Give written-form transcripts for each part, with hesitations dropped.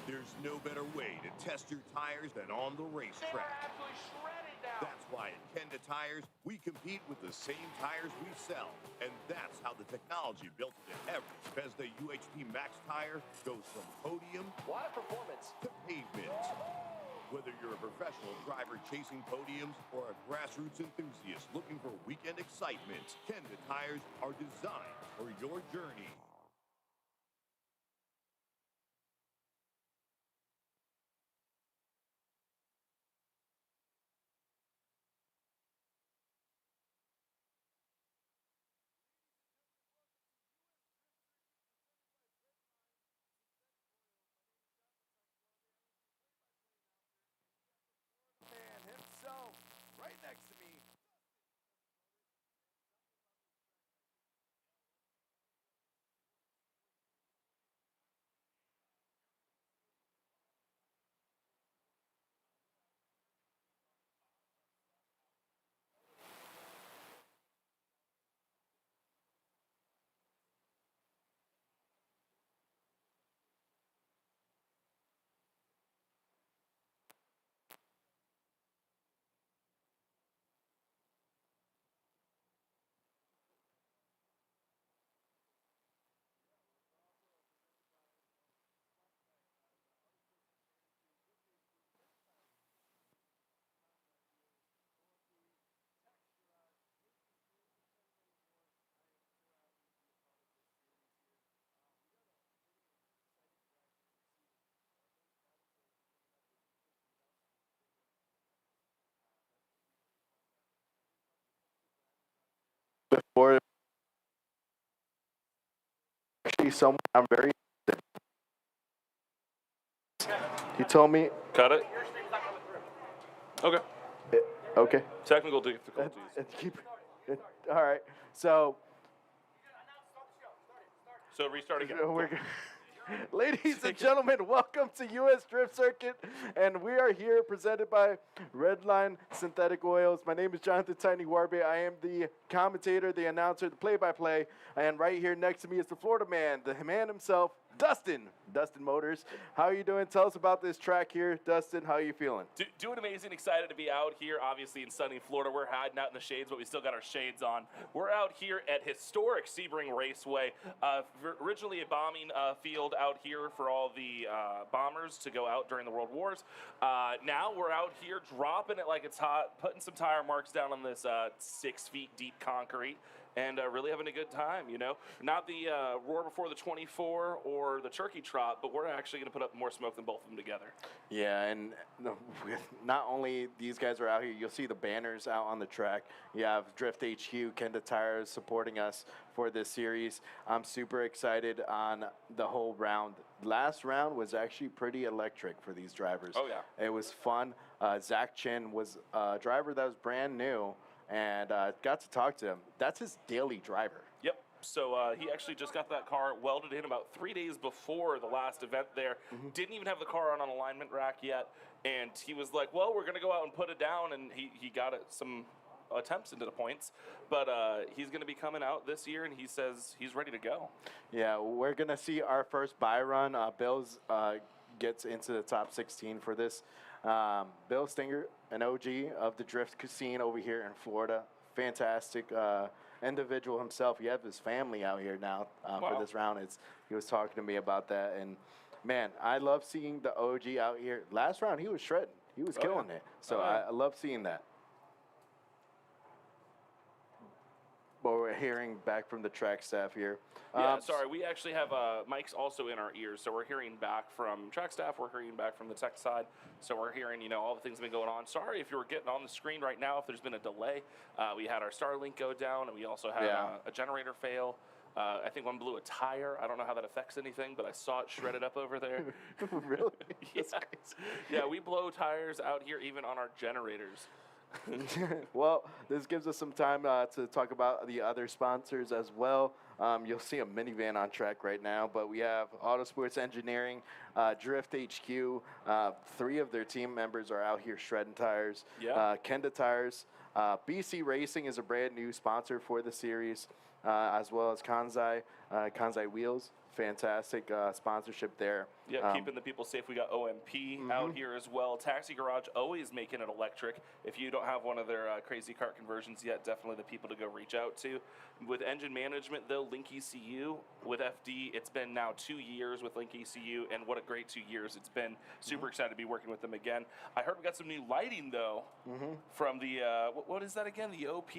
There's no better way to test your tires than on the racetrack. That's why at Kenda Tires, we compete with the same tires we sell. And that's how the technology built into every Bethesda UHP Max tire goes from podium to pavement. Whether you're a professional driver chasing podiums or a grassroots enthusiast looking for weekend excitement, Kenda Tires are designed for your journey. Right next to me. Before actually someone I'm very he told me Cut it. Okay. okay. Technical difficulties. All right. So Restart again. ladies and gentlemen, welcome to US Drift Circuit, and we are here presented by Redline Synthetic Oils. My name is Jonathan Tiny Warbe. I am the commentator, the announcer, the play-by-play, and right here next to me is the Florida man, the man himself, Dustin Motors. How are you doing? Tell us about this track here, Dustin. How are you feeling? Doing amazing. Excited to be out here, obviously in sunny Florida. We're hiding out in the shades, but we still got our shades on. We're out here at historic Sebring Raceway, originally a bombing field out here for all the bombers to go out during the World Wars. Now we're out here dropping it like it's hot, putting some tire marks down on this 6 feet deep concrete. And really having a good time, you know. Not the Roar Before the 24 or the Turkey Trot, but we're actually going to put up more smoke than both of them together. Yeah, and not only these guys are out here, you'll see the banners out on the track. You have Drift HQ, Kenda Tires supporting us for this series. I'm super excited on the whole round. Last round was actually pretty electric for these drivers. Oh, yeah. It was fun. Zach Chin was a driver that was brand new, and got to talk to him. That's his daily driver. Yep. So he actually just got that car welded in about 3 days before the last event there. Didn't even have the car on an alignment rack yet. And he was like, well, we're going to go out and put it down. And he got it some attempts into the points. But he's going to be coming out this year, and he says he's ready to go. Yeah, we're going to see our first buy run. Bill's gets into the top 16 for this. Bill Stinger, an OG of the drift scene over here in Florida. Fantastic individual himself. He has his family out here now for this round. He was talking to me about that. And, man, I love seeing the OG out here. Last round, he was shredding. He was killing it. So I love seeing that. what we're hearing back from the track staff here. Yeah, sorry, we actually have mics also in our ears, so we're hearing back from track staff, we're hearing back from the tech side, so we're hearing, you know, all the things that have been going on. Sorry if you were getting on the screen right now, if there's been a delay. We had our Starlink go down, and we also had a generator fail. I think one blew a tire. I don't know how that affects anything, but I saw it shredded up over there. Really? Yeah. Yeah, we blow tires out here even on our generators. Well, this gives us some time to talk about the other sponsors as well. You'll see a minivan on track right now, but we have Autosports Engineering, Drift HQ. 3 of their team members are out here shredding tires. Yeah. Kenda Tires. BC Racing is a brand new sponsor for the series, as well as Kansei Wheels. Fantastic sponsorship there. Yeah, keeping the people safe. We got OMP out here as well. Taxi Garage always making it electric. If you don't have one of their crazy cart conversions yet, definitely the people to go reach out to. With engine management, though, Link ECU. With FD, it's been now 2 years with Link ECU, and what a great 2 years it's been. Super excited to be working with them again. I heard we got some new lighting, though, from the, what is that again? The OP?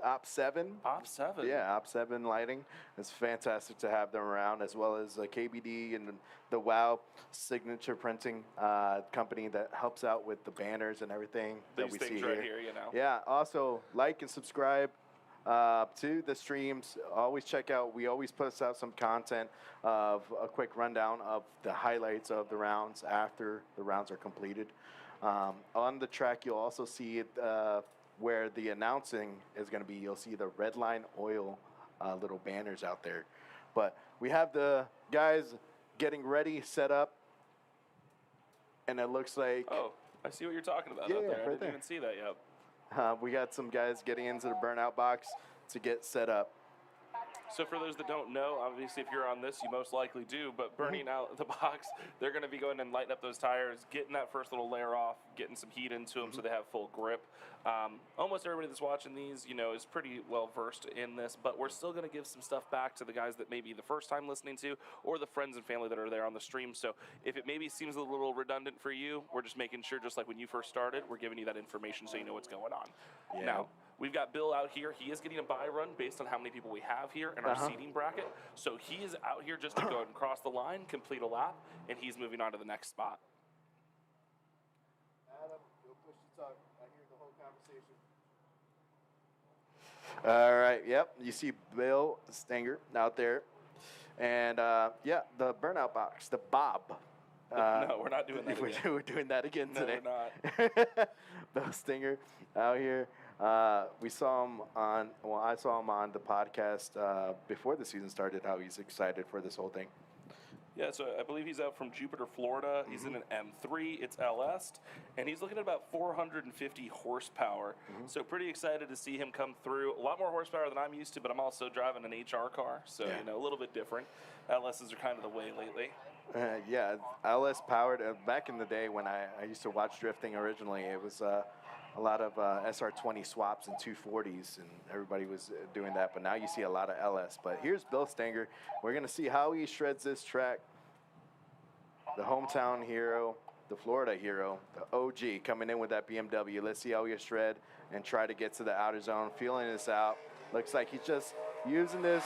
Op7. Op7. Yeah, Op7 lighting. It's fantastic to have them around, as well as KBD and the WOW signature printing company that helps out with the banners and everything that we see right here, you know. Yeah, also like and subscribe to the streams. Always check out, we always put out some content of a quick rundown of the highlights of the rounds after the rounds are completed. On the track, you'll also see it, where the announcing is going to be. You'll see the Redline Oil little banners out there. But we have the guys getting ready, set up, and it looks like... Oh, I see what you're talking about Yeah, out there. right I didn't there. even see that yet. we got some guys getting into the burnout box to get set up. So for those that don't know, obviously if you're on this, you most likely do, but burning out the box, they're going to be going and lighting up those tires, getting that first little layer off, getting some heat into them so they have full grip. Almost everybody that's watching these, you know, is pretty well versed in this, but we're still going to give some stuff back to the guys that maybe the first time listening to, or the friends and family that are there on the stream. So if it maybe seems a little redundant for you, we're just making sure, just like when you first started, we're giving you that information so you know what's going on. Yeah. Now, we've got Bill out here. He is getting a buy run based on how many people we have here in our seating bracket. So he is out here just to go and cross the line, complete a lap, and he's moving on to the next spot. Adam, you'll push to talk. I hear the whole conversation. All right, yep. You see Bill Stenger out there. And, yeah, the burnout box, the Bob. No, we're not doing that again. We're doing that again today. No, we're not. Bill Stenger out here. We saw him on, well, I saw him on the podcast before the season started, how he's excited for this whole thing. Yeah, so I believe he's out from Jupiter, Florida. He's in an M3. It's LS, and he's looking at about 450 horsepower. So pretty excited to see him come through. A lot more horsepower than I'm used to, but I'm also driving an HR car, so you know, a little bit different. LSs are kind of the way lately. Yeah, LS powered. Back in the day when I used to watch drifting originally, it was a lot of SR20 swaps and 240s, and everybody was doing that. But now you see a lot of LS. But here's Bill Stenger. We're going to see how he shreds this track. The hometown hero, the Florida hero, the OG, coming in with that BMW. Let's see how he shred and try to get to the outer zone. Feeling this out. Looks like he's just using this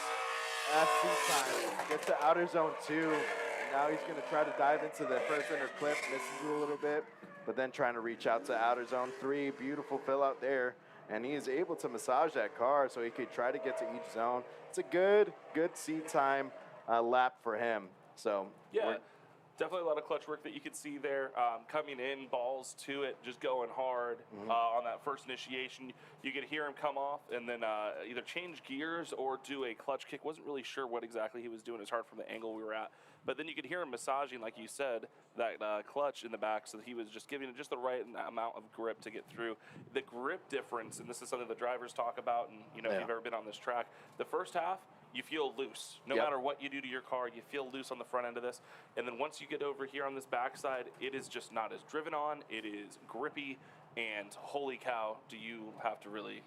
as seat time. Gets to outer zone 2. And now he's going to try to dive into the first inner clip. Misses it a little bit, but then trying to reach out to outer zone 3. Beautiful fill out there. And he is able to massage that car so he could try to get to each zone. It's a good seat time lap for him. So yeah, definitely a lot of clutch work that you could see there. Coming in, balls to it, just going hard on that first initiation. You could hear him come off and then either change gears or do a clutch kick. Wasn't really sure what exactly he was doing. It's hard from the angle we were at. But then you could hear him massaging, like you said, that clutch in the back, so that he was just giving it just the right amount of grip to get through. The grip difference, and this is something the drivers talk about, and you know, if you've ever been on this track, the first half, you feel loose. No matter what you do to your car, you feel loose on the front end of this. And then once you get over here on this backside, it is just not as driven on. It is grippy, and holy cow, do you have to really...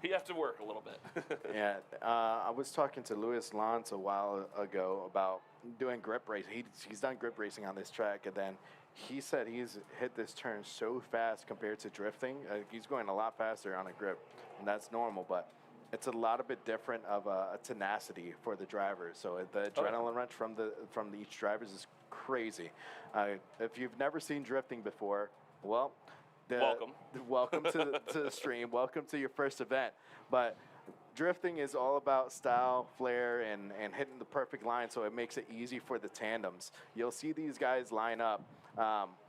You have to work a little bit. Yeah, I was talking to Louis Lantz a while ago about doing grip racing. He's done grip racing on this track, and then he said he's hit this turn so fast compared to drifting. He's going a lot faster on a grip, and that's normal, but it's a lot of bit different of a tenacity for the drivers. So the adrenaline rush from each drivers is crazy. If you've never seen drifting before, well, welcome to the stream. Welcome to your first event. But drifting is all about style, flair, and hitting the perfect line, so it makes it easy for the tandems. You'll see these guys line up.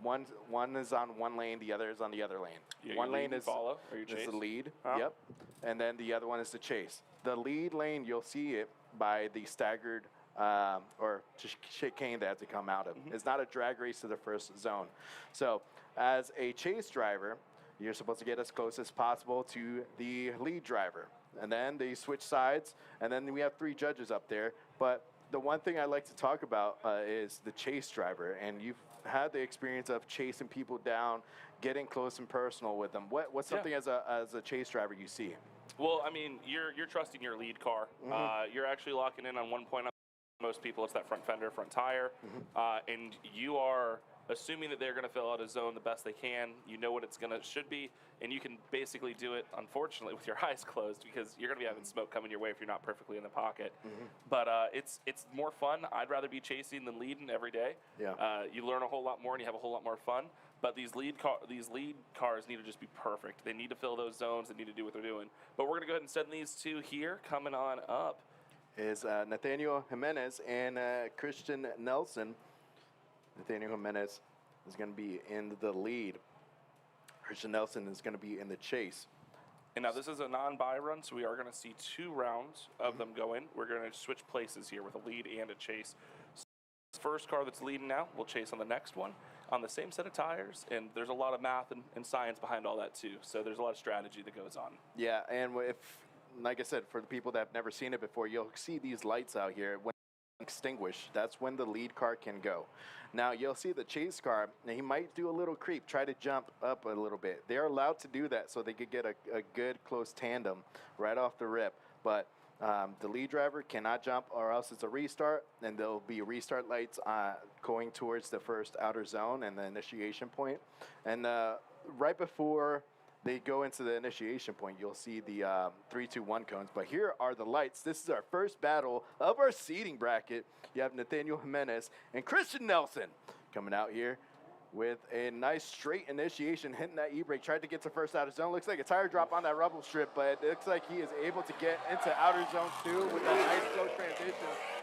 One is on one lane, the other is on the other lane. Yeah, one lane is follow or you chase? the lead. Huh? Yep. And then the other one is the chase. The lead lane, you'll see it by the staggered or chicane that has to come out of. It's not a drag race to the first zone. So as a chase driver, you're supposed to get as close as possible to the lead driver. And then they switch sides, and then we have 3 judges up there. But the one thing I like to talk about is the chase driver, and you've had the experience of chasing people down, getting close and personal with them. What's something as a chase driver you see? Well, I mean, you're trusting your lead car. You're actually locking in on one point. Most people, it's that front fender, front tire, and you are assuming that they're going to fill out a zone the best they can. You know what it's should be, and you can basically do it, unfortunately, with your eyes closed, because you're going to be having smoke coming your way if you're not perfectly in the pocket. But it's more fun. I'd rather be chasing than leading every day. Yeah. You learn a whole lot more and you have a whole lot more fun. But these lead cars need to just be perfect. They need to fill those zones. They need to do what they're doing. But we're going to go ahead and send these 2 here. Coming on up is Nathaniel Jimenez and Christian Nelson. Nathaniel Jimenez is going to be in the lead. Christian Nelson is going to be in the chase. And now this is a non-buy run, so we are going to see 2 rounds of them going. We're going to switch places here with a lead and a chase. First car that's leading now will chase on the next one on the same set of tires, and there's a lot of math and science behind all that too. So there's a lot of strategy that goes on. Yeah, and if, like I said, for the people that have never seen it before, you'll see these lights out here. When extinguished, that's when the lead car can go. Now you'll see the chase car, and he might do a little creep, try to jump up a little bit. They're allowed to do that so they could get a good close tandem right off the rip. But the lead driver cannot jump, or else it's a restart, and there'll be restart lights going towards the first outer zone and the initiation point. And right before they go into the initiation point, you'll see the 3, 2, 1 cones. But here are the lights. This is our first battle of our seating bracket. You have Nathaniel Jimenez and Christian Nelson coming out here with a nice straight initiation, hitting that e-brake. Tried to get to first outer zone. Looks like a tire drop on that rubble strip, but it looks like he is able to get into outer zone 2 with that nice slow transition.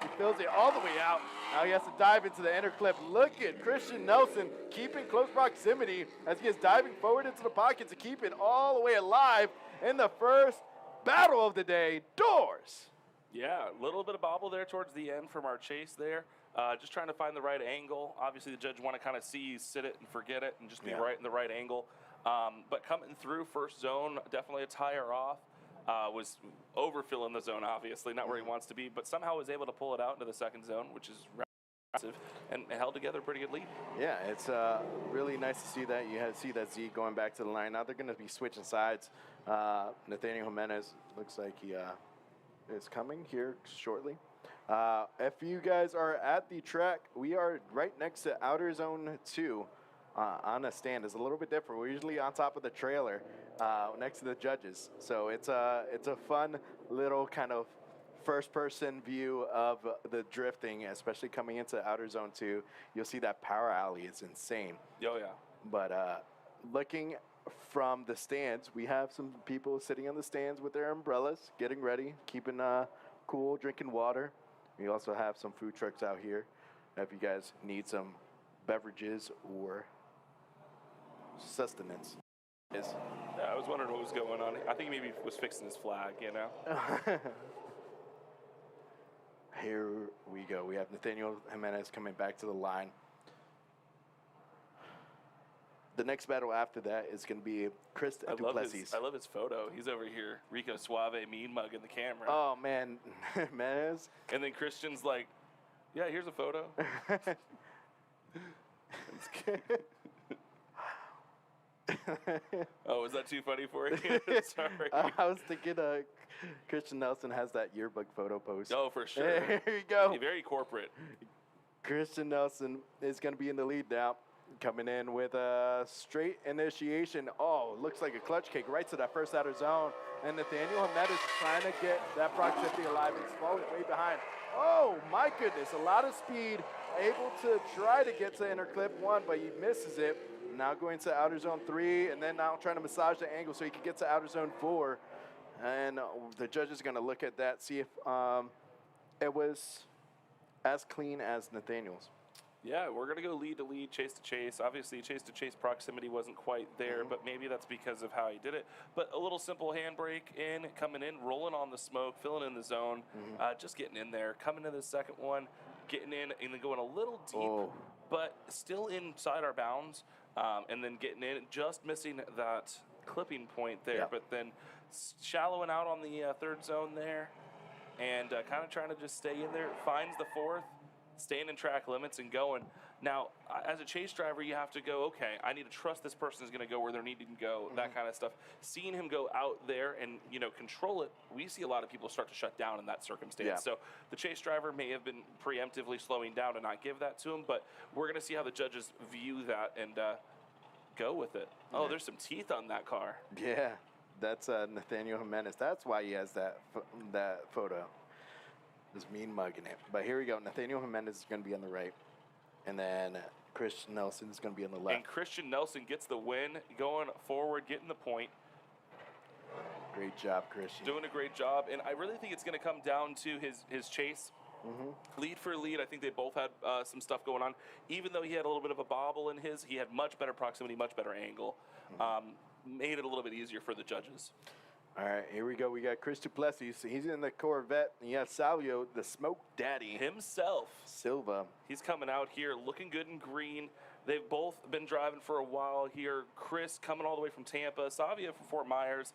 He fills it all the way out. Now he has to dive into the inner clip. Look at Christian Nelson keeping close proximity as he is diving forward into the pocket to keep it all the way alive in the first battle of the day. Doors. Yeah, a little bit of bobble there towards the end from our chase there. Just trying to find the right angle. Obviously, the judge want to kind of see you sit it and forget it and just be right in the right angle. But coming through first zone, definitely a tire off. Was overfilling the zone, obviously, not where he wants to be, but somehow was able to pull it out into the second zone, which is impressive, and held together a pretty good lead. Yeah, it's really nice to see that. You see that Z going back to the line. Now they're going to be switching sides. Nathaniel Jimenez looks like he is coming here shortly. If you guys are at the track, we are right next to Outer Zone 2 on a stand. It's a little bit different. We're usually on top of the trailer next to the judges. So it's a fun little kind of first-person view of the drifting, especially coming into Outer Zone 2. You'll see that power alley is insane. Oh, yeah. But looking from the stands, we have some people sitting on the stands with their umbrellas, getting ready, keeping cool, drinking water. We also have some food trucks out here if you guys need some beverages or sustenance. Yeah, I was wondering what was going on. I think maybe he was fixing his flag, you know? Here we go. We have Nathaniel Jimenez coming back to the line. The next battle after that is going to be Chris Duplessis. I love his photo. He's over here, Rico Suave, mean mug in the camera. Oh, man. Jimenez. And then Christian's like, yeah, here's a photo. Oh, was that too funny for you? Sorry. I was thinking Christian Nelson has that yearbook photo post. Oh, for sure. Here you go. Very corporate. Christian Nelson is going to be in the lead now. coming in with a straight initiation. Oh, looks like a clutch kick right to that first outer zone. And Nathaniel Jimenez is trying to get that proximity alive. He's falling way behind. Oh, my goodness. A lot of speed. Able to try to get to interclip 1, but he misses it. Now going to outer zone 3, and then now trying to massage the angle so he can get to outer zone 4. And the judge is going to look at that, see if it was as clean as Nathaniel's. Yeah, we're going to go lead to lead, chase to chase. Obviously, chase to chase proximity wasn't quite there, but maybe that's because of how he did it. But a little simple handbrake in, coming in, rolling on the smoke, filling in the zone, just getting in there. Coming to the second one, getting in, and then going a little deep, but still inside our bounds, and then getting in, just missing that clipping point there, but then shallowing out on the third zone there, and kind of trying to just stay in there. Finds the fourth, staying in track limits and going. Now, as a chase driver, you have to go, okay, I need to trust this person is going to go where they're needing to go, that kind of stuff. Seeing him go out there and, you know, control it, we see a lot of people start to shut down in that circumstance. So the chase driver may have been preemptively slowing down and not give that to him, but we're going to see how the judges view that and go with it. Oh, there's some teeth on that car. Yeah, that's Nathaniel Jimenez. That's why he has that photo. Just mean mugging it. But here we go. Nathaniel Jimenez is going to be on the right. And then Christian Nelson is going to be on the left. And Christian Nelson gets the win, going forward, getting the point. Great job, Christian. Doing a great job. And I really think it's going to come down to his chase. Lead for lead, I think they both had some stuff going on. Even though he had a little bit of a bobble in his, he had much better proximity, much better angle. Made it a little bit easier for the judges. All right, here we go. We got Chris Duplessis. He's in the Corvette. And you have Salvio, the smoke daddy. Himself. Silva. He's coming out here looking good in green. They've both been driving for a while here. Chris coming all the way from Tampa. Savia from Fort Myers.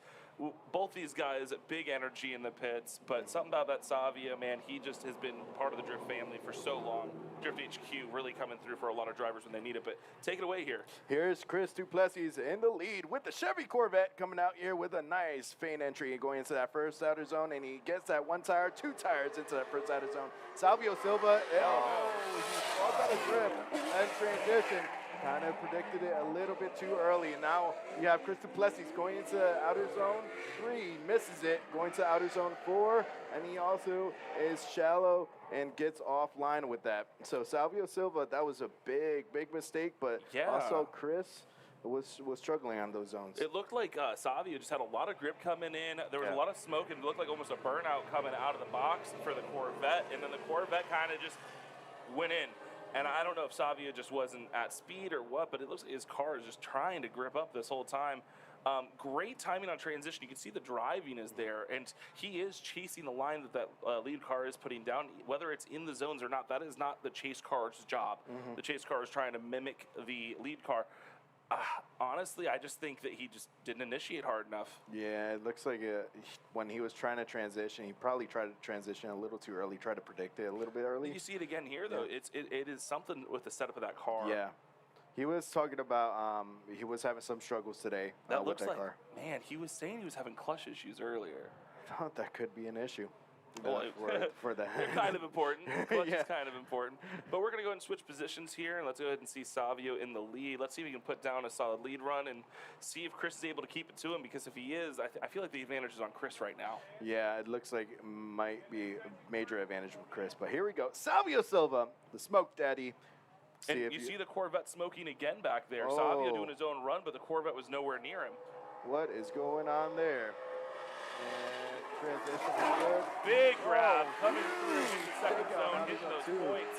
Both these guys, big energy in the pits. But something about that Savia, man, he just has been part of the Drift family for so long. Drift HQ really coming through for a lot of drivers when they need it. But take it away here. Here's Chris Duplessis in the lead with the Chevy Corvette coming out here with a nice feint entry going into that first outer zone. And he gets that one tire, 2 tires into that first outer zone. Salvio Silva, he falls out of drift and transition. Kind of predicted it a little bit too early. And now you have Chris Duplessis going into outer zone 3, misses it, going to outer zone 4, and he also is shallow and gets offline with that. So Salvio Silva, that was a big mistake, but also Chris was struggling on those zones. It looked like Savio just had a lot of grip coming in. There was a lot of smoke, and it looked like almost a burnout coming out of the box for the Corvette, and then the Corvette kind of just went in. And I don't know if Savio just wasn't at speed or what, but it looks like his car is just trying to grip up this whole time. Great timing on transition. You can see the driving is there, and he is chasing the line that lead car is putting down. Whether it's in the zones or not, that is not the chase car's job. The chase car is trying to mimic the lead car. Honestly, I just think that he just didn't initiate hard enough. Yeah, it looks like when he was trying to transition, he probably tried to transition a little too early, tried to predict it a little bit early. You see it again here, though. It is something with the setup of that car. Yeah. He was talking about he was having some struggles today that with looks that like, car. Man, he was saying he was having clutch issues earlier. I thought that could be an issue. Well, for that. They're kind of important. Clutch is kind of important. But we're going to go ahead and switch positions here, and let's go ahead and see Savio in the lead. Let's see if he can put down a solid lead run and see if Chris is able to keep it to him, because if he is, I feel like the advantage is on Chris right now. Yeah, it looks like it might be a major advantage with Chris. But here we go. Savio Silva, the smoke daddy. And you see the Corvette smoking again back there. Savio doing his own run, but the Corvette was nowhere near him. What is going on there? And transition is good. Big grab coming through in the second zone, hitting those points.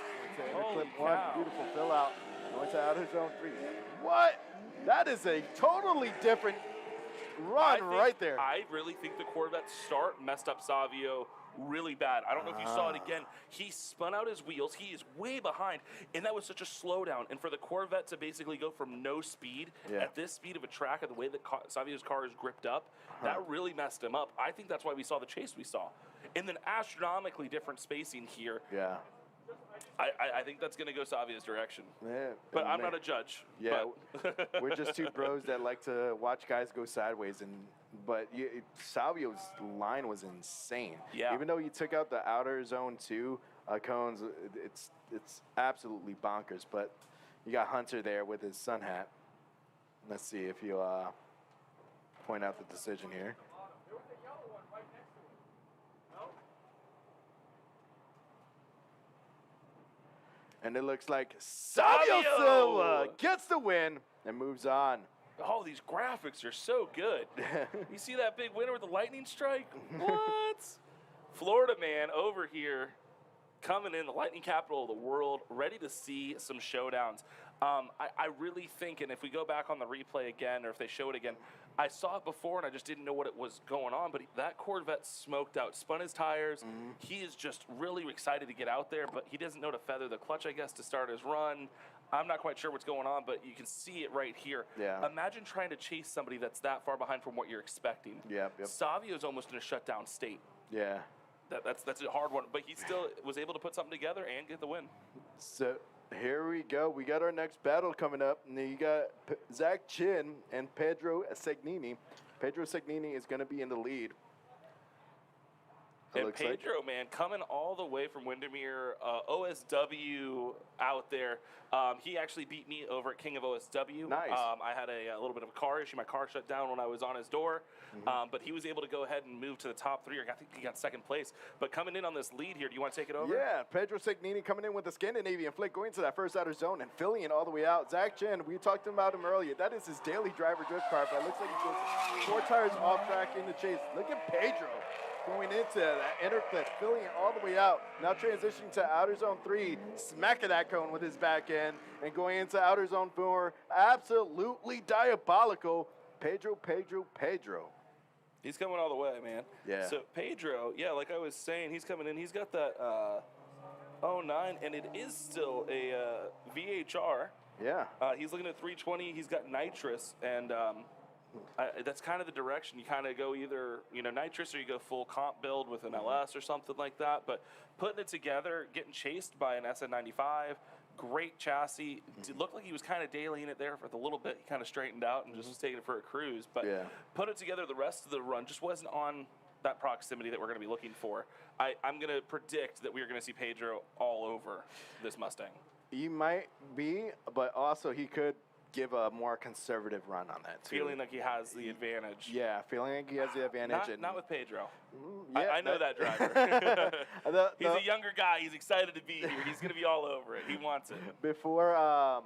Holy cow. Beautiful fill out. Going to outer zone 3. What? That is a totally different run right there. I really think the Corvette start messed up Savio really bad. I don't know if you saw it again. He spun out his wheels. He is way behind, and that was such a slowdown. And for the Corvette to basically go from no speed at this speed of a track, and the way that Savio's car is gripped up, that really messed him up. I think that's why we saw the chase we saw. And then astronomically different spacing here. Yeah. I think that's going to go Savio's direction. Yeah, but I'm not a judge. Yeah, we're just two bros that like to watch guys go sideways. But Savio's line was insane. Yeah. Even though he took out the outer zone 2 cones, it's absolutely bonkers. But You got Hunter there with his sun hat. Let's see if you point out the decision here. And it looks like Savio Silva gets the win and moves on. Oh, these graphics are so good. You see that big winner with the lightning strike? What? Florida man over here coming in, the lightning capital of the world, ready to see some showdowns. I really think, and if we go back on the replay again, or if they show it again, I saw it before and I just didn't know what it was going on, but that Corvette smoked out, spun his tires. He is just really excited to get out there, but he doesn't know to feather the clutch, I guess, to start his run. I'm not quite sure what's going on, but you can see it right here. Yeah. Imagine trying to chase somebody that's that far behind from what you're expecting. Yep. Savio's almost in a shutdown state. Yeah. That's a hard one, but he still was able to put something together and get the win. So here we go. We got our next battle coming up. And you got Zach Chin and Pedro Segnini. Pedro Segnini is going to be in the lead. And Pedro, man, coming all the way from Windermere, OSW out there. He actually beat me over at King of OSW. Nice. I had a little bit of a car issue. My car shut down when I was on his door. But he was able to go ahead and move to the top 3. I think he got second place. But coming in on this lead here, do you want to take it over? Yeah, Pedro Segnini coming in with the Scandinavian flick, going to that first outer zone and filling it all the way out. Zach Chen, we talked about him earlier. That is his daily driver drift car, but it looks like he goes 4 tires off track in the chase. Look at Pedro going into that inner clip, filling it all the way out. Now transitioning to outer zone 3, smacking that cone with his back end, and going into outer zone 4, absolutely diabolical. Pedro. He's coming all the way, man. Yeah. So Pedro, yeah, like I was saying, he's coming in. He's got that 09, and it is still a VHR. Yeah. He's looking at 320. He's got nitrous, and that's kind of the direction. You kind of go either, nitrous, or you go full comp build with an LS or something like that. But putting it together, getting chased by an SN95, great chassis. It looked like he was kind of dailying it there for a little bit. He kind of straightened out and just was taking it for a cruise. But put it together, the rest of the run just wasn't on that proximity that we're going to be looking for. I'm going to predict that we are going to see Pedro all over this Mustang. He might be, but also he could give a more conservative run on that too. Feeling like he has the advantage. Yeah, feeling like he has the advantage. Not with Pedro. Yeah, I know that driver. He's a younger guy. He's excited to be here. He's going to be all over it. He wants it. Before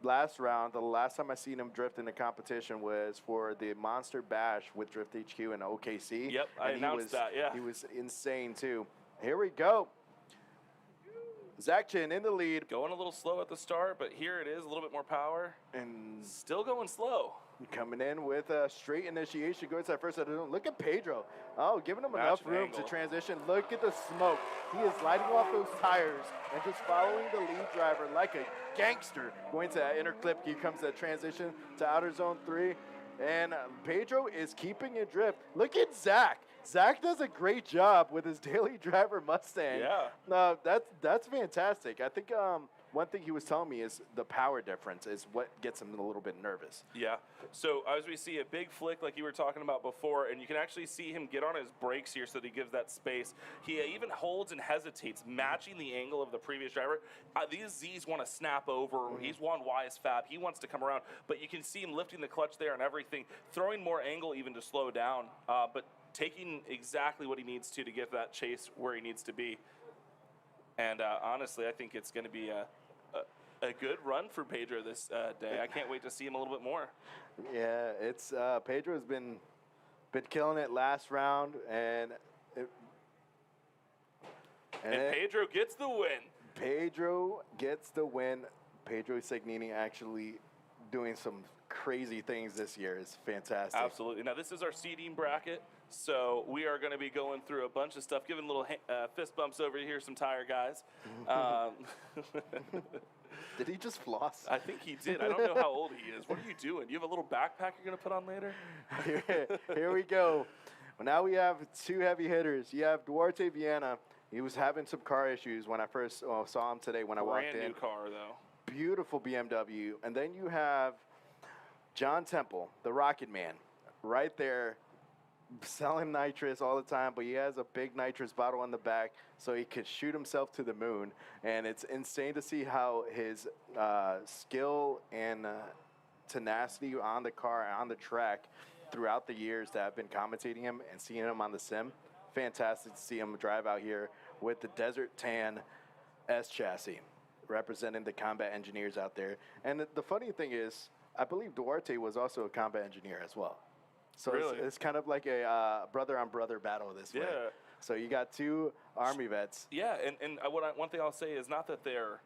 last round, the last time I seen him drift in the competition was for the Monster Bash with Drift HQ in OKC. Yep, I announced that, yeah. He was insane too. Here we go. Zach Chin in the lead. Going a little slow at the start, but here it is, a little bit more power. And still going slow. Coming in with a straight initiation, going to that first. Look at Pedro. Oh, giving him enough room to transition. Look at the smoke. He is lighting off those tires and just following the lead driver like a gangster. Going to that inner clip. Here comes that transition to outer zone 3. And Pedro is keeping it drift. Look at Zach. Zach does a great job with his daily driver Mustang. Yeah. No, that's fantastic. I think one thing he was telling me is the power difference is what gets him a little bit nervous. Yeah. So as we see a big flick like you were talking about before, and you can actually see him get on his brakes here so that he gives that space. He even holds and hesitates, matching the angle of the previous driver. These Z's want to snap over. He's won Wisefab. He wants to come around, but you can see him lifting the clutch there and everything, throwing more angle even to slow down, but taking exactly what he needs to get that chase where he needs to be. And honestly, I think it's going to be a good run for Pedro this day. I can't wait to see him a little bit more. Yeah, it's Pedro's been killing it last round, and Pedro gets the win. Pedro gets the win. Pedro Segnini actually doing some crazy things this year is fantastic. Absolutely. Now, this is our seeding bracket, so we are going to be going through a bunch of stuff, giving little fist bumps over here, some tire guys. Did he just floss? I think he did. I don't know how old he is. What are you doing? Do you have a little backpack you're going to put on later? Here we go. Well, now we have 2 heavy hitters. You have Duarte Vienna. He was having some car issues when I first saw him today when I walked in. Brand new car, though. Beautiful BMW. And then you have John Temple, the Rocket Man, right there selling nitrous all the time, but he has a big nitrous bottle on the back so he could shoot himself to the moon. And it's insane to see how his skill and tenacity on the car, on the track, throughout the years that I've been commentating him and seeing him on the sim. Fantastic to see him drive out here with the Desert Tan S chassis, representing the combat engineers out there. And the funny thing is, I believe Duarte was also a combat engineer as well. So Really? it's kind of like a brother-on-brother battle this way. Yeah. So you got two Army vets. Yeah, and one thing I'll say is not that they're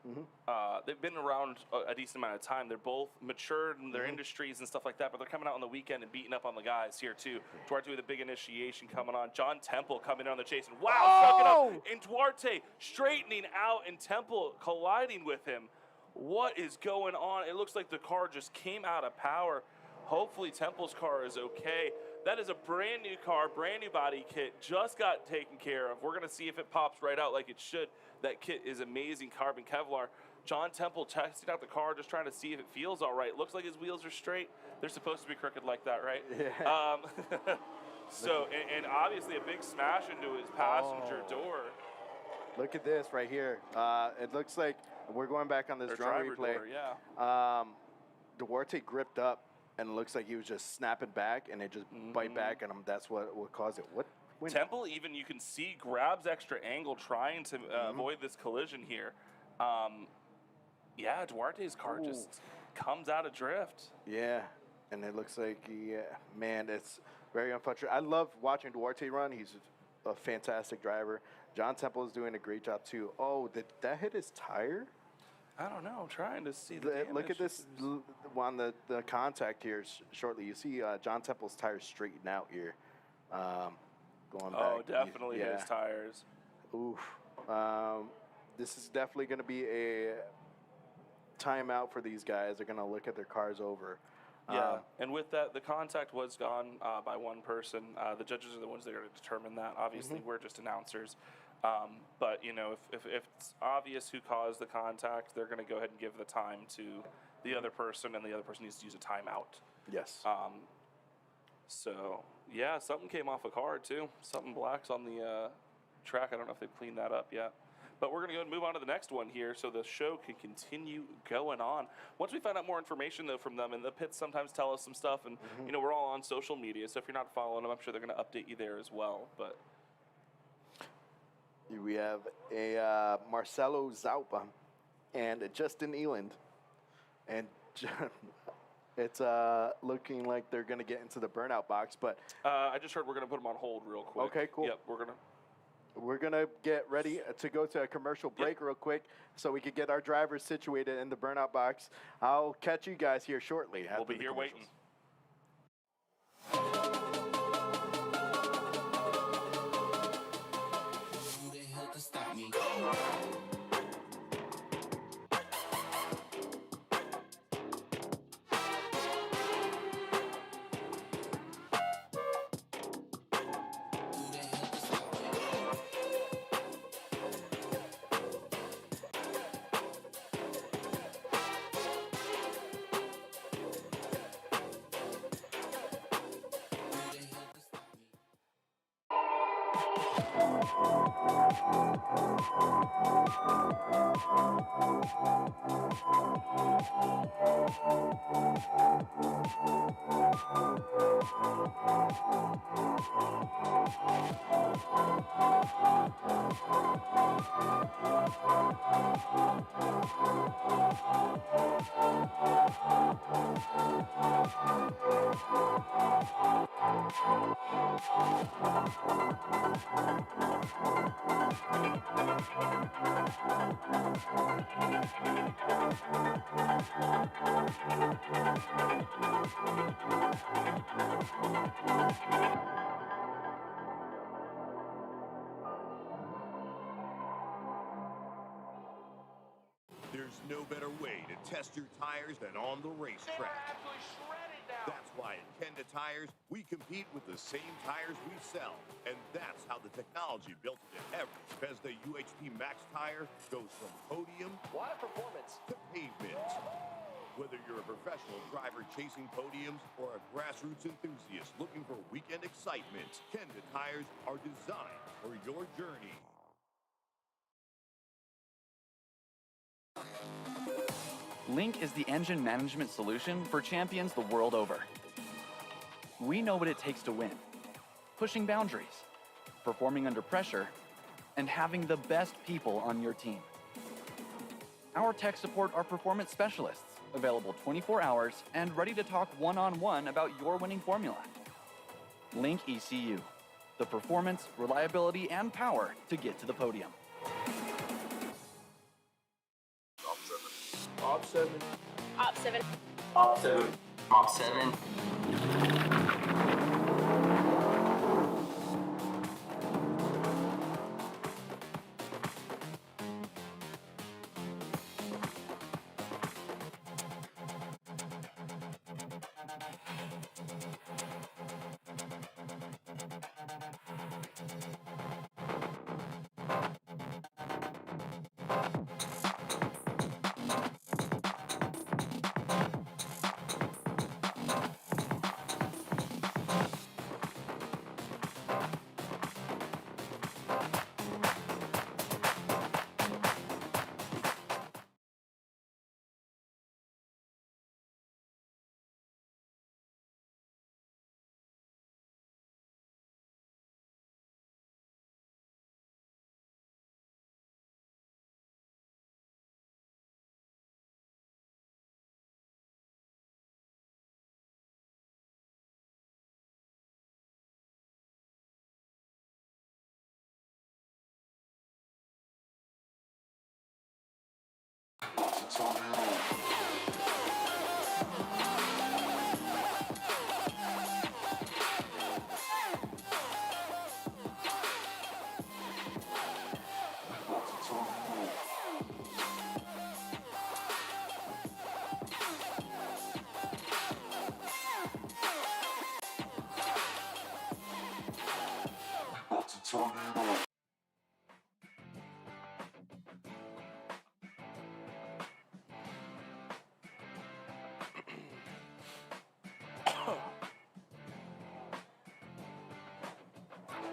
they've been around a decent amount of time. They're both matured in their industries and stuff like that, but they're coming out on the weekend and beating up on the guys here too. Duarte with a big initiation coming on. John Temple coming in on the chase, and sucking up. And Duarte straightening out, and Temple colliding with him. What is going on? It looks like the car just came out of power. Hopefully Temple's car is okay. That is a brand new car, brand new body kit, just got taken care of. We're going to see if it pops right out like it should. That kit is amazing, carbon Kevlar. John Temple testing out the car, just trying to see if it feels all right. Looks like his wheels are straight. They're supposed to be crooked like that, right? Yeah. So, and obviously a big smash into his passenger door. Look at this right here. It looks like we're going back on this Or drone driver replay. door, yeah. Duarte gripped up, and it looks like he was just snapping back, and it just bite back, and that's what caused it. What? When? Temple, even you can see, grabs extra angle trying to avoid this collision here. Yeah, Duarte's car just comes out of drift. Yeah, and it looks like, man, it's very unfortunate. I love watching Duarte run. He's a fantastic driver. John Temple is doing a great job, too. Oh, did that hit his tire? I don't know. I'm trying to see the Look at this on the contact here shortly. You see John Temple's tires straighten out here. Going back. Oh, definitely hit his tires. Oof. This is definitely going to be a timeout for these guys. They're going to look at their cars over. Yeah, and with that, the contact was gone by one person. The judges are the ones that are going to determine that. Obviously, we're just announcers. But, you know, if it's obvious who caused the contact, they're going to go ahead and give the time to the other person, and the other person needs to use a timeout. Yes. So, yeah, something came off a car, too. Something black's on the track. I don't know if they've cleaned that up yet. But we're going to go and move on to the next one here so the show can continue going on. Once we find out more information, though, from them, and the pits sometimes tell us some stuff, and, you know, we're all on social media, so if you're not following them, I'm sure they're going to update you there as well. But we have a Marcelo Zalpa and a Justin Eland. And it's looking like they're going to get into the burnout box, but I just heard we're going to put them on hold real quick. Okay, cool. Yep, we're going to get ready to go to a commercial break real quick so we can get our drivers situated in the burnout box. I'll catch you guys here shortly. We'll be here waiting. There's no better way to test your tires than on the racetrack. That's why at Kenda Tires, we compete with the same tires we sell. And that's how the technology built into every Bethesda UHP Max tire goes from podium What a performance to pavement. Whether you're a professional driver chasing podiums or a grassroots enthusiast looking for weekend excitement, Kenda tires are designed for your journey. Link is the engine management solution for champions the world over. We know what it takes to win. Pushing boundaries, performing under pressure, and having the best people on your team. Our tech support are performance specialists, available 24 hours and ready to talk one-on-one about your winning formula. Link ECU, the performance, reliability, and power to get to the podium. Op 7. Op 7. Op 7. Op 7.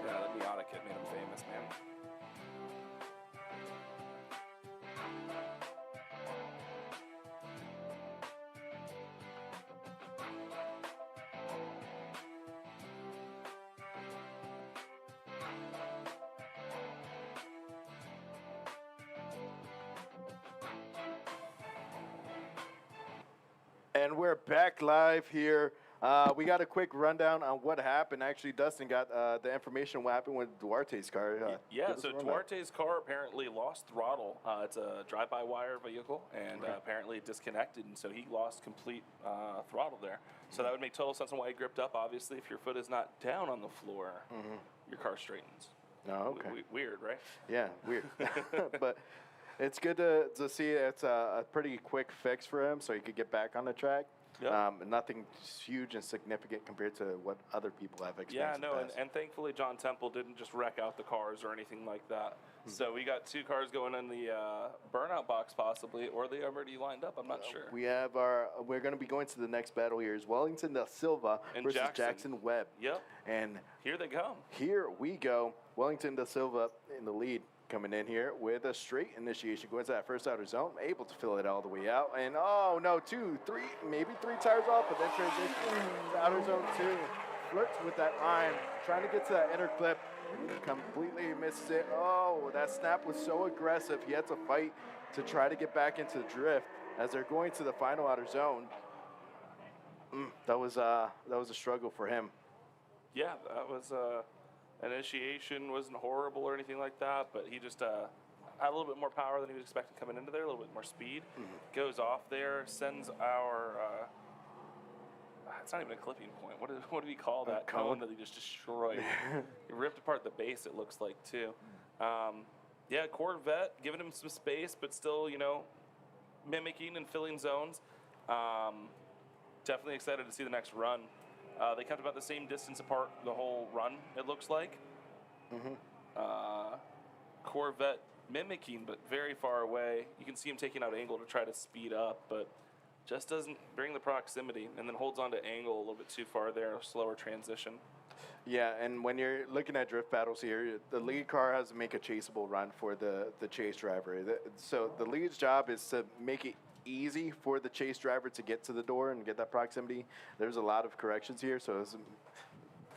Yeah, the Miata kid made him famous, man. And we're back live here. We got a quick rundown on what happened. Actually, Dustin got the information what happened with Duarte's car. Yeah, give us so a rundown. Duarte's car apparently lost throttle. It's a drive-by-wire vehicle, and apparently it disconnected, and so he lost complete throttle there. So that would make total sense on why he gripped up. Obviously, if your foot is not down on the floor, your car straightens. Oh, okay. Weird, right? Yeah, weird. But it's good to see it's a pretty quick fix for him so he could get back on the track. Yep. Nothing huge and significant compared to what other people have experienced. Yeah, no, and thankfully John Temple didn't just wreck out the cars or anything like that. So we got two cars going in the burnout box possibly, or they already lined up. I'm not sure. We have we're going to be going to the next battle here is Wellington da Silva And versus Jackson. Jackson Webb. Yep. And Here they come. here we go. Wellington da Silva in the lead, coming in here with a straight initiation, going to that first outer zone, able to fill it all the way out. And oh no, 2, 3, maybe 3 tires off, but then transition to outer zone 2. Flirts with that line, trying to get to that inner clip. Completely misses it. Oh, that snap was so aggressive. He had to fight to try to get back into the drift as they're going to the final outer zone. That was a struggle for him. Yeah, that was initiation wasn't horrible or anything like that, but he just had a little bit more power than he was expecting coming into there, a little bit more speed. Goes off there, sends our it's not even a clipping point. What do we call that cone that he just destroyed? He ripped apart the base, it looks like, too. Yeah, Corvette giving him some space, but still, mimicking and filling zones. Definitely excited to see the next run. They kept about the same distance apart the whole run, it looks like. Corvette mimicking, but very far away. You can see him taking out angle to try to speed up, but just doesn't bring the proximity, and then holds on to angle a little bit too far there, slower transition. Yeah, and when you're looking at drift battles here, the lead car has to make a chaseable run for the chase driver. So the lead's job is to make it easy for the chase driver to get to the door and get that proximity. There's a lot of corrections here, so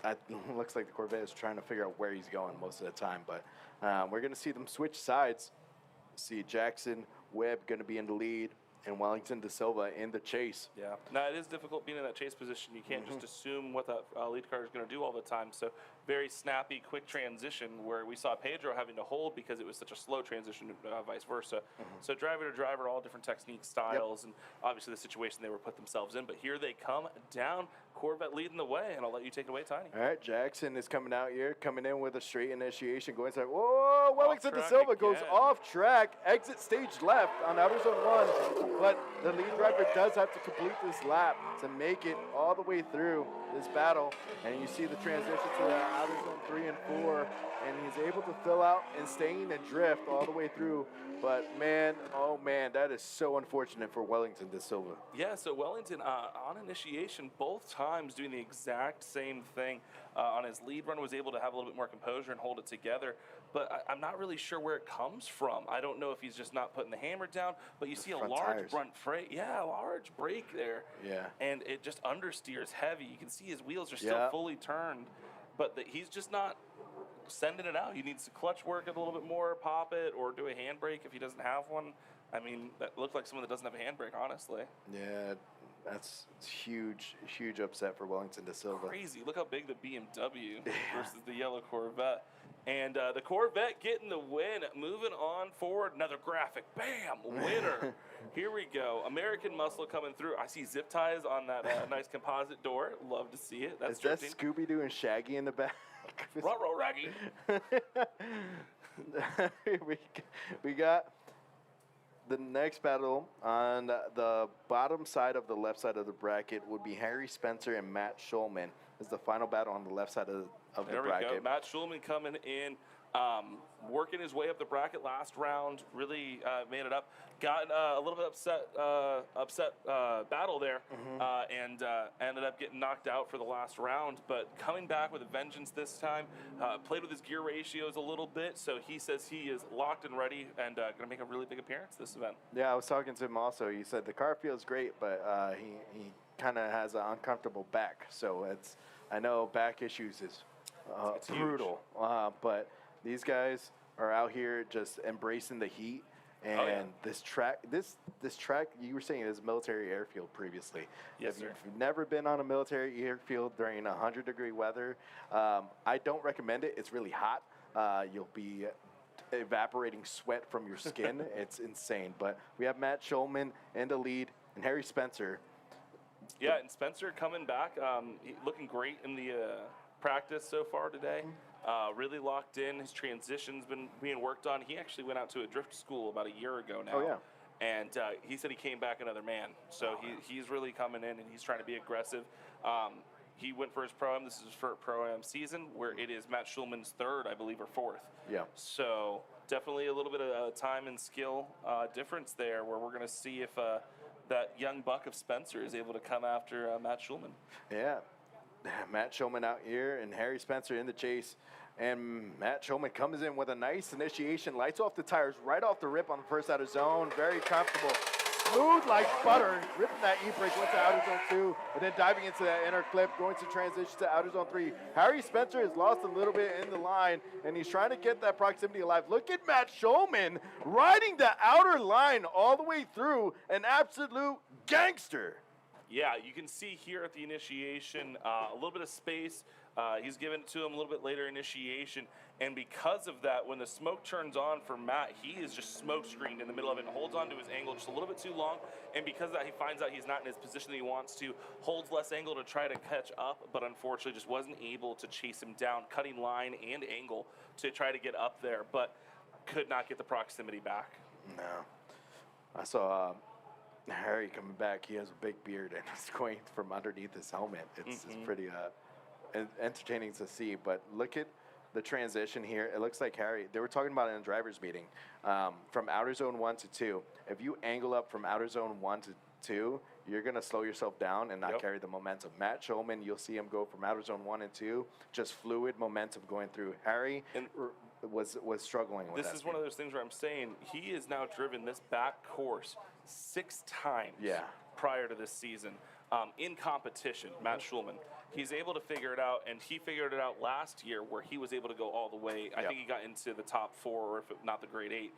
it looks like the Corvette is trying to figure out where he's going most of the time. But we're going to see them switch sides. See Jackson, Webb going to be in the lead, and Wellington De Silva in the chase. Yeah. Now, it is difficult being in that chase position. You can't just assume what that lead car is going to do all the time. So very snappy, quick transition where we saw Pedro having to hold because it was such a slow transition, vice versa. So driver to driver, all different technique styles, and obviously the situation they were put themselves in. But here they come down, Corvette leading the way, and I'll let you take it away, Tiny. All right, Jackson is coming out here, coming in with a straight initiation, going inside. Whoa, Wellington De Silva goes off track, exit stage left on outer zone 1, but the lead driver does have to complete this lap to make it all the way through this battle. And you see the transition to the outer zone 3 and 4, and he's able to fill out and stay in and drift all the way through. But man, oh man, that is so unfortunate for Wellington De Silva. Yeah, so Wellington on initiation both times doing the exact same thing. On his lead run was able to have a little bit more composure and hold it together, but I'm not really sure where it comes from. I don't know if he's just not putting the hammer down, but you see a large front freight, a large brake there. Yeah. And it just understeers heavy. You can see his wheels are still fully turned, but he's just not sending it out. He needs to clutch work it a little bit more, pop it, or do a handbrake if he doesn't have one. I mean, that looked like someone that doesn't have a handbrake, honestly. Yeah, that's huge, huge upset for Wellington De Silva. Crazy. Look how big the BMW versus the yellow Corvette. And the Corvette getting the win, moving on forward. Another graphic. Bam! Winner. Here we go. American Muscle coming through. I see zip ties on that nice composite door. Love to see it. That's Is that Scooby-Doo and Shaggy in the back? Ruh-roh, Raggy. we got the next battle on the bottom side of the left side of the bracket would be Harry Spencer and Matt Schulman. Is the final battle on the left side of the bracket. There we go. Matt Schulman coming in, working his way up the bracket last round. Really made it up. Got a little bit upset battle there, and ended up getting knocked out for the last round. But coming back with a vengeance this time. Played with his gear ratios a little bit, so he says he is locked and ready and going to make a really big appearance this event. Yeah, I was talking to him also. He said the car feels great, but he kind of has an uncomfortable back. So I know back issues is it's brutal, but these guys are out here just embracing the heat. And this track, you were saying is a military airfield previously. Yes, if you've never been on a military airfield during 100-degree weather, I don't recommend it. It's really hot. You'll be evaporating sweat from your skin. It's insane. But we have Matt Schulman in the lead and Harry Spencer. Yeah, and Spencer coming back, looking great in the practice so far today. Really locked in. His transition's been being worked on. He actually went out to a drift school about a year ago now. Oh, yeah. And he said he came back another man. So he's really coming in, and he's trying to be aggressive. He went for his Pro-Am. This is his first Pro-Am season, where it is Matt Schulman's third, I believe, or fourth. Yeah. So definitely a little bit of time and skill difference there, where we're going to see if that young buck of Spencer is able to come after Matt Schulman. Yeah. Matt Schulman out here and Harry Spencer in the chase. And Matt Schulman comes in with a nice initiation, lights off the tires right off the rip on the first outer zone. Very comfortable. Smooth like butter, ripping that e-brake, went to outer zone 2, and then diving into that inner clip, going to transition to outer zone 3. Harry Spencer has lost a little bit in the line, and he's trying to get that proximity alive. Look at Matt Schulman riding the outer line all the way through, an absolute gangster. Yeah, you can see here at the initiation a little bit of space. He's given it to him a little bit later initiation. And because of that, when the smoke turns on for Matt, he is just smoke screened in the middle of it and holds on to his angle just a little bit too long. And because of that, he finds out he's not in his position that he wants to, holds less angle to try to catch up, but unfortunately just wasn't able to chase him down, cutting line and angle to try to get up there, but could not get the proximity back. No. I saw Harry coming back. He has a big beard and he's going from underneath his helmet. It's pretty entertaining to see. But look at the transition here. It looks like Harry, they were talking about it in a driver's meeting, from outer zone 1 to 2. If you angle up from outer zone 1 2, you're going to slow yourself down and not Yep. carry the momentum. Matt Schulman, you'll see him go from outer zone 1 and 2, just fluid momentum going through. Harry And- was struggling with This that. is one of those things where I'm saying he has now driven this back course 6 times Yeah. prior to this season in competition, Matt Schulman. He's able to figure it out, and he figured it out last year where he was able to go all the way. I Yep. think he got into the top 4, or if not the grade 8.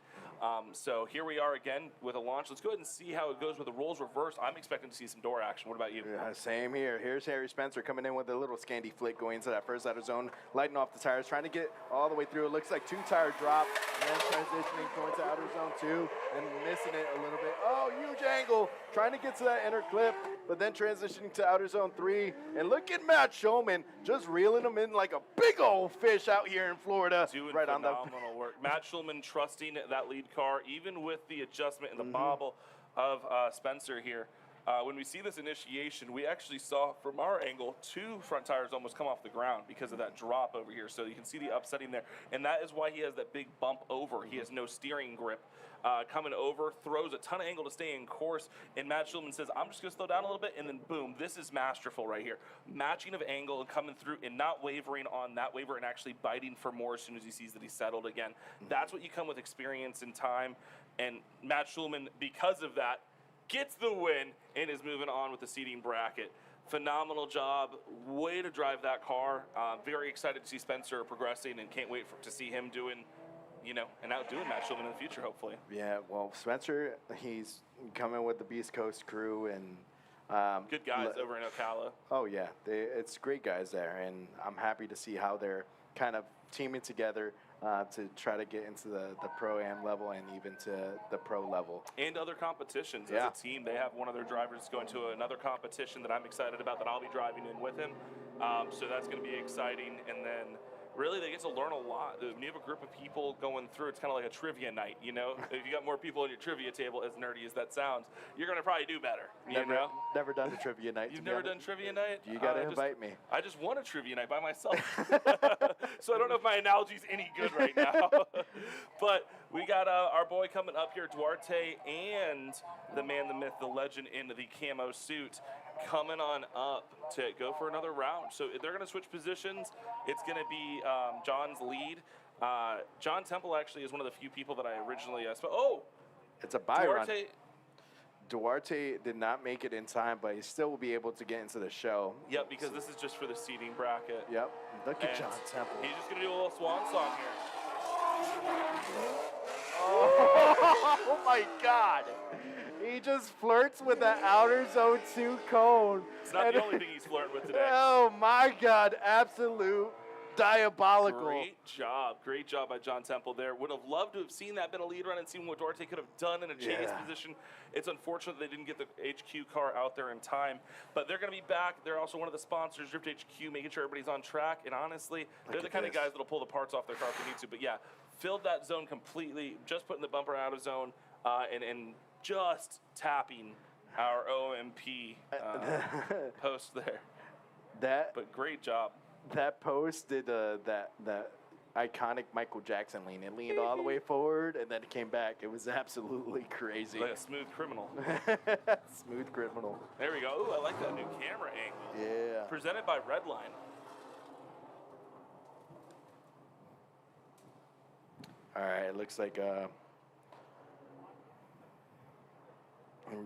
So here we are again with a launch. Let's go ahead and see how it goes with the roles reversed. I'm expecting to see some door action. What about you? Yeah, same here. Here's Harry Spencer coming in with a little Scandi flick going into that first outer zone, lighting off the tires, trying to get all the way through. It looks like 2-tire drop, and then transitioning going to outer zone 2 and missing it a little bit. Oh, huge angle, trying to get to that inner clip, but then transitioning to outer zone 3. And look at Matt Schulman just reeling him in like a big old fish out here in Florida. Doing right on the phenomenal work. Matt Schulman trusting that lead car, even with the adjustment and the bobble of Spencer here. When we see this initiation, we actually saw from our angle 2 front tires almost come off the ground because of that drop over here. So you can see the upsetting there. And that is why he has that big bump over. He has no steering grip. Coming over, throws a ton of angle to stay in course, and Matt Schulman says, I'm just going to slow down a little bit, and then boom, this is masterful right here. Matching of angle and coming through and not wavering on that waver and actually biting for more as soon as he sees that he's settled again. That's what you come with experience and time, and Matt Schulman, because of that, gets the win and is moving on with the seating bracket. Phenomenal job. Way to drive that car. Very excited to see Spencer progressing and can't wait to see him doing, and outdoing Matt Schulman in the future, hopefully. Yeah, well, Spencer, he's coming with the Beast Coast crew and Good guys over in Ocala. Oh yeah, it's great guys there, and I'm happy to see how they're kind of teaming together to try to get into the Pro-Am level and even to the Pro level. And other competitions. Yeah. As a team, they have one of their drivers going to another competition that I'm excited about that I'll be driving in with him. So that's going to be exciting. And then really they get to learn a lot. When you have a group of people going through, it's kind of like a trivia night, If you got more people on your trivia table, as nerdy as that sounds, you're going to probably do better, Never done a trivia night. You've never done trivia night? You got to invite me. I just won a trivia night by myself. So I don't know if my analogy's any good right now. But we got our boy coming up here, Duarte, and the man, the myth, the legend in the camo suit coming on up to go for another round. So they're going to switch positions. It's going to be John's lead. John Temple actually is one of the few people that I originally It's a buy run. Duarte. Duarte did not make it in time, but he still will be able to get into the show. Yep, because this is just for the seating bracket. Yep. Look at And John Temple. He's just going to do a little swan song here. Oh my God. He just flirts with the outer zone 2 cone. It's not the only thing he's flirting with today. Oh my God, absolute diabolical. Great job by John Temple there. Would have loved to have seen that been a lead run and seen what Duarte could have done in a chase position. It's unfortunate they didn't get the HQ car out there in time, but they're going to be back. They're also one of the sponsors, Drift HQ, making sure everybody's on track, and honestly, they're the kind of guys that'll pull the parts off their car if they need to, but yeah, filled that zone completely, just putting the bumper out of zone, and just tapping our OMP post there. But great job. That post did that iconic Michael Jackson lean. It leaned all the way forward and then it came back. It was absolutely crazy. Like a smooth criminal. Smooth criminal. There we go. Ooh, I like that new camera angle. Yeah. Presented by Redline. All right, it looks like we're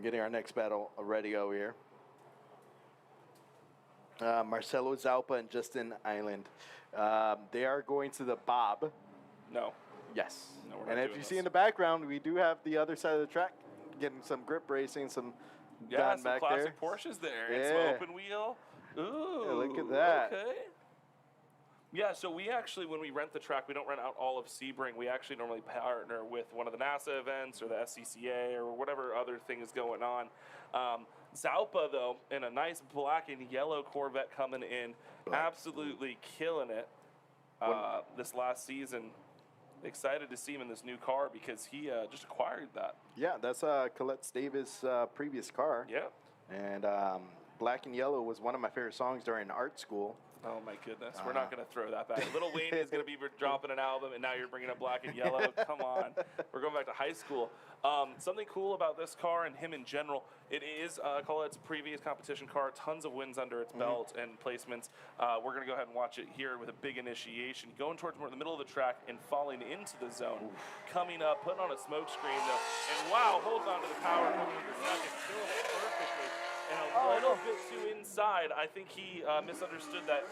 getting our next battle ready over here. Marcelo Zalpa and Justin Eland. They are going to the Bob. No. Yes. No, we're not and if doing you this. see in the background, we do have the other side of the track getting some grip racing, some done some back classic there. Porsches there. And Yeah. some open wheel. Ooh. Yeah, look at that. Okay. Yeah, so we actually, when we rent the track, we don't rent out all of Sebring. We actually normally partner with one of the NASA events or the SCCA or whatever other thing is going on. Zalpa, though, in a nice black and yellow Corvette coming in, absolutely killing it this last season. Excited to see him in this new car because he just acquired that. Yeah, that's Colette Davis' previous car. Yeah. And Black and Yellow was one of my favorite songs during art school. Oh my goodness, we're not going to throw that back. Little Wayne is going to be dropping an album, and now you're bringing up Black and Yellow. Come on, we're going back to high school. Something cool about this car and him in general, it is, call it its previous competition car, tons of wins under its belt and placements. We're going to go ahead and watch it here with a big initiation, going towards more the middle of the track and falling into the zone. Coming up, putting on a smoke screen though, and wow, holds on to the power coming into the second, filling it perfectly. And a little bit too inside. I think he misunderstood that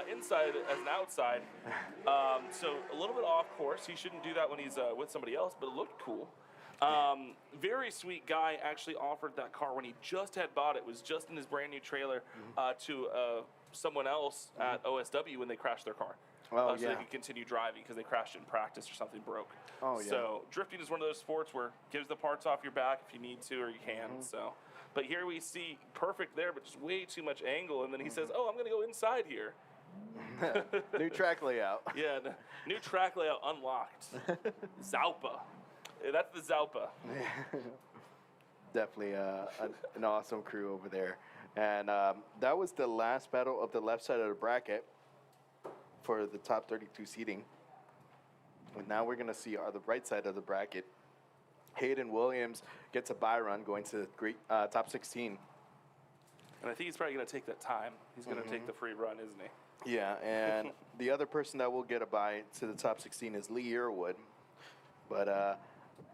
inside as an outside. So a little bit off course. He shouldn't do that when he's with somebody else, but it looked cool. Very sweet guy. Actually offered that car when he just had bought it. Was just in his brand new trailer to someone else at OSW when they crashed their car. So they could continue driving because they crashed in practice or something broke. So drifting is one of those sports where gives the parts off your back if you need to or you can. So. But here we see perfect there, but just way too much angle. And then he says, oh, I'm going to go inside here. New track layout. Yeah, new track layout unlocked. Zalpa. That's the Zalpa. Definitely an awesome crew over there. And that was the last battle of the left side of the bracket for the top 32 seeding. And now we're going to see the right side of the bracket. Hayden Williams gets a bye run going to the top 16. And I think he's probably going to take that time. He's going to take the free run, isn't he? Yeah, and the other person that will get a bye to the top 16 is Lee Earwood. But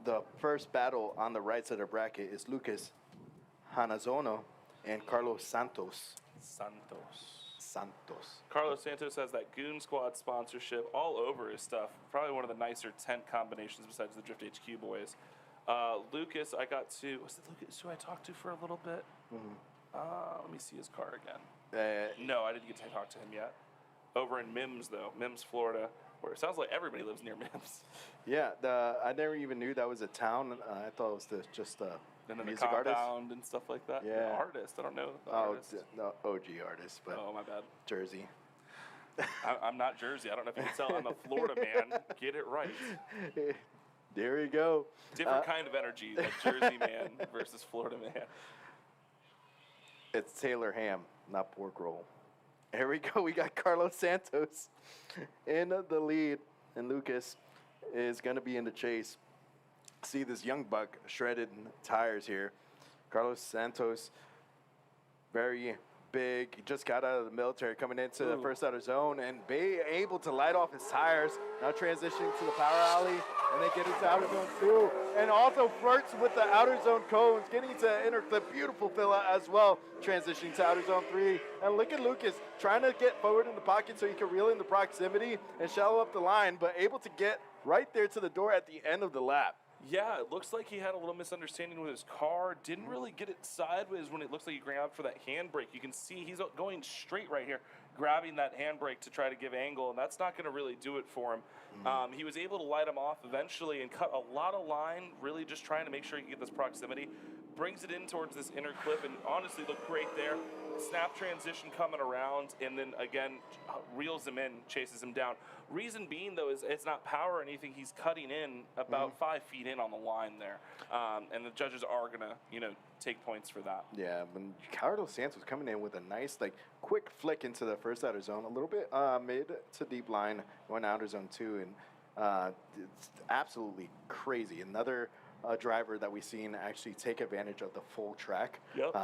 the first battle on the right side of the bracket is Lucas Hanazono and Carlos Santos. Carlos Santos has that Goon Squad sponsorship all over his stuff. Probably one of the nicer tent combinations besides the Drift HQ boys. Lucas, was it Lucas who I talked to for a little bit? Let me see his car again. No, I didn't get to talk to him yet. Over in Mims, though. Mims, Florida, where it sounds like everybody lives near Mims. Yeah, I never even knew that was a town. I thought it was just and then music the compound artist and stuff like that. Yeah, artist. I don't know the artist. No, OG artist, but my bad. Jersey. I'm not Jersey. I don't know if you can tell. I'm a Florida man. Get it right. There you go. Different kind of energy, like Jersey man versus Florida man. It's Taylor ham, not pork roll. Here we go. We got Carlos Santos in the lead, and Lucas is going to be in the chase. See this young buck shredded tires here. Carlos Santos, very big. He just got out of the military, coming into the first outer zone and be able to light off his tires. Now transitioning to the power alley, and they get into outer zone 2. And also flirts with the outer zone cones, getting to interclip. Beautiful fill out as well. Transitioning to outer zone 3. And look at Lucas trying to get forward in the pocket so he can reel in the proximity and shallow up the line, but able to get right there to the door at the end of the lap. Yeah, it looks like he had a little misunderstanding with his car. Didn't really get it sideways when it looks like he grabbed for that handbrake. You can see he's going straight right here, grabbing that handbrake to try to give angle, and that's not going to really do it for him. He was able to light him off eventually and cut a lot of line, really just trying to make sure he can get this proximity. Brings it in towards this inner clip, and honestly looked great there. Snap transition coming around, and then again reels him in, chases him down. Reason being, though, is it's not power or anything. He's cutting in about 5 feet in on the line there, and the judges are gonna, take points for that. Yeah, when Carlos Santos coming in with a nice, quick flick into the first outer zone, a little bit mid to deep line, going outer zone 2, and it's absolutely crazy. Another driver that we've seen actually take advantage of the full track. Yep.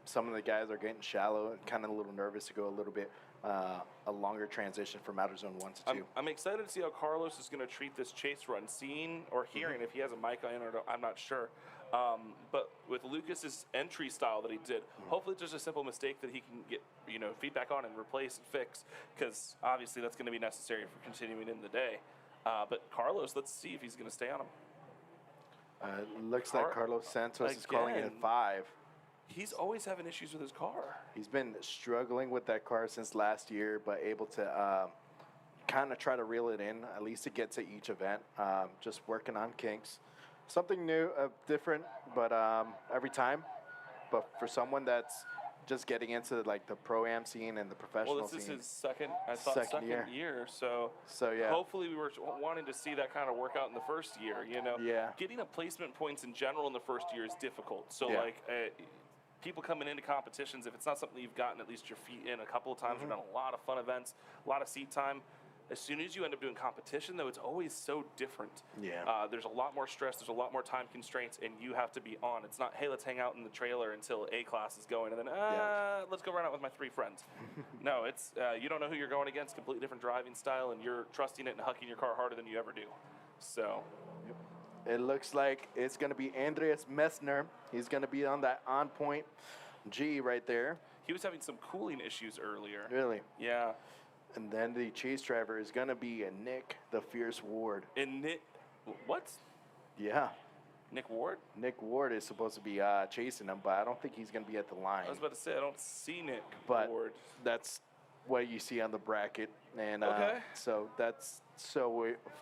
Some of the guys are getting shallow and kind of a little nervous to go a little bit a longer transition from outer zone 1 to 2. I'm excited to see how Carlos is going to treat this chase run, seeing or hearing if he has a mic on or I'm not sure. But with Lucas's entry style that he did, hopefully it's just a simple mistake that he can get feedback on and replace and fix, because obviously that's going to be necessary for continuing in the day. But Carlos, let's see if he's going to stay on him. Looks like Carlos Santos is calling it a 5. He's always having issues with his car. He's been struggling with that car since last year, but able to kind of try to reel it in, at least to get to each event. Just working on kinks. Something new, different, but every time. But for someone that's just getting into the ProAM scene and the professional scene. Well, this is his second year. So yeah. Hopefully we were wanting to see that kind of work out in the first year, Yeah. Getting a placement points in general in the first year is difficult. So, people coming into competitions, if it's not something you've gotten at least your feet in a couple of times, we've done a lot of fun events, a lot of seat time. As soon as you end up doing competition, though, it's always so different. Yeah. There's a lot more stress. There's a lot more time constraints, and you have to be on. It's not, hey, let's hang out in the trailer until A class is going, and then, let's go run out with my 3 friends. No, it's you don't know who you're going against, completely different driving style, and you're trusting it and hucking your car harder than you ever do. So. It looks like it's going to be Andreas Mesner. He's going to be on that on-point G right there. He was having some cooling issues earlier. Really? Yeah. And then the chase driver is going to be Nick, the Fierce Ward. And Nick, what? Yeah. Nick Ward? Nick Ward is supposed to be chasing him, but I don't think he's going to be at the line. I was about to say, I don't see Nick But Ward. that's what you see on the bracket. And Okay. so that's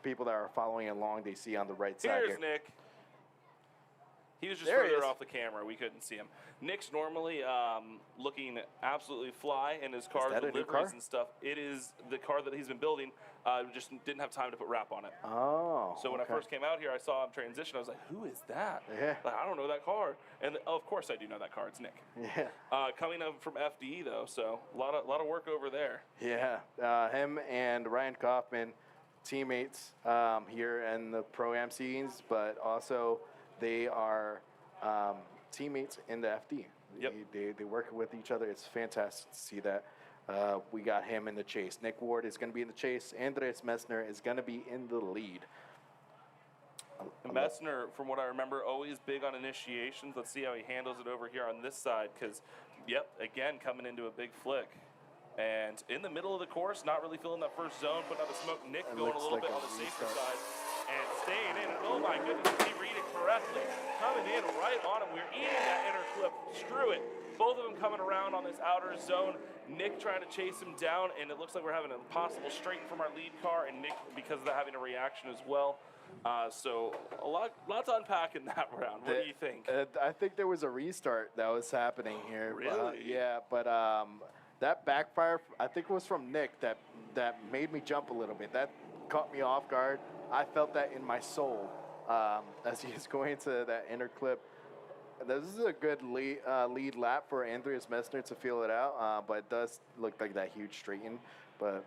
people that are following along, they see on the right side Here's here. Nick. He was just There he further is. off the camera. We couldn't see him. Nick's normally looking absolutely fly in his car, that a new deliveries car? and stuff. It is the car that he's been building. Just didn't have time to put wrap on it. Oh. So when okay. I first came out here, I saw him transition. I was like, who is that? Yeah. Like, I don't know that car. And of course I do know that car. It's Nick. Yeah. Coming up from FDE, though, so a lot of work over there. Yeah. Him and Ryan Kaufman, teammates here in the Pro-Am scenes, but also they are teammates in the FD. Yep. They work with each other. It's fantastic to see that. We got him in the chase. Nick Ward is going to be in the chase. Andreas Mesner is going to be in the lead. Mesner, from what I remember, always big on initiations. Let's see how he handles it over here on this side, because, again, coming into a big flick. And in the middle of the course, not really feeling that first zone, putting out the smoke. Nick It going a looks little like bit a on the safer restart. side and staying in. And oh my goodness, did he read it correctly? Coming in right on him. We're eating that inner clip. Screw it. Both of them coming around on this outer zone. Nick trying to chase him down, and it looks like we're having an impossible straight from our lead car, and Nick, because of that, having a reaction as well. So a lot to unpack in that round. What do you think? I think there was a restart that was happening here. Really? Yeah, but that backfire, I think it was from Nick that made me jump a little bit. That caught me off guard. I felt that in my soul as he was going into that inner clip. This is a good lead lap for Andreas Mesner to feel it out, but it does look like that huge straighten. But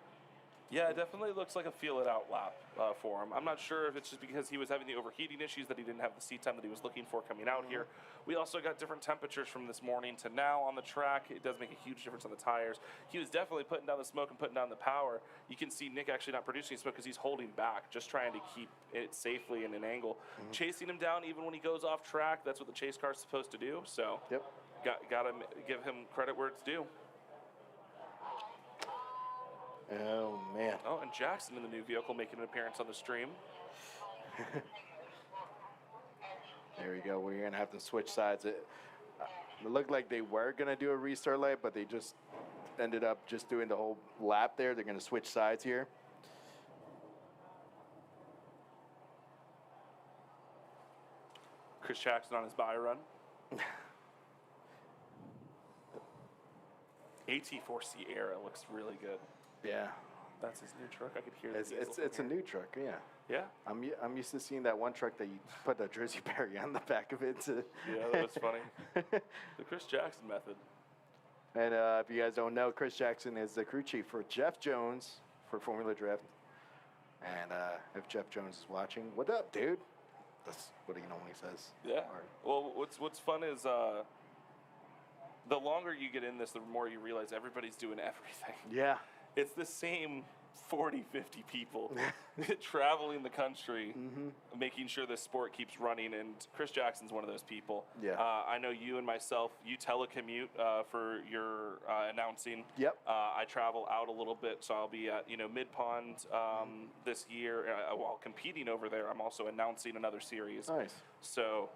Yeah, it definitely looks like a feel-it-out lap for him. I'm not sure if it's just because he was having the overheating issues that he didn't have the seat time that he was looking for coming out here. We also got different temperatures from this morning to now on the track. It does make a huge difference on the tires. He was definitely putting down the smoke and putting down the power. You can see Nick actually not producing smoke because he's holding back, just trying to keep it safely in an angle. Chasing him down even when he goes off track, that's what the chase car is supposed to do. So got to give him credit where it's due. oh man, Oh, and Jackson in the new vehicle making an appearance on the stream. there we go. We're gonna have to switch sides. It looked like they were gonna do a restart light, but they just ended up just doing the whole lap there. They're gonna switch sides here. Chris Jackson on his buy run. AT4 Sierra looks really good. Yeah, That's his new truck. I could hear the it's diesel from it's a here. new truck. Yeah. Yeah, I'm used to seeing that one truck that you put the Jersey Barry on the back of it. yeah, that was funny. The Chris Jackson method. And if you guys don't know, Chris Jackson is the crew chief for Jeff Jones for Formula Drift. And if Jeff Jones is watching, what up, dude? That's what he normally says. Yeah. Or- Well, what's fun is the longer you get in this, the more you realize everybody's doing everything. yeah. It's the same 40, 50 people traveling the country, making sure this sport keeps running. And Chris Jackson's one of those people. Yeah. I know you and myself, you telecommute for your announcing. Yep. I travel out a little bit, so I'll be at Mid Pond this year while competing over there. I'm also announcing another series. Nice. So,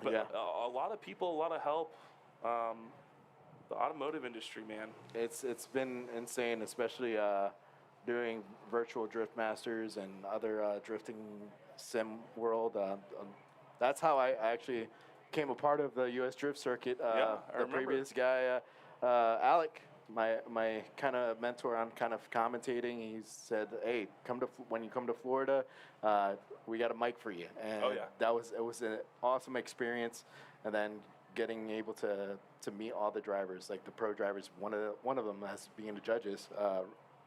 but Yeah. a lot of people, a lot of help. The automotive industry, man. It's been insane, especially doing virtual drift masters and other drifting sim world. That's how I actually became a part of the U.S. drift circuit. I The remember. previous guy, Alec, my kind of mentor on kind of commentating, he said, "Hey, when you come to Florida, we got a mic for you." And Oh, yeah. it was an awesome experience. And then getting able to meet all the drivers, like the pro drivers. One of them has being the judges,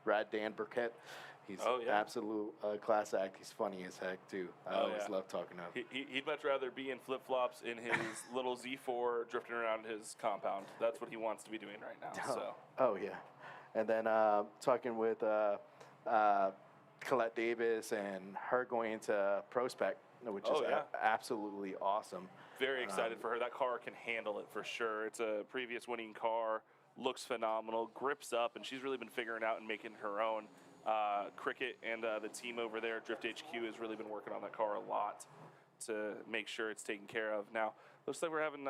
Rad Dan Burkett. He's absolute class act. He's funny as heck too. I always love talking to him. He'd much rather be in flip flops in his little Z4 drifting around his compound. That's what he wants to be doing right now. So. Oh yeah, and then talking with Colette Davis and her going into Prospect, which is absolutely awesome. Very excited for her. That car can handle it for sure. It's a previous winning car. Looks phenomenal. Grips up, and she's really been figuring out and making her own. Cricket and the team over there, Drift HQ, has really been working on that car a lot to make sure it's taken care of. Now, looks like we're having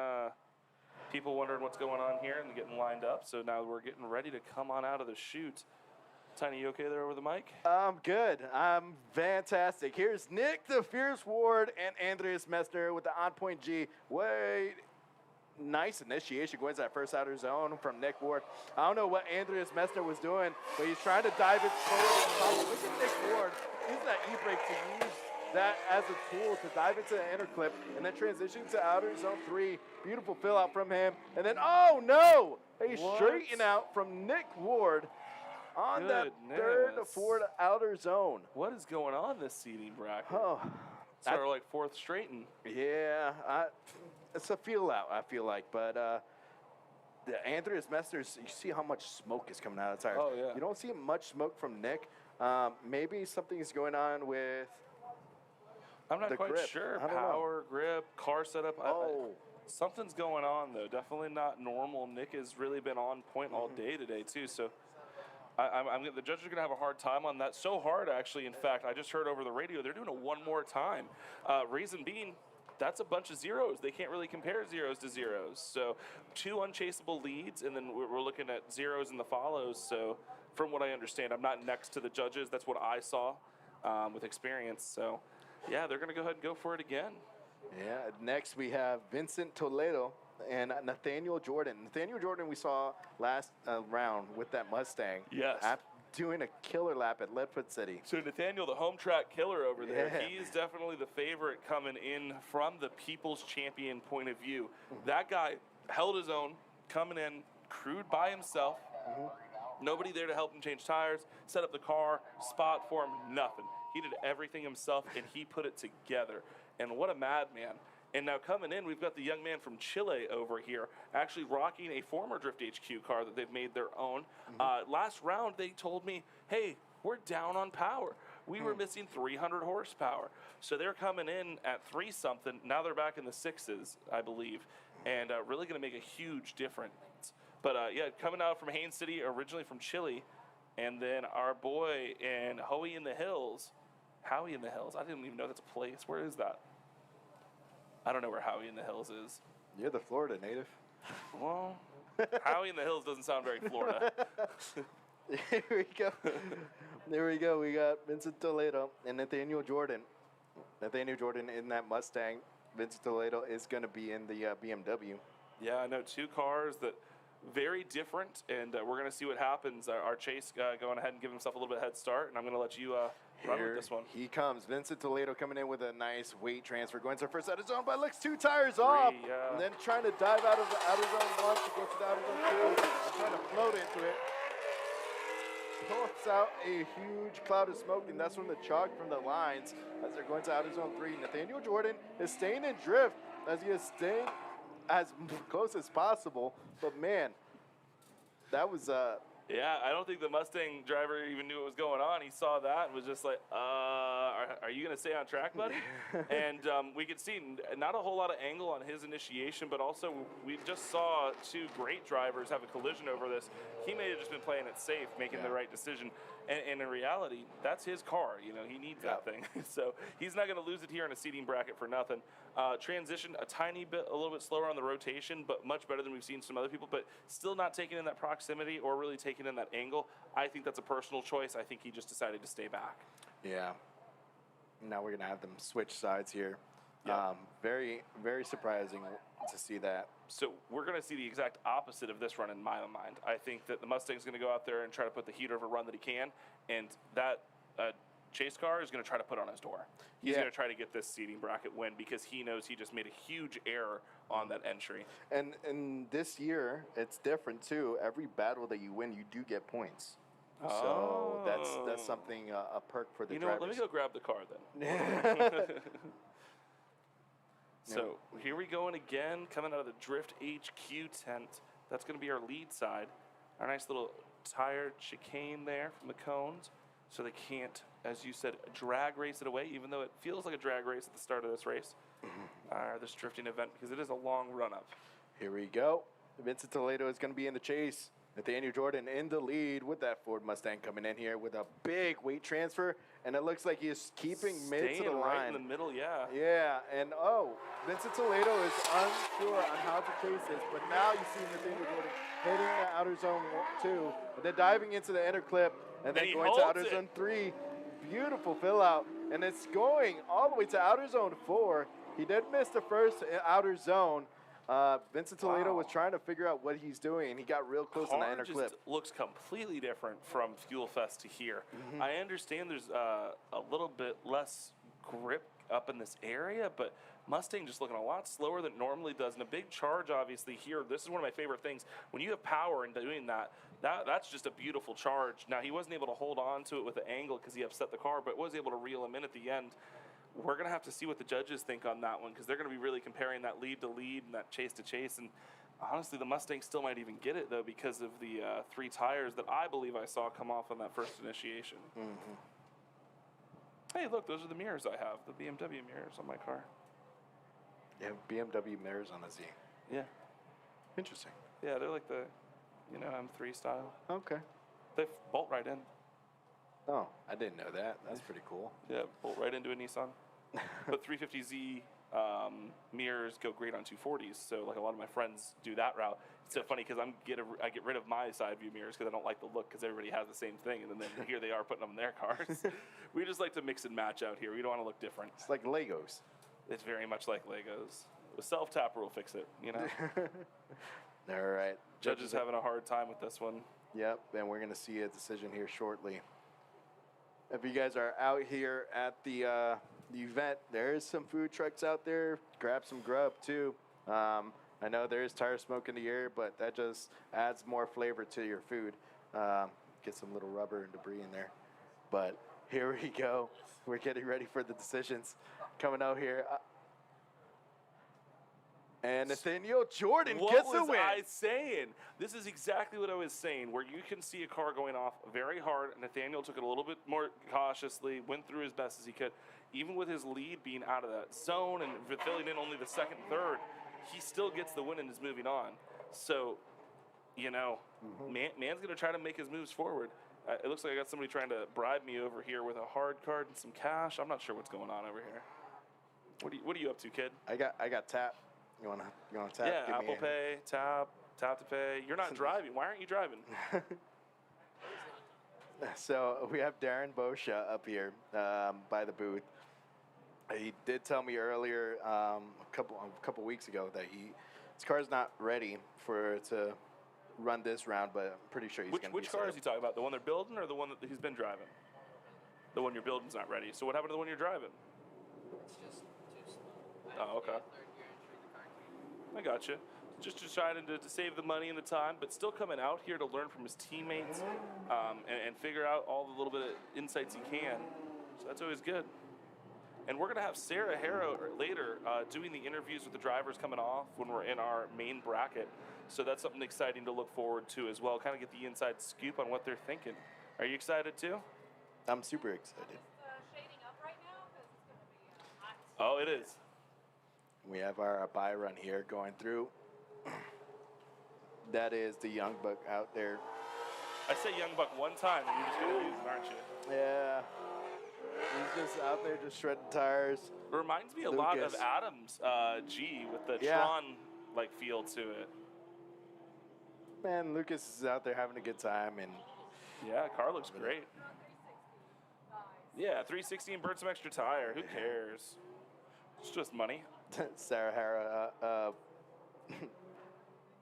people wondering what's going on here and getting lined up. So now we're getting ready to come on out of the chute. Tiny, you okay there over the mic? I'm good. I'm fantastic. Here's Nick, the Fierce Ward, and Andreas Mesner with the on-point G. Wait. Nice initiation going to that first outer zone from Nick Ward. I don't know what Andreas Mesner was doing, but he's trying to dive it forward. Look at Nick Ward using that e-brake to use that as a tool to dive into the inner clip and then transition to outer zone 3. Beautiful fill out from him. And then, oh no! A straighten out from Nick Ward on that third Ford outer zone. What is going on this seating bracket? Oh, sort of like fourth straighten. Yeah, it's a feel out, I feel like, but the Andreas Mesters, you see how much smoke is coming out of the tires. Oh, yeah. You don't see much smoke from Nick. Maybe something is going on with I'm not quite grip. sure. I don't know. Power, grip, car setup. Oh. Something's going on, though. Definitely not normal. Nick has really been on point all day today, too, so the judges are going to have a hard time on that. So hard, actually. In fact, I just heard over the radio they're doing it one more time. Reason being, that's a bunch of zeros. They can't really compare zeros to zeros. So 2 unchaseable leads, and then we're looking at zeros in the follows. So from what I understand, I'm not next to the judges. That's what I saw with experience. So, yeah, they're going to go ahead and go for it again. Yeah, next we have Vincent Toledo and Nathaniel Jordan. Nathaniel Jordan we saw last round with that Mustang. Yes. Doing a killer lap at Leadfoot City. So Nathaniel, the home track killer over there, Yeah. he's definitely the favorite coming in from the people's champion point of view. That guy held his own, coming in, crewed by himself. Nobody there to help him change tires, set up the car, spot for him, nothing. He did everything himself, and he put it together. And what a madman. And now coming in, we've got the young man from Chile over here, actually rocking a former Drift HQ car that they've made their own. Last round, they told me, hey, we're down on power. We were missing 300 horsepower. So they're coming in at 3-something. Now they're back in the 6s, I believe, and really going to make a huge difference. But, yeah, coming out from Haines City, originally from Chile, and then our boy in Howie in the Hills. Howie in the Hills? I didn't even know that's a place. Where is that? I don't know where Howie in the Hills is. You're the Florida native. Well, Howie in the Hills doesn't sound very Florida. Here we go. There we go. We got Vincent Toledo and Nathaniel Jordan. Nathaniel Jordan in that Mustang. Vincent Toledo is going to be in the BMW. Yeah, I know 2 cars that very different, and we're going to see what happens. Our Chase going ahead and give himself a little bit of head start, and I'm going to let you run with this one. He comes. Vincent Toledo coming in with a nice weight transfer. Going to the first out of zone, but looks 2 tires off. And then trying to dive out of the outer zone 1 to go to the outer zone 2. And trying to float into it. Puts out a huge cloud of smoke, and that's from the chalk from the lines as they're going to outer zone 3. Nathaniel Jordan is staying in drift as he is staying as close as possible. But man, that was yeah, I don't think the Mustang driver even knew what was going on. He saw that and was just like, are you going to stay on track, buddy? And we could see not a whole lot of angle on his initiation, but also we just saw 2 great drivers have a collision over this. He may have just been playing it safe, making the right decision. And in reality, that's his car. You know, he needs that thing. So he's not going to lose it here in a seating bracket for nothing. Transition a little bit slower on the rotation, but much better than we've seen some other people, but still not taking in that proximity or really taking in that angle. I think that's a personal choice. I think he just decided to stay back. Yeah. Now we're going to have them switch sides here. Yeah. Very, very surprising to see that. So we're going to see the exact opposite of this run in my mind. I think that the Mustang's going to go out there and try to put the heat over a run that he can, and that chase car is going to try to put on his door. He's going to try to get this seating bracket win because he knows he just made a huge error on that entry. And this year, it's different too. Every battle that you win, you do get points. So that's something, a perk for the You know drivers. what? Let me go grab the car then. So here we go, and again, coming out of the Drift HQ tent. That's going to be our lead side. Our nice little tire chicane there from the cones, so they can't, as you said, drag race it away, even though it feels like a drag race at the start of this race, this drifting event, because it is a long run-up. Here we go. Vincent Toledo is going to be in the chase. Nathaniel Jordan in the lead with that Ford Mustang coming in here with a big weight transfer, and it looks like he's keeping mid to the line. Right in the middle, yeah. Yeah, and Vincent Toledo is unsure on how to chase this, but now you see Nathaniel Jordan hitting the outer zone 2, and then diving into the inner clip, and then going to outer zone 3. Beautiful fill out, and it's going all the way to outer zone 4. He did miss the first outer zone. Vincent Toledo was trying to figure out what he's doing, and he got real close in the inner clip. Looks completely different from Fuel Fest to here. I understand there's a little bit less grip up in this area, but Mustang just looking a lot slower than it normally does, and a big charge obviously here. This is one of my favorite things. When you have power in doing that's just a beautiful charge. Now, he wasn't able to hold on to it with the angle because he upset the car, but was able to reel him in at the end. We're going to have to see what the judges think on that one because they're going to be really comparing that lead to lead and that chase to chase. And honestly, the Mustang still might even get it, though, because of the 3 tires that I believe I saw come off on that first initiation. Hey, look, those are the mirrors I have, the BMW mirrors on my car. Yeah, BMW mirrors on the Z. Yeah. Interesting. Yeah, they're like the, M3 style. Okay. They bolt right in. Oh, I didn't know that. That's pretty cool. Yeah, bolt right into a Nissan. But 350Z mirrors go great on 240s, so like a lot of my friends do that route. It's so funny because I get rid of my side view mirrors because I don't like the look because everybody has the same thing, and then here they are putting them in their cars. We just like to mix and match out here. We don't want to look different. It's like Legos. It's very much like Legos. The self-tapper will fix it, All right. Judges having a hard time with this one. Yep, and we're going to see a decision here shortly. If you guys are out here at the event, there's some food trucks out there. Grab some grub too. I know there's tire smoke in the air, but that just adds more flavor to your food. Get some little rubber and debris in there. But here we go. We're getting ready for the decisions coming out here. And Nathaniel Jordan gets a win. What was I saying? This is exactly what I was saying, where you can see a car going off very hard. Nathaniel took it a little bit more cautiously, went through as best as he could. Even with his lead being out of that zone and filling in only the second, third, he still gets the win and is moving on. So, man's going to try to make his moves forward. It looks like I got somebody trying to bribe me over here with a hard card and some cash. I'm not sure what's going on over here. What are you up to, kid? I got tap. You wanna tap? Yeah, Apple Pay, tap to pay. You're not driving. Why aren't you driving? So we have Darren Boscia up here by the booth. He did tell me earlier, a couple weeks ago, that his car's not ready to run this round, but I'm pretty sure he's going to be. Which car is he talking about? The one they're building or the one that he's been driving? The one you're building's not ready. So what happened to the one you're driving? It's just too slow. Oh, okay. I got you. Just decided to save the money and the time, but still coming out here to learn from his teammates and figure out all the little bit of insights he can. So that's always good. And we're going to have Sarah Harrow later doing the interviews with the drivers coming off when we're in our main bracket. So that's something exciting to look forward to as well. Kind of get the inside scoop on what they're thinking. Are you excited too? I'm super excited. Shading up right now because it's going to be hot. Oh, it is. We have our buy run here going through. That is the Young Buck out there. I say Young Buck one time and you're just going to use it, aren't you? Yeah. He's just out there just shredding tires. It reminds me a lot of Adam's G with the Tron-like feel to it. Man, Lucas is out there having a good time. And yeah, car looks great. Yeah, 360 and burn some extra tire. Who cares? It's just money. Sarah Hara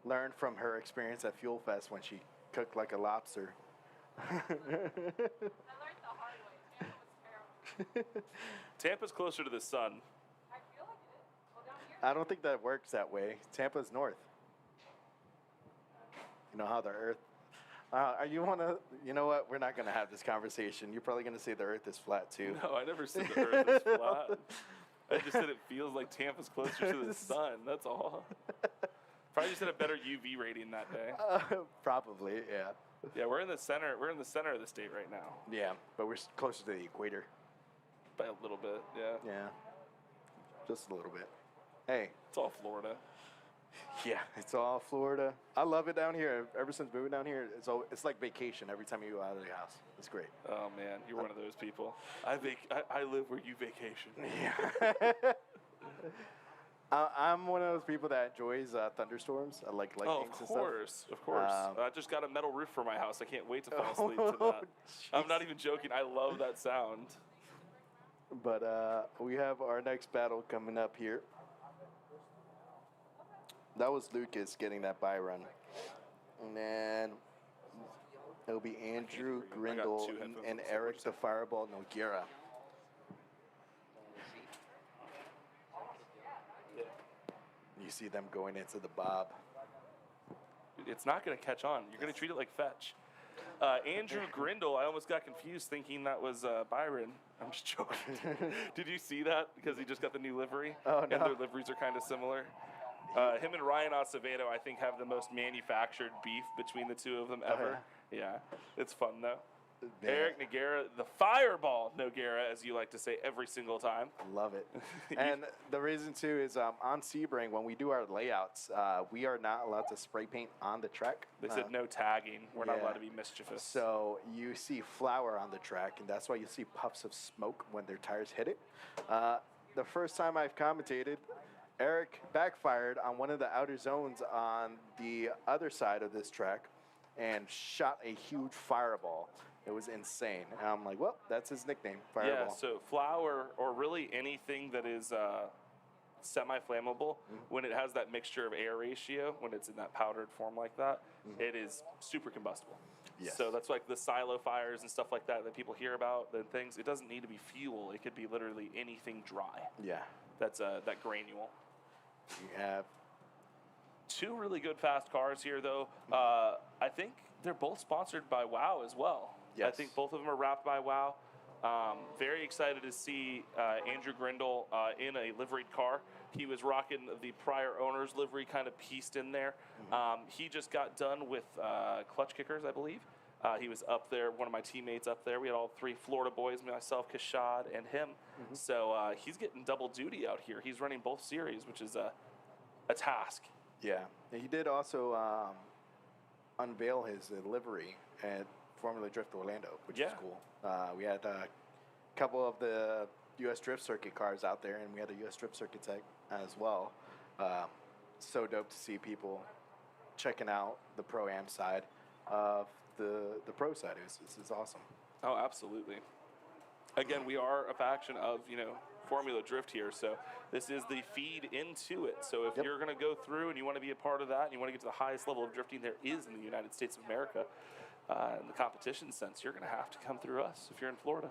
learned from her experience at Fuel Fest when she cooked like a lobster. I learned the hard way. It was terrible. Tampa's closer to the sun. I feel like it is. Well, down here. I don't think that works that way. Tampa's north. You know how the Earth. Are you wanna? You know what? We're not gonna have this conversation. You're probably gonna say the Earth is flat too. No, I never said the Earth is flat. I just said it feels like Tampa's closer to the sun. That's all. Probably just had a better UV rating that day. Probably, yeah. Yeah, we're in the center. We're in the center of the state right now. Yeah, but we're closer to the equator. By a little bit, yeah. Yeah, just a little bit. Hey, It's all Florida. yeah, it's all Florida. I love it down here. Ever since moving down here, it's like vacation every time you go out of the house. It's great. Oh man, you're one of those people. I live where you vacation. Yeah. I'm one of those people that enjoys thunderstorms. I like lightning Oh, and of course. I just got a metal roof for my house. I can't wait to fall asleep to that. I'm not even joking. I love that sound. stuff. But we have our next battle coming up here. That was Lucas getting that buy run. And then it'll be Andrew Grindle two headphones. and Eric the Fireball Nogera. You see them going into the bob. It's not going to catch on. You're going to treat it like fetch. Andrew Grindle, I almost got confused thinking that was Byron. I'm just joking. Did you see that? Because he just got the new livery. Oh, And no. their liveries are kind of similar. Him and Ryan Acevedo, I think, have the most manufactured beef between the two of them ever. Yeah, it's fun, though. Man, Eric Nogera, the Fireball Nogera, as you like to say every single time. love it. And the reason, too, is on Sebring, when we do our layouts, we are not allowed to spray paint on the track. They said no tagging. We're not yeah. allowed to be mischievous. So you see flour on the track, and that's why you see puffs of smoke when their tires hit it. The first time I've commentated, Eric backfired on one of the outer zones on the other side of this track and shot a huge fireball. It was insane. And I'm like, well, that's his nickname, Fireball. Yeah, so flour, or really anything that is semi-flammable, when it has that mixture of air ratio, when it's in that powdered form like that, it is super combustible. Yes. So that's like the silo fires and stuff like that that people hear about, and things. It doesn't need to be fuel. It could be literally anything dry. Yeah. That's that granule. You have Two really good fast cars here, though. I think they're both sponsored by WoW as well. I Yes. think both of them are wrapped by WoW. Very excited to see Andrew Grindle in a liveried car. He was rocking the prior owner's livery, kind of pieced in there. He just got done with Clutch Kickers, I believe. He was up there, one of my teammates up there. We had all three Florida boys, myself, Kashad, and him. So he's getting double duty out here. He's running both series, which is a task. Yeah, and he did also unveil his livery at Formula Drift Orlando, which is cool. We had a couple of the U.S. Drift Circuit cars out there, and we had a U.S. Drift Circuit tech as well. So dope to see people checking out the Pro-Am side of the Pro side. This is awesome. Oh, absolutely. Again, we are a faction of, Formula Drift here, so this is the feed into it. So if you're going to go through and you want to be a part of that, and you want to get to the highest level of drifting there is in the United States of America, in the competition sense, you're going to have to come through us if you're in Florida.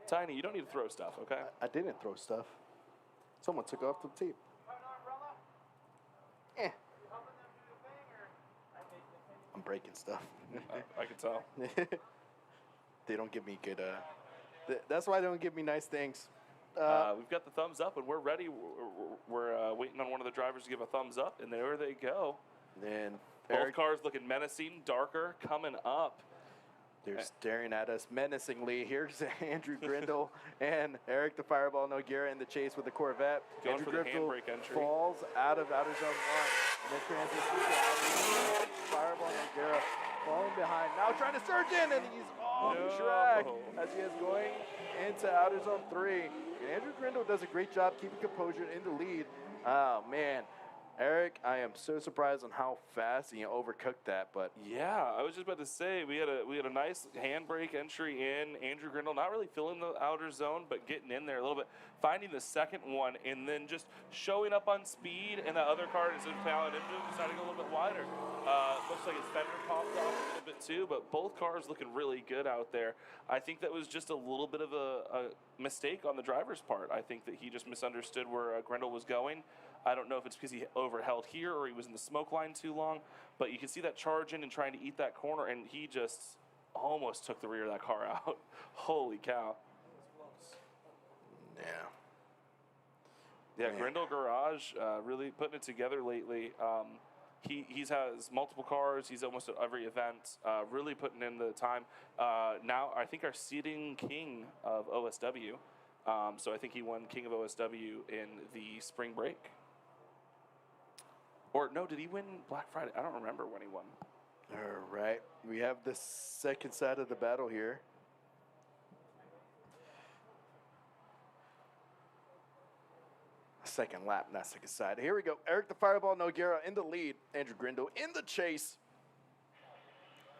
Tiny, you don't need to throw stuff, okay? I didn't throw stuff. Someone took off the tape. Eh. I'm breaking stuff. I can tell. They don't give me good. That's why they don't give me nice things. We've got the thumbs up, and we're ready. We're waiting on one of the drivers to give a thumbs up, and there they go. Then Both cars looking menacing, darker, coming up. they're staring at us menacingly. Here's Andrew Grindle and Eric the Fireball Nogera in the chase with the Corvette. Going Andrew for the Grindle handbrake entry. falls out of outer zone 1 and then transitions to outer zone. Fireball Nogera falling behind. Now trying to surge in, and he's off the track as he is going into outer zone 3. And Andrew Grindle does a great job keeping composure in the lead. Oh, man. Eric, I am so surprised on how fast he overcooked that, but Yeah, I was just about to say we had a nice handbrake entry in. Andrew Grindle not really filling the outer zone, but getting in there a little bit, finding the second one, and then just showing up on speed. And that other car instead of plowing into him, decided to go a little bit wider. Looks like his fender popped off a little bit too, but both cars looking really good out there. I think that was just a little bit of a mistake on the driver's part. I think that he just misunderstood where Grindle was going. I don't know if it's because he overheld here or he was in the smoke line too long, but you can see that charge in and trying to eat that corner, and he just almost took the rear of that car out. Holy cow. yeah. Yeah, Man. Grindle Garage really putting it together lately. He has multiple cars. He's almost at every event, really putting in the time. Now, I think our seating king of OSW. So I think he won King of OSW in the spring break. Or no, did he win Black Friday? I don't remember when he won. All right. We have the second side of the battle here. Second lap, not second side. Here we go. Eric the Fireball Nogera in the lead. Andrew Grindle in the chase.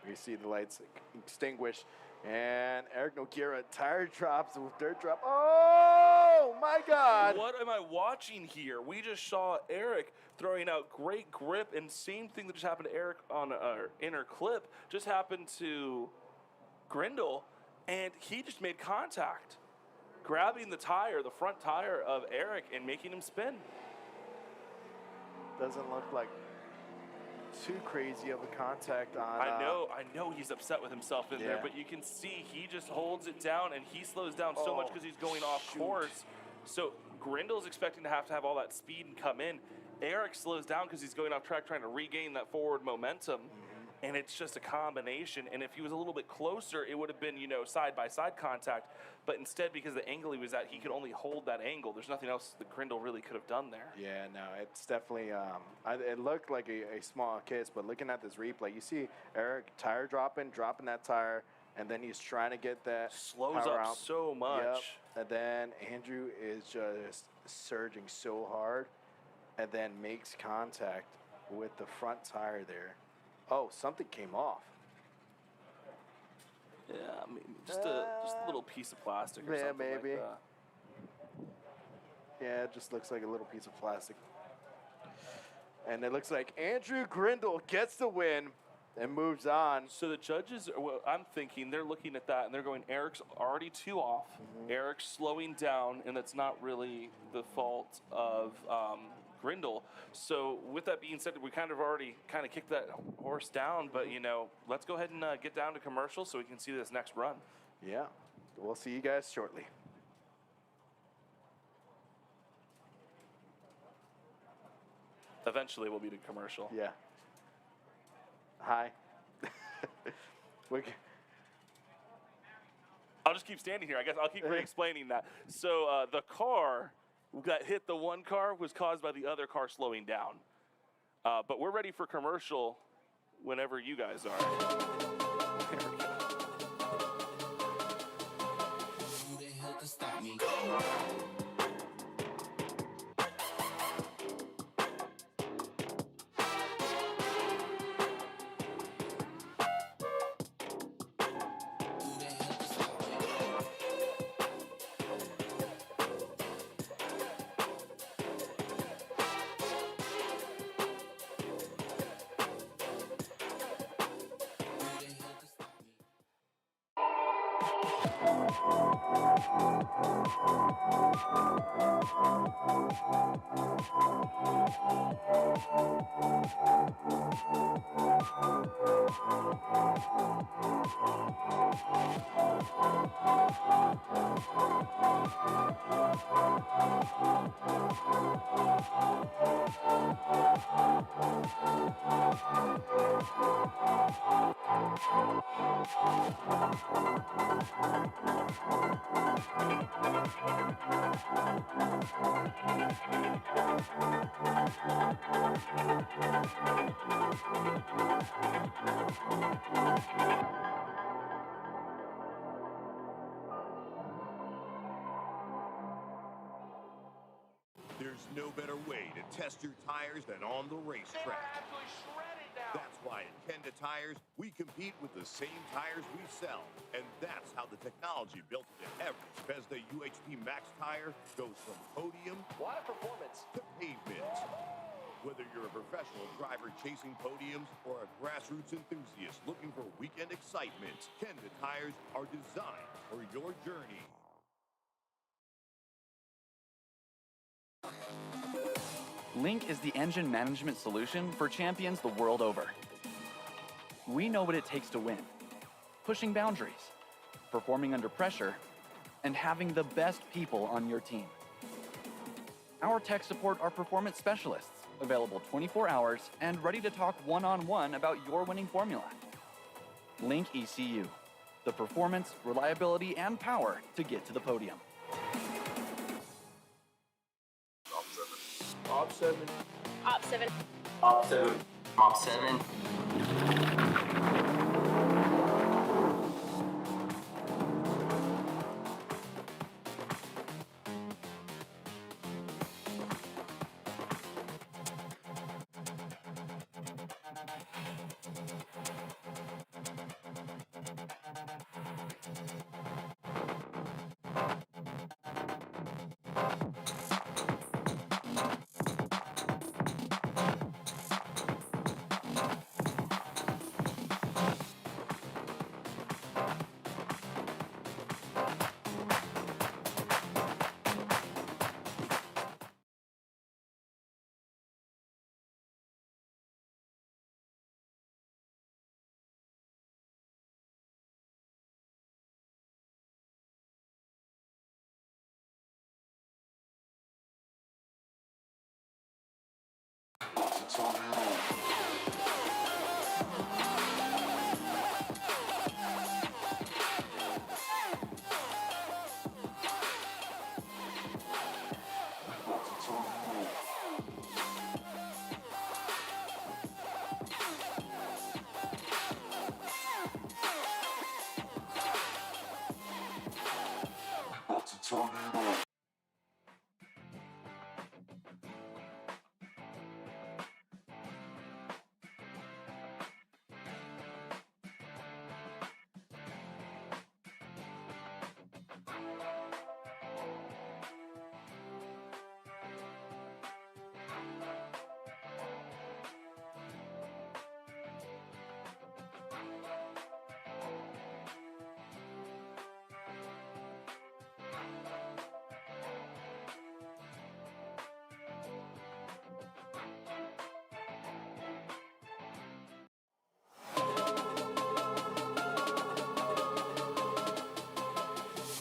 We see the lights extinguish. And Eric Nogera tire drops with dirt drop. Oh my God! What am I watching here? We just saw Eric throwing out great grip, and same thing that just happened to Eric on our inner clip just happened to Grindle, and he just made contact, grabbing the tire, the front tire of Eric, and making him spin. Doesn't look like too crazy of a contact on. I know he's upset with himself in there, but you can see he just holds it down, and he slows down so much because he's going off course. So Grindle's expecting to have all that speed and come in. Eric slows down because he's going off track trying to regain that forward momentum. And it's just a combination. And if he was a little bit closer, it would have been, side-by-side contact. But instead, because the angle he was at, he could only hold that angle. There's nothing else that Grindle really could have done there. Yeah, no, it's definitely, it looked like a small kiss, but looking at this replay, you see Eric tire dropping that tire, and then he's trying to get that Slows power up out. so much. Yep. And then Andrew is just surging so hard, and then makes contact with the front tire there. Oh, something came off. Yeah, just a little piece of plastic or Yeah, something maybe. like that. Yeah, it just looks like a little piece of plastic. And it looks like Andrew Grindle gets the win and moves on. So the judges, well, I'm thinking they're looking at that and they're going, Eric's already 2 off. Eric's slowing down, and that's not really the fault of Grindle. So with that being said, we kind of already kicked that horse down, but let's go ahead and get down to commercial so we can see this next run. Yeah, we'll see you guys shortly. Eventually we'll be to commercial. Yeah. Hi. I'll just keep standing here. I guess I'll keep re-explaining that. So the car that hit the one car was caused by the other car slowing down. But we're ready for commercial whenever you guys are. There we go. Who the hell can stop me? There's no better way to test your tires than on the racetrack. That's why at Kenda Tires, we compete with the same tires we sell. And that's how the technology built into every Bethesda UHP Max tire goes from podium What a performance. to pavement. Whether you're a professional driver chasing podiums or a grassroots enthusiast looking for weekend excitement, Kenda Tires are designed for your journey. Link is the engine management solution for champions the world over. We know what it takes to win. Pushing boundaries, performing under pressure, and having the best people on your team. Our tech support are performance specialists, available 24 hours and ready to talk one-on-one about your winning formula. Link ECU, the performance, reliability, and power to get to the podium. Op 7. Op 7. Op 7. Op 7.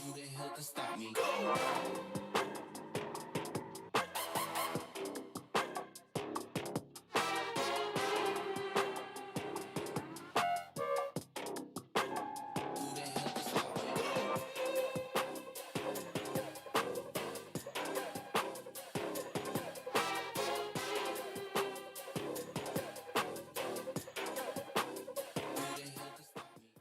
Who the hell can stop me? Who the hell can stop me? Who the hell can stop me?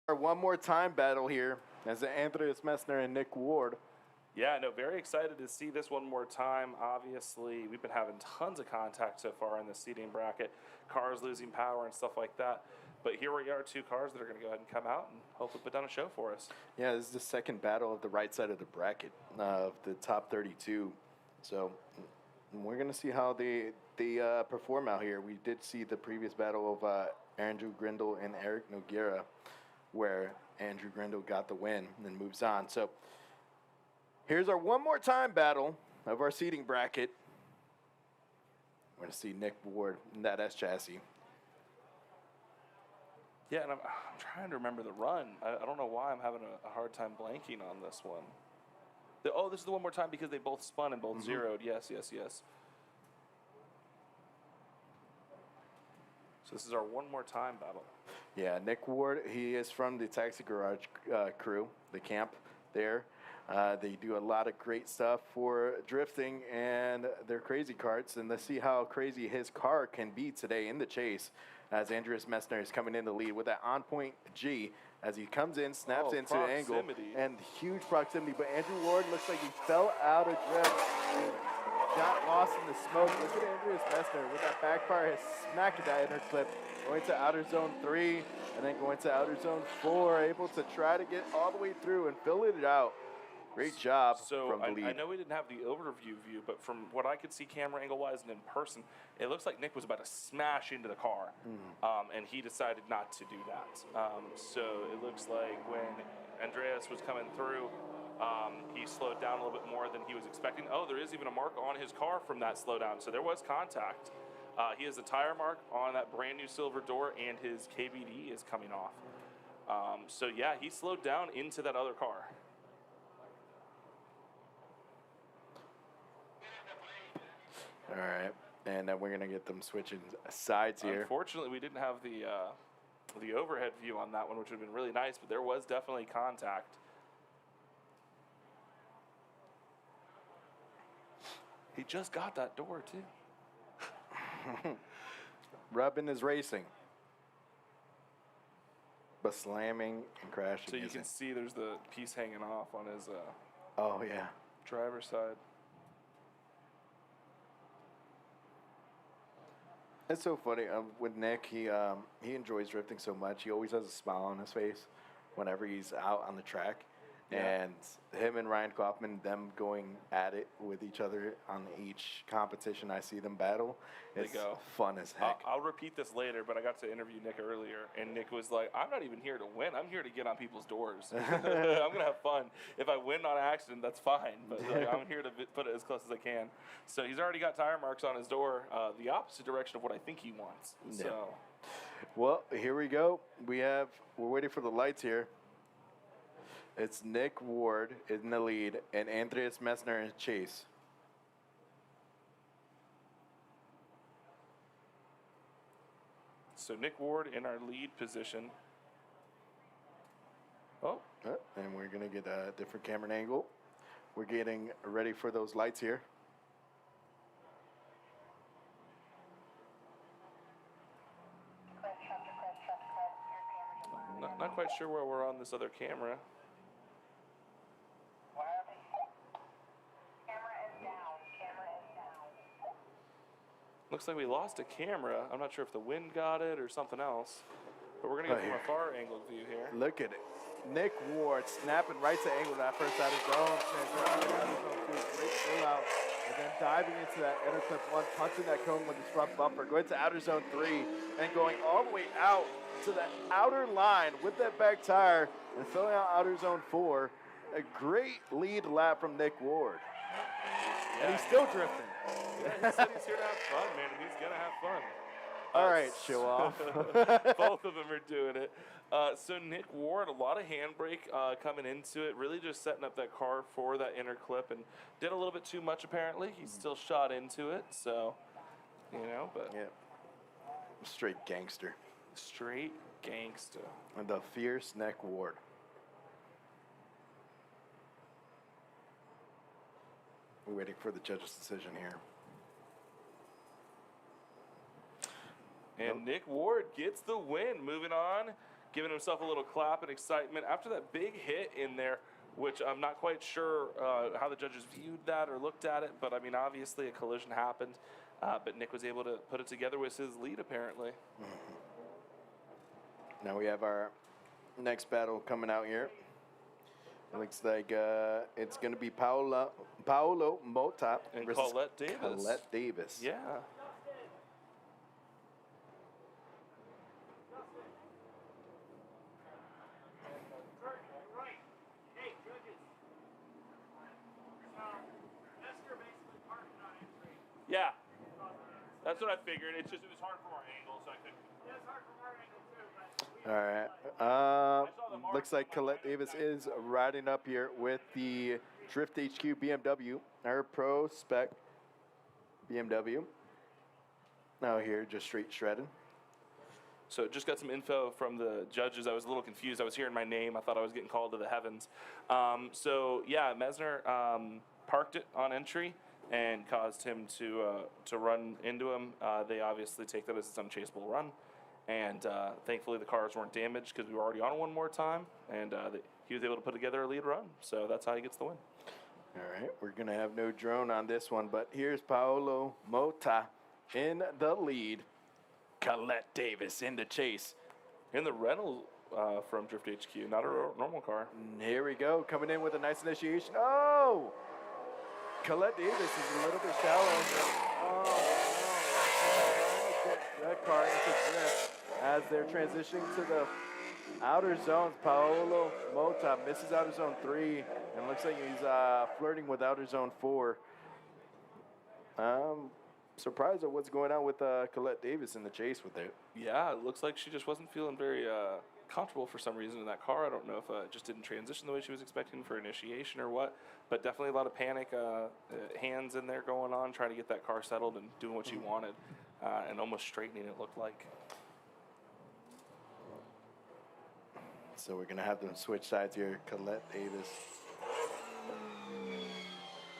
Our one more time battle here as Andreas Mesner and Nick Ward. Yeah, no, very excited to see this one more time. Obviously, we've been having tons of contact so far in the seating bracket, cars losing power and stuff like that. But here we are, two cars that are going to go ahead and come out and hopefully put down a show for us. Yeah, this is the second battle of the right side of the bracket of the top 32. So we're going to see how they perform out here. We did see the previous battle of Andrew Grindle and Eric Nogera. where Andrew Grindle got the win and then moves on. So here's our one more time battle of our seating bracket. We're going to see Nick Ward in that S chassis. Yeah, and I'm trying to remember the run. I don't know why I'm having a hard time blanking on this one. This is the one more time because they both spun and both zeroed. Yes. So this is our one more time battle. Yeah, Nick Ward, he is from the Taxi Garage crew, the camp there. They do a lot of great stuff for drifting and their crazy karts. And let's see how crazy his car can be today in the chase as Andreas Mesner is coming in the lead with that on-point G as he comes in, snaps into the angle, and huge proximity. But Andrew Ward looks like he fell out of drift. Got lost in the smoke. Look at Andreas Mesner with that backfire, his smack at that interclip, going to outer zone 3, and then going to outer zone 4, able to try to get all the way through and fill it out. Great job from the lead. I know we didn't have the overview view, but from what I could see camera angle-wise and in person, it looks like Nick was about to smash into the car, and he decided not to do that. So it looks like when Andreas was coming through, he slowed down a little bit more than he was expecting. Oh, there is even a mark on his car from that slowdown, so there was contact. He has a tire mark on that brand new silver door, and his KBD is coming off. So yeah, he slowed down into that other car. All right, and then we're gonna get them switching sides here. Unfortunately, we didn't have the overhead view on that one, which would have been really nice, but there was definitely contact. He just got that door too. Rubbing is racing, but slamming and crashing. So you can see there's the piece hanging off on his oh yeah, driver's side. It's so funny with Nick. He enjoys drifting so much. He always has a smile on his face whenever he's out on the track. Yeah. And him and Ryan Kaufman, them going at it with each other on each competition I see them battle, it's fun as heck. I'll repeat this later, but I got to interview Nick earlier, and Nick was like, I'm not even here to win. I'm here to get on people's doors. I'm going to have fun. If I win on accident, that's fine, but like, I'm here to put it as close as I can. So he's already got tire marks on his door, the opposite direction of what I think he wants. Yeah. So. Well, here we go. We're waiting for the lights here. It's Nick Ward in the lead and Andreas Mesner in chase. So Nick Ward in our lead position. Oh. And we're going to get a different camera angle. We're getting ready for those lights here. Not quite sure where we're on this other camera. Looks like we lost a camera. I'm not sure if the wind got it or something else. But we're going to get from a far angle view here. Look at it. Nick Ward snapping right to angle that first out of zone. Great pull out. And then diving into that interclip 1, punching that cone with his front bumper. Going to outer zone 3 and going all the way out to the outer line with that back tire and filling out outer zone 4. A great lead lap from Nick Ward. Yeah. And he's still drifting. Yeah, he said he's here to have fun, man, and he's going to have fun. All right, show off. Both of them are doing it. So Nick Ward, a lot of handbrake coming into it, really just setting up that car for that inner clip, and did a little bit too much apparently. He still shot into it, so, you know, but. Yeah. Straight gangster. Straight gangster. And the fierce Nick Ward. We're waiting for the judge's decision here. And Nick Ward gets the win. Moving on, giving himself a little clap and excitement after that big hit in there, which I'm not quite sure how the judges viewed that or looked at it, but I mean, obviously a collision happened, but Nick was able to put it together with his lead apparently. Now we have our next battle coming out here. It looks like it's going to be Paolo Mota And versus Colette Davis. Colette Davis. Yeah. what I figured. It's just it was hard from our angle, so I couldn't. Yeah, it's hard from our angle too, but we All right. Looks like Colette Davis is riding up here with the Drift HQ BMW, our Pro Spec BMW. Now here, just straight shredded. So just got some info from the judges. I was a little confused. I was hearing my name. I thought I was getting called to the heavens. So yeah, Mesner parked it on entry and caused him to run into him. They obviously take that as an unchaseable run. And thankfully the cars weren't damaged because we were already on one more time. And he was able to put together a lead run. So that's how he gets the win. All right, we're going to have no drone on this one, but here's Paolo Mota in the lead. Colette Davis in the chase. In the rental from Drift HQ, not a normal car. Here we go, coming in with a nice initiation. Oh! Colette Davis is a little bit shallow. Oh, no. That car into drift as they're transitioning to the outer zones. Paolo Mota misses outer zone 3 and looks like he's flirting with outer zone 4. Surprised at what's going on with Colette Davis in the chase with it. Yeah, it looks like she just wasn't feeling very comfortable for some reason in that car. I don't know if it just didn't transition the way she was expecting for initiation or what, but definitely a lot of panic hands in there going on, trying to get that car settled and doing what she wanted, and almost straightening it looked like. So we're going to have them switch sides here. Colette Davis.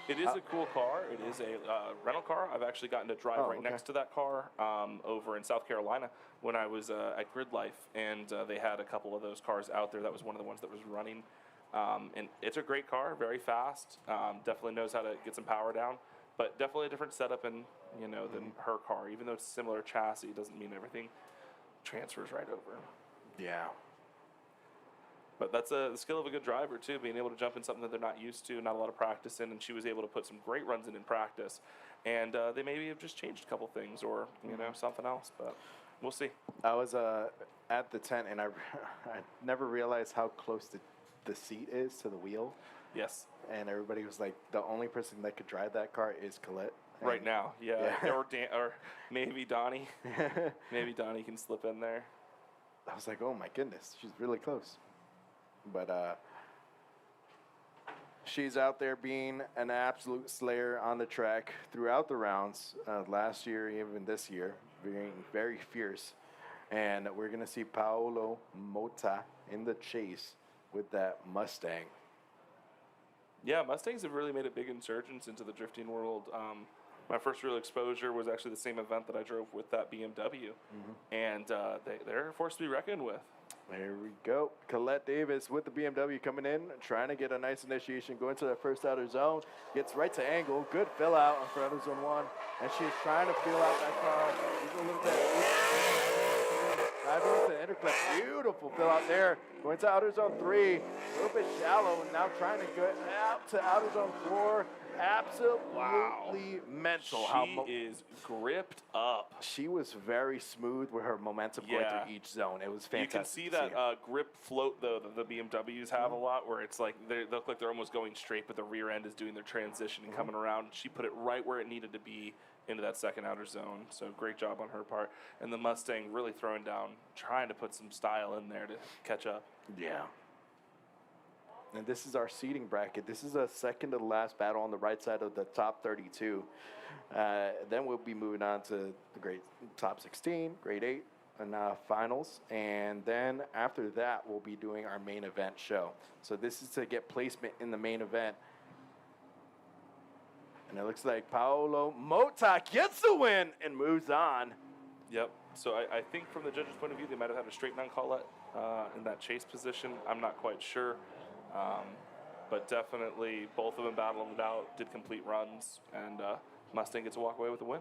It is a cool car. It is a rental car. I've actually gotten to drive right next to that car over in South Carolina when I was at Grid Life, and they had a couple of those cars out there. That was one of the ones that was running. And it's a great car, very fast. Definitely knows how to get some power down, but definitely a different setup than her car. Even though it's a similar chassis, doesn't mean everything transfers right over. Yeah. But that's the skill of a good driver, too, being able to jump in something that they're not used to, not a lot of practice in, and she was able to put some great runs in practice. And they maybe have just changed a couple things or, something else, but we'll see. I was at the tent, and I never realized how close the seat is to the wheel. Yes. And everybody was like, the only person that could drive that car is Colette. And right now, yeah. Or maybe Donnie. Maybe Donnie can slip in there. I was like, oh, my goodness, she's really close. But she's out there being an absolute slayer on the track throughout the rounds, last year, even this year, being very fierce. And we're going to see Paolo Mota in the chase with that Mustang. Yeah, Mustangs have really made a big insurgence into the drifting world. My first real exposure was actually the same event that I drove with that BMW. And they're a force to be reckoned with. There we go. Colette Davis with the BMW coming in, trying to get a nice initiation, going to that first outer zone. Gets right to angle. Good fill out for outer zone 1. And she's trying to feel out that car. She's a little bit. Driving into the interclip. Beautiful fill out there. Going to outer zone 3. A little bit shallow. And now trying to get out to outer zone 4. Absolutely mental. She is gripped up. She was very smooth with her momentum going through each zone. It was fantastic. You can see that grip float, though, that the BMWs have a lot, where it's like they look like they're almost going straight, but the rear end is doing their transition and coming around. She put it right where it needed to be into that second outer zone. So great job on her part. And the Mustang really throwing down, trying to put some style in there to catch up. Yeah. And this is our seeding bracket. This is a second to the last battle on the right side of the top 32. Then we'll be moving on to the grade top 16, grade 8, and finals. And then after that, we'll be doing our main event show. So this is to get placement in the main event. And it looks like Paolo Mota gets the win and moves on. Yep. So I think from the judges' point of view, they might have had to straighten on Colette in that chase position. I'm not quite sure. But definitely both of them battled it out, did complete runs, and Mustang gets to walk away with the win.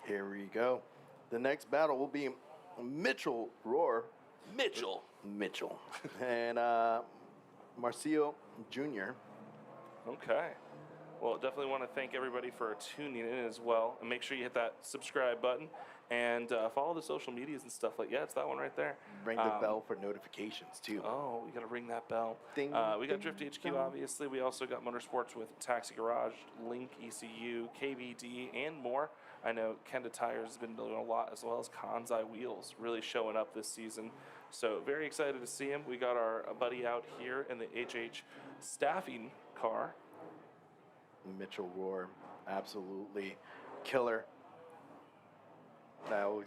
Here we go. The next battle will be Mitchell Roar. Mitchell. And Marcio Jr. Okay. Well, definitely want to thank everybody for tuning in as well. And make sure you hit that subscribe button and follow the social medias and stuff like. Yeah, it's that one right there. Ring the bell for notifications too. Oh, we got to ring that bell. Ding, We got ding, Drift HQ, dong. obviously. We also got Motorsports with Taxi Garage, Link, ECU, KBD, and more. I know Kenda Tires has been doing a lot, as well as Kansei Wheels, really showing up this season. So very excited to see him. We got our buddy out here in the HH staffing car. Mitchell Rohr, absolutely killer. That was,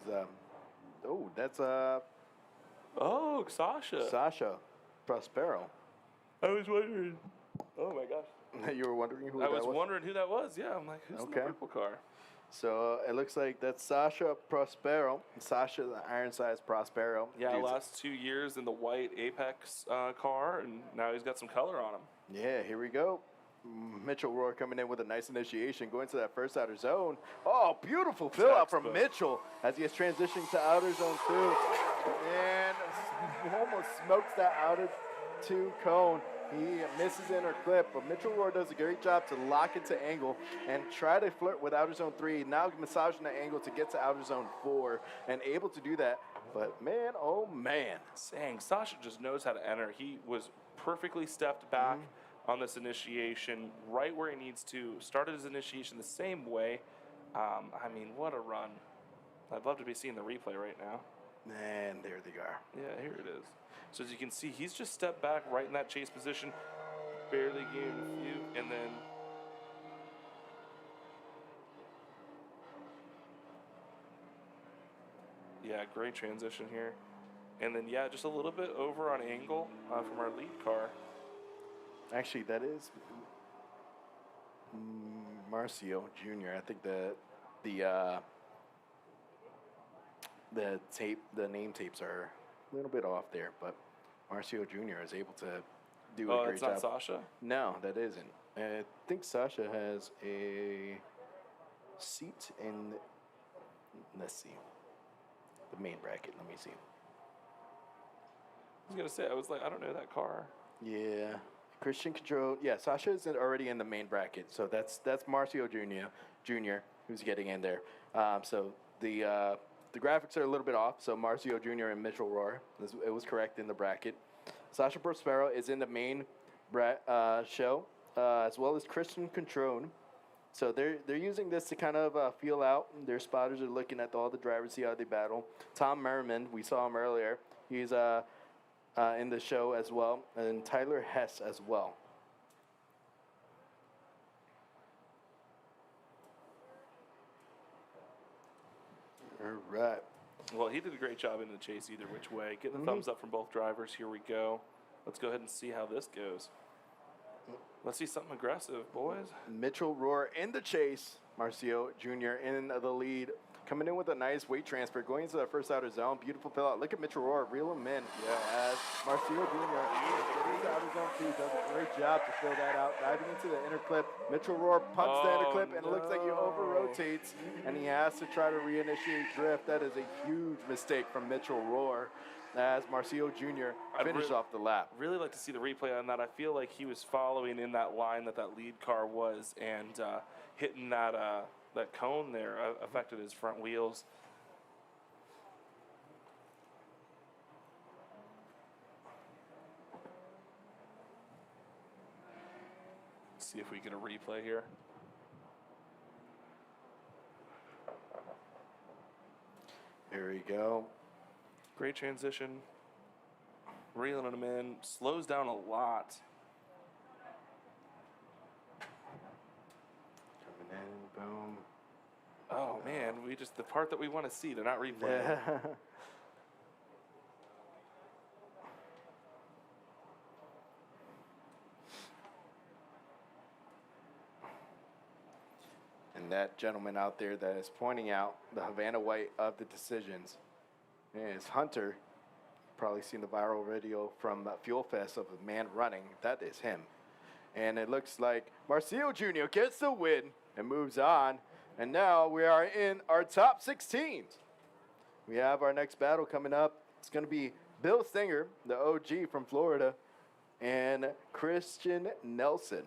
oh, that's Oh, Sasha. Sasha Prospero. I was wondering. Oh my gosh. You were wondering who I that was was? wondering who that was. Yeah, I'm like, who's in the Okay. purple car? So it looks like that's Sasha Prospero. Sasha, the Ironsides Prospero. Yeah, Dude's- last 2 years in the white Apex car, and now he's got some color on him. Yeah, here we go. Mitchell Rohr coming in with a nice initiation, going to that first outer zone. Oh, beautiful fill out from Textbook. Mitchell as he is transitioning to outer zone 2. And almost smokes that outer 2 cone. He misses inner clip, but Mitchell Rohr does a great job to lock into angle and try to flirt with outer zone 3. Now massaging the angle to get to outer zone 4 and able to do that. But man, oh man. Saying Sasha just knows how to enter. He was perfectly stepped back on this initiation, right where he needs to. Started his initiation the same way. I mean, what a run. I'd love to be seeing the replay right now. And there they are. Yeah, here it is. So as you can see, he's just stepped back right in that chase position, barely gained a few, and then yeah, great transition here. And then yeah, just a little bit over on angle from our lead car. Actually, that is Marcio Jr. I think the name tapes are a little bit off there, but Marcio Jr. is able to do a Oh, great it's job. not Sasha? No, that isn't. I think Sasha has a seat in. Let's see. The main bracket. Let me see. I was gonna say, I was like, I don't know that car. Yeah, Christian Control. Yeah, Sasha is already in the main bracket, so that's Marcio Jr. who's getting in there. So the graphics are a little bit off. So Marcio Jr. and Mitchell Rohr, it was correct in the bracket. Sasha Prospero is in the main show, as well as Christian Control. So they're using this to kind of feel out. Their spotters are looking at all the drivers, see how they battle. Tom Merriman, we saw him earlier. He's in the show as well, and Tyler Hess as well. All right. Well, he did a great job in the chase either which way. Getting the thumbs up from both drivers. Here we go. Let's go ahead and see how this goes. Let's see something aggressive, boys. Mitchell Rohr in the chase. Marcio Jr. in the lead. Coming in with a nice weight transfer. Going into that first outer zone. Beautiful fill out. Look at Mitchell Rohr. Reel him in. Yeah. As Marcio Jr. gets into outer zone 2. Does a great job to fill that out. Diving into the inner clip. Mitchell Rohr pumps the inner clip. And it looks like he over-rotates. And he has to try to reinitiate drift. That is a huge mistake from Mitchell Rohr. As Marcio Jr. finishes off the lap. Really like to see the replay on that. I feel like he was following in that line that lead car was, and hitting that cone there affected his front wheels. Let's see if we get a replay here. Here we go. Great transition. Reeling him in. Slows down a lot. Coming in, boom. Oh man, the part that we want to see, they're not replaying. Yeah. And that gentleman out there that is pointing out the Havana White of the decisions is Hunter. Probably seen the viral video from Fuel Fest of a man running. That is him. And it looks like Marcio Jr. gets the win and moves on. And now we are in our top 16. We have our next battle coming up. It's going to be Bill Stinger, the OG from Florida, and Christian Nelson.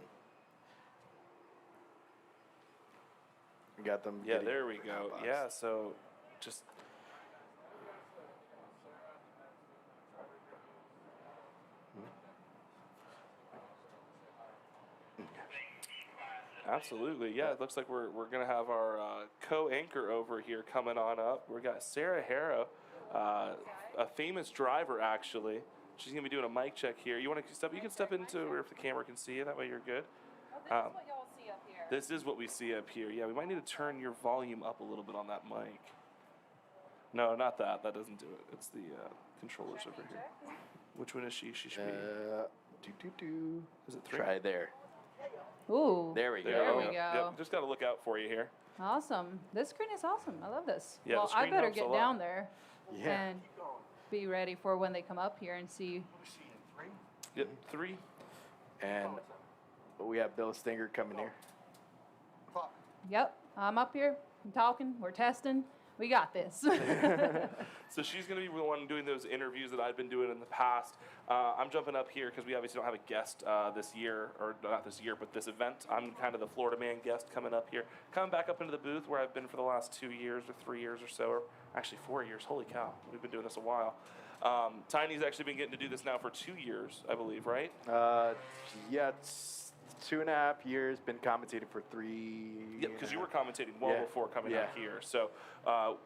We got them. Yeah, getting there we go. boxed. Yeah, so just absolutely. Yeah, it looks like we're gonna have our co-anchor over here coming on up. We got Sarah Harrow, a famous driver actually. She's gonna be doing a mic check here. You want to step? You can step into where if the camera can see you. That way you're good. Oh, this is what y'all see up here. This is what we see up here. Yeah, we might need to turn your volume up a little bit on that mic. No, not that. That doesn't do it. It's the controllers over here. Which one is she? She should be. Is it 3? Try there. Ooh. There we go. There we go. Yep, just got to look out for you here. Awesome. This screen is awesome. I love this. Yeah, the well, I screen better helps a get lot. down there Yeah. and be ready for when they come up here and see. Yep, 3. And we have Bill Stinger coming here. Yep, I'm up here. I'm talking. We're testing. We got this. So she's going to be the one doing those interviews that I've been doing in the past. I'm jumping up here because we obviously don't have a guest this year, or not this year, but this event. I'm kind of the Florida man guest coming up here. Coming back up into the booth where I've been for the last 2 years or 3 years or so, or actually 4 years. Holy cow, we've been doing this a while. Tiny's actually been getting to do this now for 2 years, I believe, right? Yeah, it's 2.5 years. Been commentating for 3. Yeah, because you were commentating well Yeah. before coming out here. So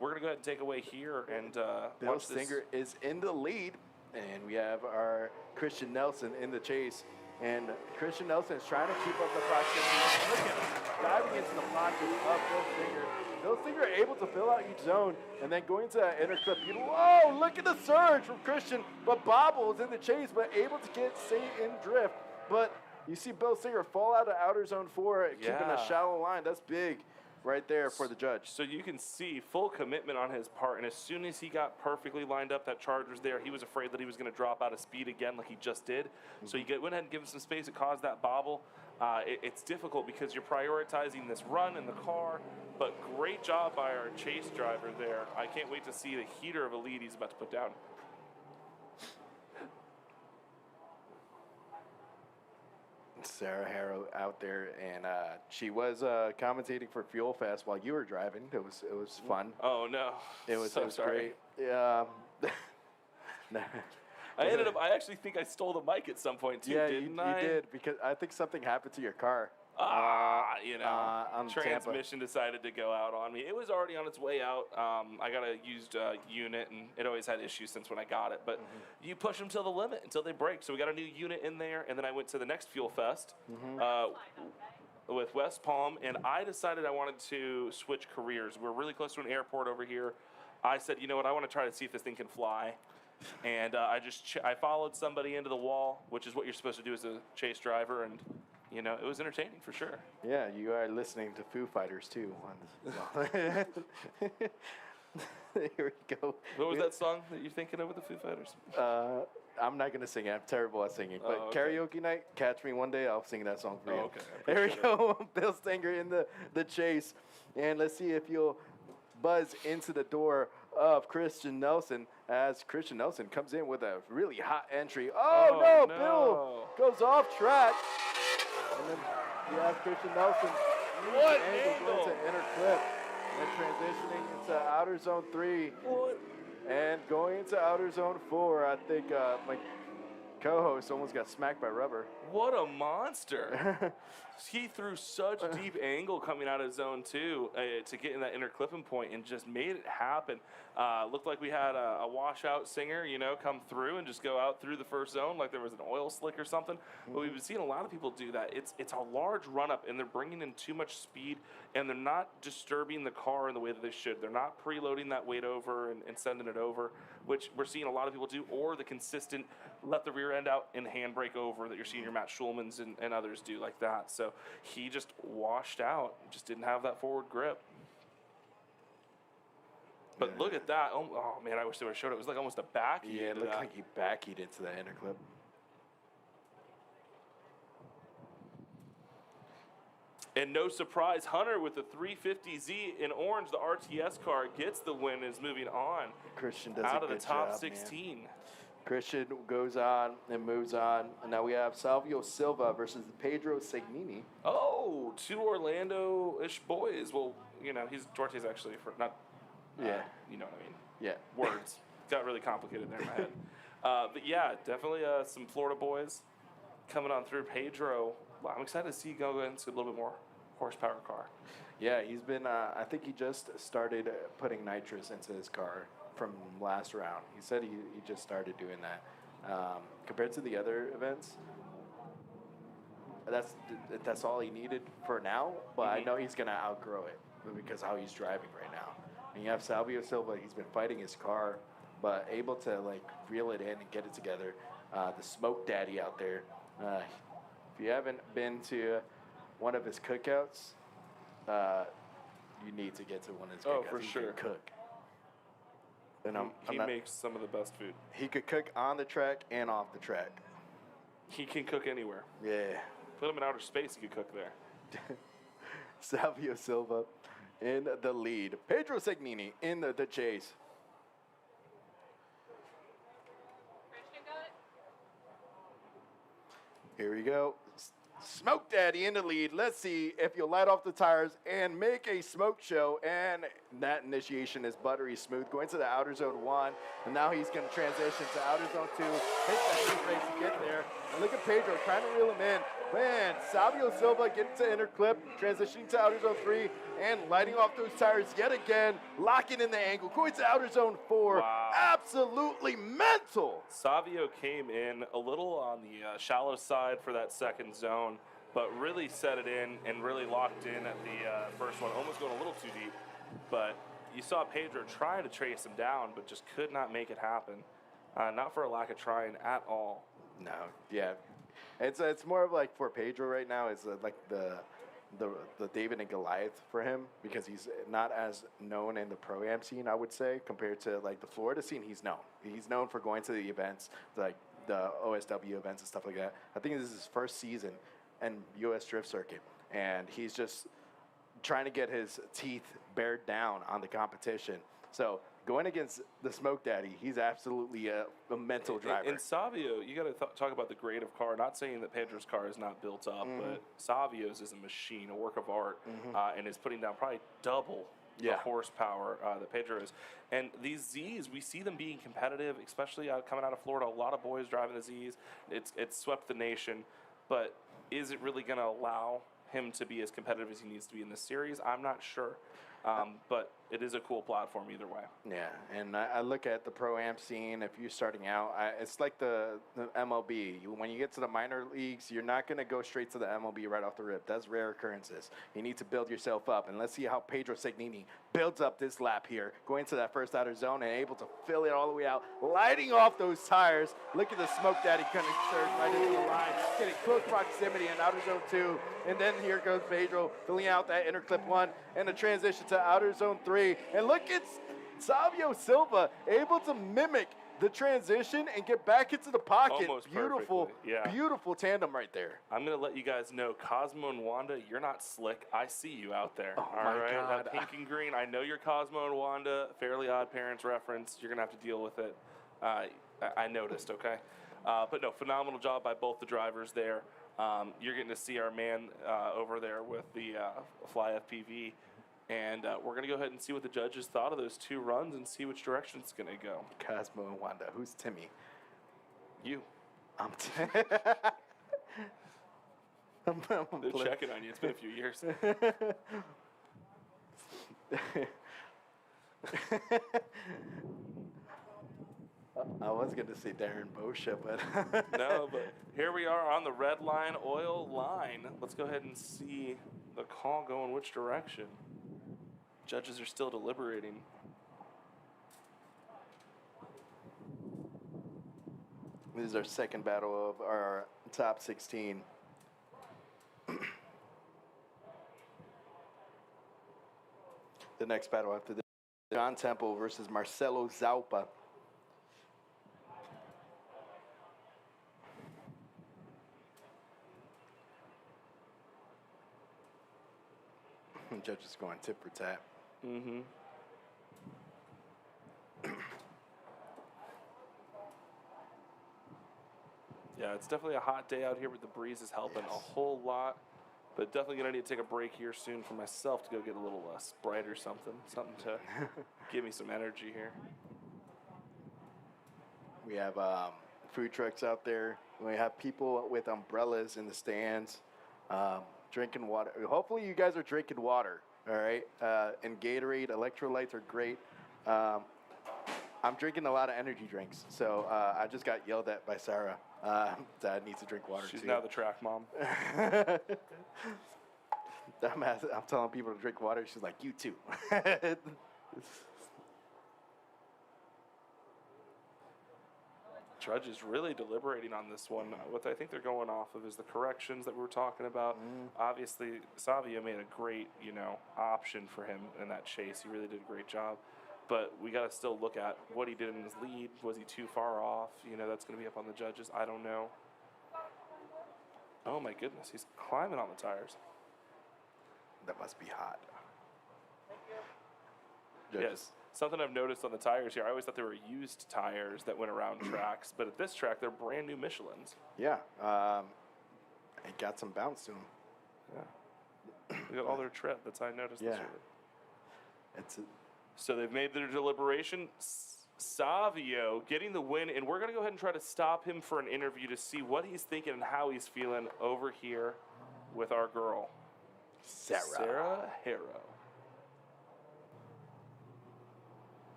we're going to go ahead and take away here and Bill watch this. Stinger is in the lead, and we have our Christian Nelson in the chase. And Christian Nelson is trying to keep up the proximity. Look at him diving into the pocket of Bill Stinger. Bill Stinger able to fill out each zone, and then going to that inner clip. Whoa, look at the surge from Christian, but bobbles in the chase, but able to get safe in drift. But you see Bill Stinger fall out of outer zone 4, keeping a Yeah. shallow line. That's big right there for the judge. So you can see full commitment on his part, and as soon as he got perfectly lined up, that charger's there, he was afraid that he was going to drop out of speed again like he just did. So you went ahead and give him some space. It caused that bobble. It's difficult because you're prioritizing this run in the car, but great job by our chase driver there. I can't wait to see the heater of a lead he's about to put down. Sarah Harrow out there, and she was commentating for Fuel Fest while you were driving. It was fun. Oh, no. It was, so it was sorry. great. Yeah. I actually think I stole the mic at some point, too, Yeah, didn't you I? did, because I think something happened to your car. You know, on Tampa. transmission decided to go out on me. It was already on its way out. I got a used unit, and it always had issues since when I got it. But you push them till the limit, until they break. So we got a new unit in there, and then I went to the next Fuel Fest with West Palm, and I decided I wanted to switch careers. We're really close to an airport over here. I said, you know what, I want to try to see if this thing can fly. And I followed somebody into the wall, which is what you're supposed to do as a chase driver, and you know, it was entertaining for sure. Yeah, you are listening to Foo Fighters too. Here we go. What was that song that you're thinking of with the Foo Fighters? I'm not gonna sing it. I'm terrible at singing. But Oh, okay. karaoke night, catch me one day. I'll sing that song for you. Oh, okay. I There we appreciate go. Bill Stinger in the chase, and let's see if you'll buzz into the door of Christian Nelson as Christian Nelson comes in with a really hot entry. Oh, no, Bill goes off track. And then you have Christian Nelson. What angle? angle? Going to inner clip. And transitioning into outer zone 3. What? And going into outer zone 4, I think my co-host almost got smacked by rubber. What a monster. He threw such deep angle coming out of zone 2 to get in that inner clipping point and just made it happen. Looked like we had a washout singer, you know, come through and just go out through the first zone like there was an oil slick or something. But we've been seeing a lot of people do that. It's a large run up, and they're bringing in too much speed, and they're not disturbing the car in the way that they should. They're not preloading that weight over and sending it over, which we're seeing a lot of people do, or the consistent let the rear end out and handbrake over that you're seeing your Matt Schulmans and others do like that. So he just washed out, just didn't have that forward grip. But look at that. Oh man, I wish they would have showed it. It was like almost a back. Yeah, it looked like he backheel into that inner clip. And no surprise, Hunter with the 350Z in orange, the RTS car, gets the win and is moving on Christian does out a of the good top job, 16. Man. Christian goes on and moves on. And now we have Salvio Silva versus Pedro Segnini. Oh, two Orlando-ish boys. Well, you know, he's Duarte's actually for not. Yeah. You know what I mean. Yeah. Words got really complicated there in my head. But yeah, definitely some Florida boys coming on through. Pedro, well, I'm excited to see you go into a little bit more horsepower car. Yeah, he's been, I think he just started putting nitrous into his car from last round. He said he just started doing that. Compared to the other events, that's all he needed for now, but I know he's going to outgrow it because of how he's driving right now. And you have Salvio Silva, he's been fighting his car, but able to like reel it in and get it together. The Smoke Daddy out there. If you haven't been to one of his cookouts, you need to get to one of his cookouts. Oh, for He sure. can cook. And He makes some of the best food. he could cook on the track and off the track. He can cook anywhere. Yeah. Put him in outer space, he could cook there. Salvio Silva in the lead. Pedro Segnini in the chase. Christian got it? Here we go. Smoke Daddy in the lead. Let's see if you'll light off the tires and make a smoke show. And that initiation is buttery smooth. Going to the outer zone 1. And now he's going to transition to outer zone 2. Hit that heat race to get there. And look at Pedro trying to reel him in. Man, Salvio Silva getting to inner clip, transitioning to outer zone 3, and lighting off those tires yet again, locking in the angle, going to outer zone 4. Wow. Absolutely mental. Savio came in a little on the shallow side for that second zone, but really set it in and really locked in at the first one, almost going a little too deep. But you saw Pedro trying to trace him down, but just could not make it happen. Not for a lack of trying at all. No, yeah. It's more of like for Pedro right now, it's like the David and Goliath for him because he's not as known in the Pro-Am scene, I would say, compared to like the Florida scene. He's known. He's known for going to the events, like the OSW events and stuff like that. I think this is his first season in U.S. Drift Circuit, and he's just trying to get his teeth bared down on the competition. So going against the Smoke Daddy, he's absolutely a mental driver. And Savio, you got to talk about the grade of car. Not saying that Pedro's car is not built up, but Savio's is a machine, a work of art, and is putting down probably double the horsepower that Pedro is. And these Zs, we see them being competitive, especially coming out of Florida. A lot of boys driving the Zs. It's swept the nation, but is it really going to allow him to be as competitive as he needs to be in this series? I'm not sure. But it is a cool platform either way. Yeah, and I look at the Pro-Am scene, if you're starting out, it's like the MLB. When you get to the minor leagues, you're not going to go straight to the MLB right off the rip. That's rare occurrences. You need to build yourself up, and let's see how Pedro Segnini builds up this lap here, going to that first outer zone and able to fill it all the way out, lighting off those tires. Look at the Smoke Daddy kind of surge right into the line, getting close proximity in outer zone 2, and then here goes Pedro filling out that inner clip 1 and a transition to outer zone 3. And look at Savio Silva able to mimic the transition and get back into the pocket. Almost beautiful, perfectly, yeah. Beautiful tandem right there. I'm going to let you guys know, Cosmo and Wanda, you're not slick. I see you out there. Oh, all my right, God. that pink and green. I know you're Cosmo and Wanda. Fairly Odd Parents reference. You're going to have to deal with it. I noticed, okay? But no, phenomenal job by both the drivers there. You're getting to see our man over there with the Fly FPV. And we're going to go ahead and see what the judges thought of those two runs and see which direction it's going to go. Cosmo and Wanda. Who's Timmy? You. I'm They're checking on you. It's been a few years. I was going to say Darren Boscia, but... No, but here we are on the red line, oil line. Let's go ahead and see the call go in which direction. Judges are still deliberating. This is our second battle of our top 16. The next battle after this, John Temple versus Marcelo Zalpa. Judges going tip for tap. Mm-hmm. it's definitely a hot day out here, but the breeze is helping a whole lot. But definitely gonna need to take a break here soon for myself to go get a little Sprite or something to give me some energy here. We have food trucks out there. We have people with umbrellas in the stands, drinking water. Hopefully, you guys are drinking water. All right, and Gatorade, electrolytes are great. I'm drinking a lot of energy drinks, so I just got yelled at by Sarah. Dad needs to drink water. She's too. now the track mom. I'm telling people to drink water. She's like, you too. Judge is really deliberating on this one. What I think they're going off of is the corrections that we were talking about. Obviously, Savio made a great, option for him in that chase. He really did a great job. But we got to still look at what he did in his lead. Was he too far off? That's going to be up on the judges. I don't know. Oh, my goodness. He's climbing on the tires. That must be hot. Yes. Something I've noticed on the tires here, I always thought they were used tires that went around tracks. But at this track, they're brand new Michelins. Yeah. It got some bounce to them. Yeah. They got all their tread. That's how I noticed this. Really. So they've made their deliberation. Savio getting the win, and we're going to go ahead and try to stop him for an interview to see what he's thinking and how he's feeling over here with our girl, Sarah Harrow.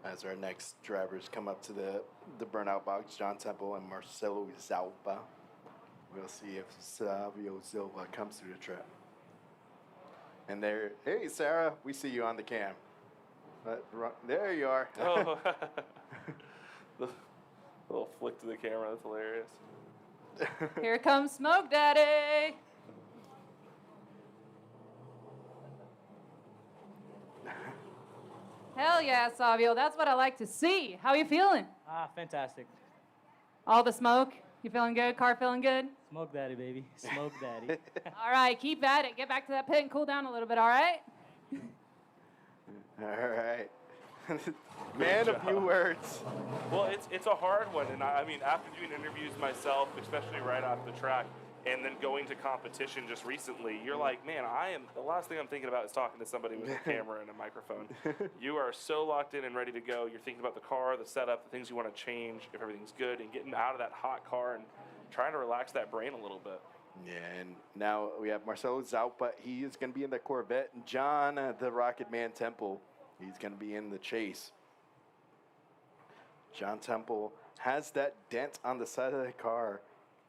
As our next drivers come up to the burnout box, John Temple and Marcelo Zalpa. We'll see if Savio Silva comes through the track. And there, hey Sarah, we see you on the cam. There you are. Oh, the little flick to the camera, that's hilarious. Here comes Smoke Daddy. Hell yeah, Savio. That's what I like to see. How you feeling? Fantastic. All the smoke? You feeling good? Car feeling good? Smoke daddy, baby. Smoke daddy. All right, keep at it. Get back to that pit and cool down a little bit, all right? All right. Man of few words. Well, it's a hard one, and I mean, after doing interviews myself, especially right off the track, and then going to competition just recently, you're like, man, the last thing I'm thinking about is talking to somebody with a camera and a microphone. You are so locked in and ready to go. You're thinking about the car, the setup, the things you want to change, if everything's good, and getting out of that hot car and trying to relax that brain a little bit. Yeah, and now we have Marcelo Zalpa. He is going to be in the Corvette. And John, the Rocket Man Temple, he's going to be in the chase. John Temple has that dent on the side of the car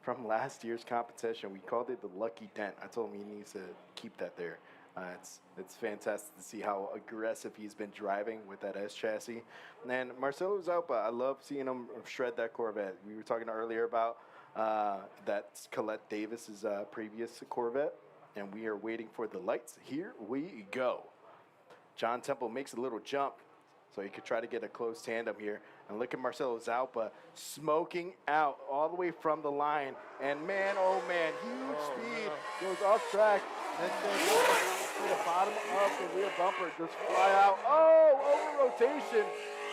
from last year's competition. We called it the lucky dent. I told him he needs to keep that there. It's fantastic to see how aggressive he's been driving with that S chassis. And Marcelo Zalpa, I love seeing him shred that Corvette. We were talking earlier about that's Colette Davis's previous Corvette, and we are waiting for the lights. Here we go. John Temple makes a little jump, so he could try to get a close tandem here. And look at Marcelo Zalpa smoking out all the way from the line. And man, oh man, huge speed, goes off track, and then to the bottom of the rear bumper, just fly out. Oh, over rotation.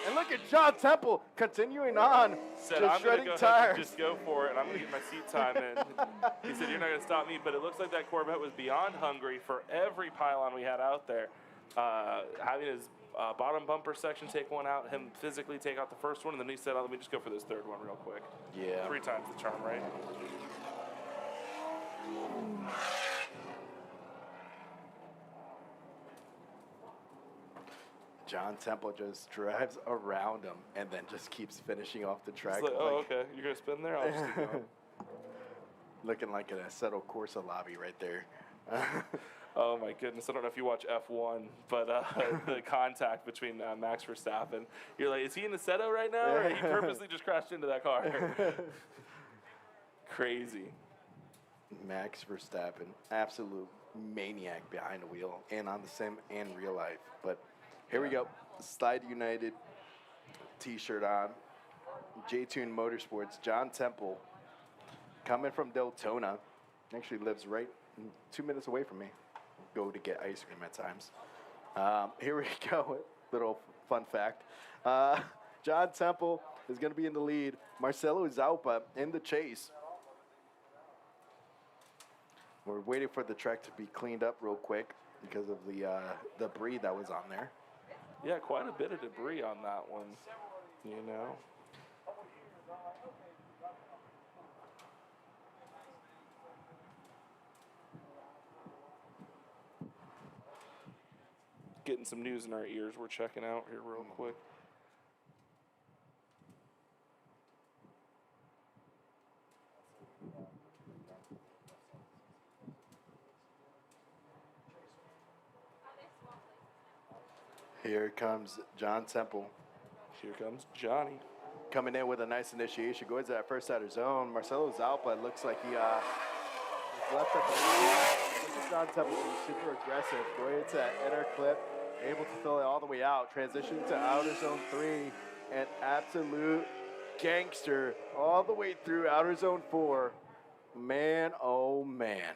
And look at John Temple continuing on, Said, just I'm shredding gonna go ahead and tires. just go for it, and I'm going to get my seat time in. He said, you're not going to stop me, but it looks like that Corvette was beyond hungry for every pylon we had out there. Having his bottom bumper section take one out, him physically take out the first one, and then he said, let me just go for this third one real quick. Yeah. 3 times the charm, right? John Temple just drives around him and then just keeps finishing off the track. It's like, oh, okay, you're going to spin there? I'll just keep going. Looking like an Assetto Corsa lobby right there. Oh my goodness, I don't know if you watch F1, but the contact between Max Verstappen, you're like, is he in the Assetto right now, or he purposely just crashed into that car? Crazy. Max Verstappen, absolute maniac behind the wheel and on the sim and real life. But here we go, Slide United t-shirt on, J-Tune Motorsports, John Temple, coming from Deltona, actually lives right 2 minutes away from me. Go to get ice cream at times. Here we go, little fun fact. John Temple is going to be in the lead. Marcelo Zalpa in the chase. We're waiting for the track to be cleaned up real quick because of the debris that was on there. Yeah, quite a bit of debris on that one, you know. Getting some news in our ears we're checking out here real quick. Here comes John Temple. Here comes Johnny. Coming in with a nice initiation. Going to that first outer zone. Marcelo Zalpa looks like he left at the lead. Look at John Temple being super aggressive. Going into that inner clip. Able to fill it all the way out. Transitioning to outer zone 3. An absolute gangster all the way through outer zone 4. Man, oh man.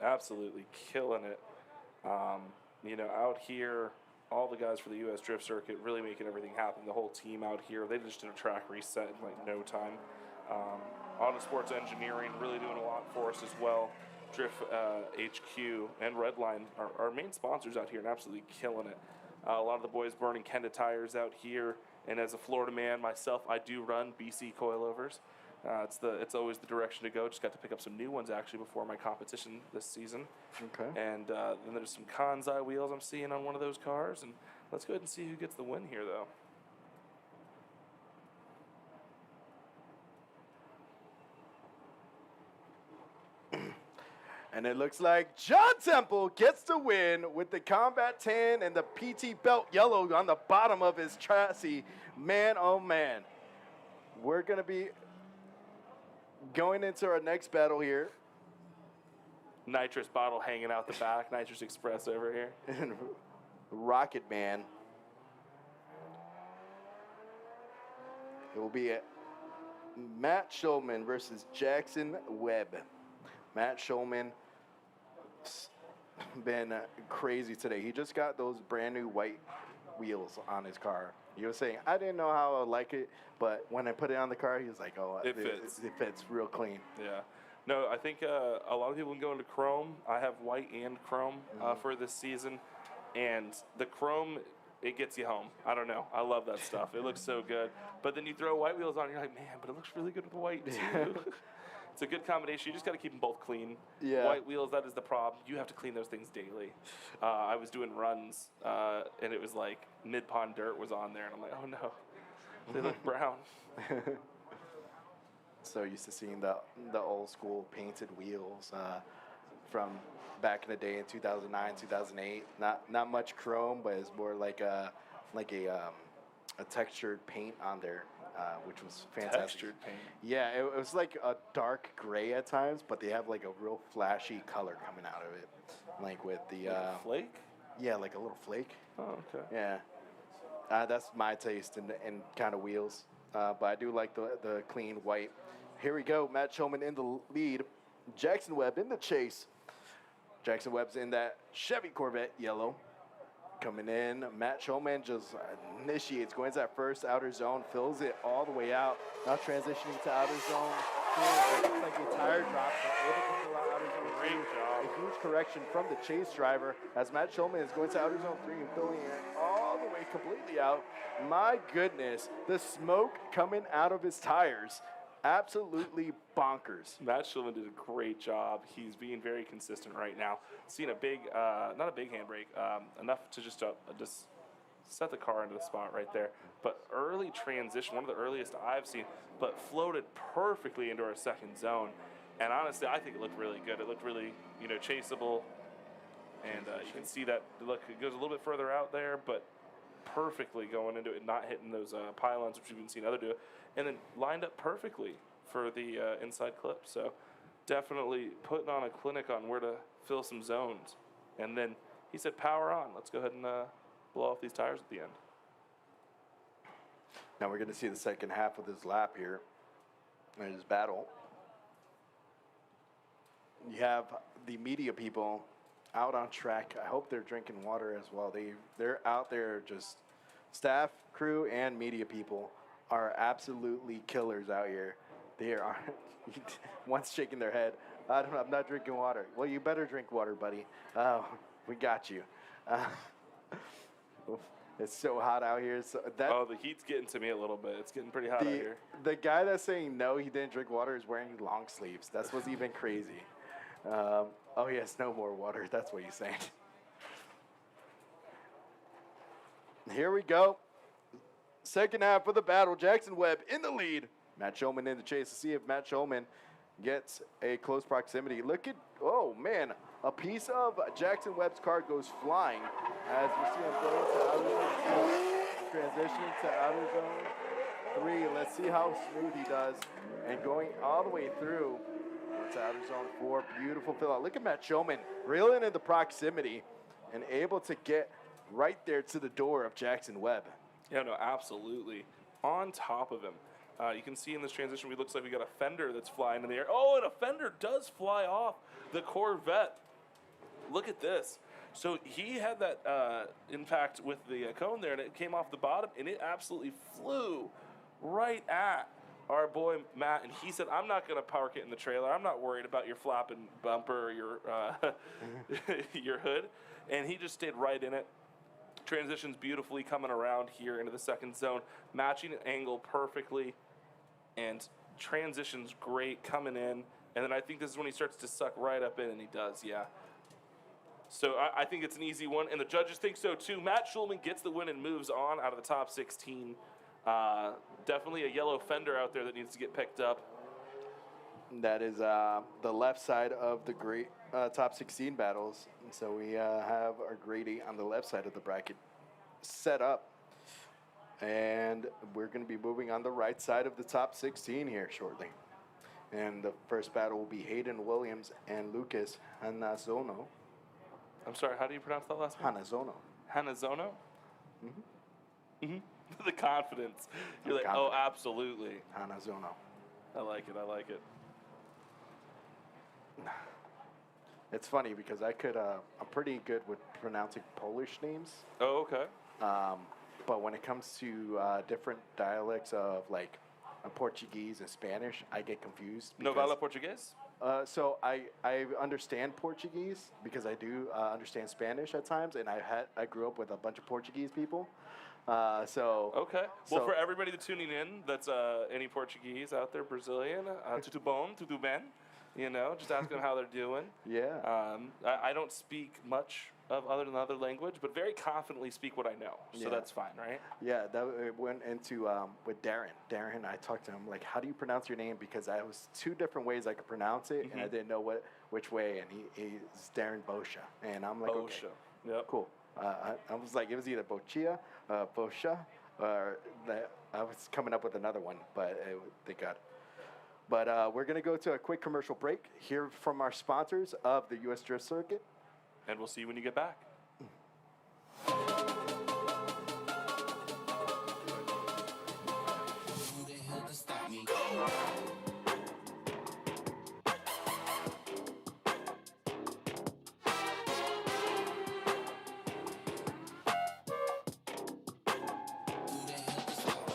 Absolutely killing it. You know, out here, all the guys for the U.S. Drift Circuit really making everything happen. The whole team out here, they just did a track reset in like no time. Auto Sports Engineering really doing a lot for us as well. Drift HQ and Redline are our main sponsors out here and absolutely killing it. A lot of the boys burning Kenda tires out here. And as a Florida man myself, I do run BC coilovers. It's always the direction to go. Just got to pick up some new ones actually before my competition this season. Okay. And then there's some Kansei Wheels I'm seeing on one of those cars. And let's go ahead and see who gets the win here, though. And it looks like John Temple gets the win with the Combat Tan and the PT Belt Yellow on the bottom of his chassis. Man, oh man. We're going to be going into our next battle here. Nitrous bottle hanging out the back. Nitrous Express over here. And Rocket Man. It will be Matt Schulman versus Jackson Webb. Matt Schulman been crazy today. He just got those brand new white wheels on his car. He was saying, I didn't know how I would like it, but when I put it on the car, he was like, oh, It fits. It fits real clean. Yeah. No, I think a lot of people can go into chrome. I have white and chrome for this season. And the chrome, it gets you home. I don't know. I love that stuff. It looks so good. But then you throw white wheels on, you're like, man, but it looks really good with white, too. It's a good combination. You just got to keep them both clean. Yeah. White wheels, that is the problem. You have to clean those things daily. I was doing runs, and it was like mid-pond dirt was on there, and I'm like, oh, no. They look brown. So used to seeing the old school painted wheels from back in the day in 2009, 2008. Not much chrome, but it's more like a textured paint on there, which was fantastic. Textured paint. Yeah, it was like a dark gray at times, but they have like a real flashy color coming out of it, like with the Like a flake? yeah, like a little flake. Oh, okay. Yeah, that's my taste in kind of wheels, but I do like the clean white. Here we go, Matt Schulman in the lead, Jackson Webb in the chase. Jackson Webb's in that Chevy Corvette yellow. Coming in, Matt Schulman just initiates, going to that first outer zone, fills it all the way out. Now transitioning to outer zone. Looks like a tire drop, but able to fill out outer zone 3. A huge correction from the chase driver as Matt Schulman is going to outer zone 3 and filling it all the way completely out. My goodness, the smoke coming out of his tires. Absolutely bonkers. Matt Schulman did a great job. He's being very consistent right now. Seen a big, not a big handbrake, enough to just set the car into the spot right there. But early transition, one of the earliest I've seen, but floated perfectly into our second zone. And honestly, I think it looked really good. It looked really, chaseable. And you can see that, look, it goes a little bit further out there, but perfectly going into it, not hitting those pylons, which we've been seeing others do. And then lined up perfectly for the inside clip. So definitely putting on a clinic on where to fill some zones. And then he said, power on. Let's go ahead and blow off these tires at the end. Now we're going to see the second half of this lap here, in his battle. You have the media people out on track. I hope they're drinking water as well. They're out there, just staff, crew, and media people are absolutely killers out here. They are. One's shaking their head. I don't know. I'm not drinking water. Well, you better drink water, buddy. We got you. It's so hot out here. So Oh, the heat's getting to me a little bit. It's getting pretty hot out here. the guy that's saying no, he didn't drink water, is wearing long sleeves. That's what's even crazy. Oh, yes, no more water. That's what he's saying. Here we go. Second half of the battle. Jackson Webb in the lead. Matt Schulman in the chase to see if Matt Schulman gets a close proximity. Look at, oh man, a piece of Jackson Webb's car goes flying as you see him going to outer zone 2. Transitioning to outer zone 3. Let's see how smooth he does. And going all the way through to outer zone 4. Beautiful fill out. Look at Matt Schulman reeling in the proximity and able to get right there to the door of Jackson Webb. Yeah, no, absolutely. On top of him. You can see in this transition, it looks like we got a fender that's flying in the air. Oh, and a fender does fly off the Corvette. Look at this. So he had that impact with the cone there, and it came off the bottom, and it absolutely flew right at our boy Matt. And he said, I'm not going to park it in the trailer. I'm not worried about your flapping bumper or your, your hood. And he just stayed right in it. Transitions beautifully coming around here into the second zone, matching angle perfectly, and transitions great coming in. And then I think this is when he starts to suck right up in, and he does, yeah. So I think it's an easy one, and the judges think so too. Matt Schulman gets the win and moves on out of the top 16. Definitely a yellow fender out there that needs to get picked up. That is the left side of the great top 16 battles. And so we have our grade 8 on the left side of the bracket set up. And we're going to be moving on the right side of the top 16 here shortly. And the first battle will be Hayden Williams and Lucas Hanazono. I'm sorry, how do you pronounce that last name? Hanazono. Hanazono? Mm-hmm. Mm-hmm. The confidence. You're like, confident. oh, absolutely. Hanazono. I like it, I like it. It's funny because I'm pretty good with pronouncing Polish names. Oh, okay. But when it comes to different dialects of like Portuguese and Spanish, I get confused. No fala português? So I understand Portuguese because I do understand Spanish at times, and I grew up with a bunch of Portuguese people. So Okay. Well, so- for everybody that's tuning in, that's any Portuguese out there, Brazilian, tudo bom, tudo bem, you know, just asking how they're doing. Yeah. I don't speak much of another language, but very confidently speak what I know. So Yeah. that's fine, right? Yeah, it went into with Darren. Darren, I talked to him like, "How do you pronounce your name?" Because I was 2 different ways I could pronounce it, and I didn't know which way. And he's Darren Boscia, and I'm like, Boscia. okay, Yep. cool. I was like, it was either Boccia, Boscia, or I was coming up with another one, but thank God. But we're gonna go to a quick commercial break. Hear from our sponsors of the U.S. Drift Circuit. And we'll see you when you get back. Who the hell can stop me? Who the hell can stop me? Who the hell can stop me?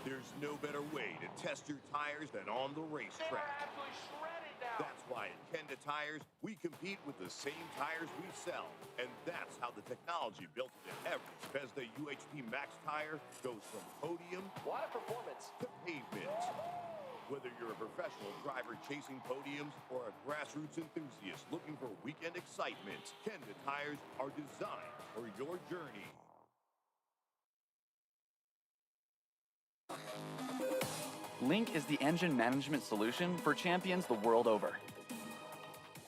There's no better way to test your tires than on the racetrack. That's why at Kenda Tires, we compete with the same tires we sell. And that's how the technology built into every because the UHP Max tire goes from podium What a performance. to pavement. Whether you're a professional driver chasing podiums or a grassroots enthusiast looking for weekend excitement, Kenda Tires are designed for your journey. Link is the engine management solution for champions the world over.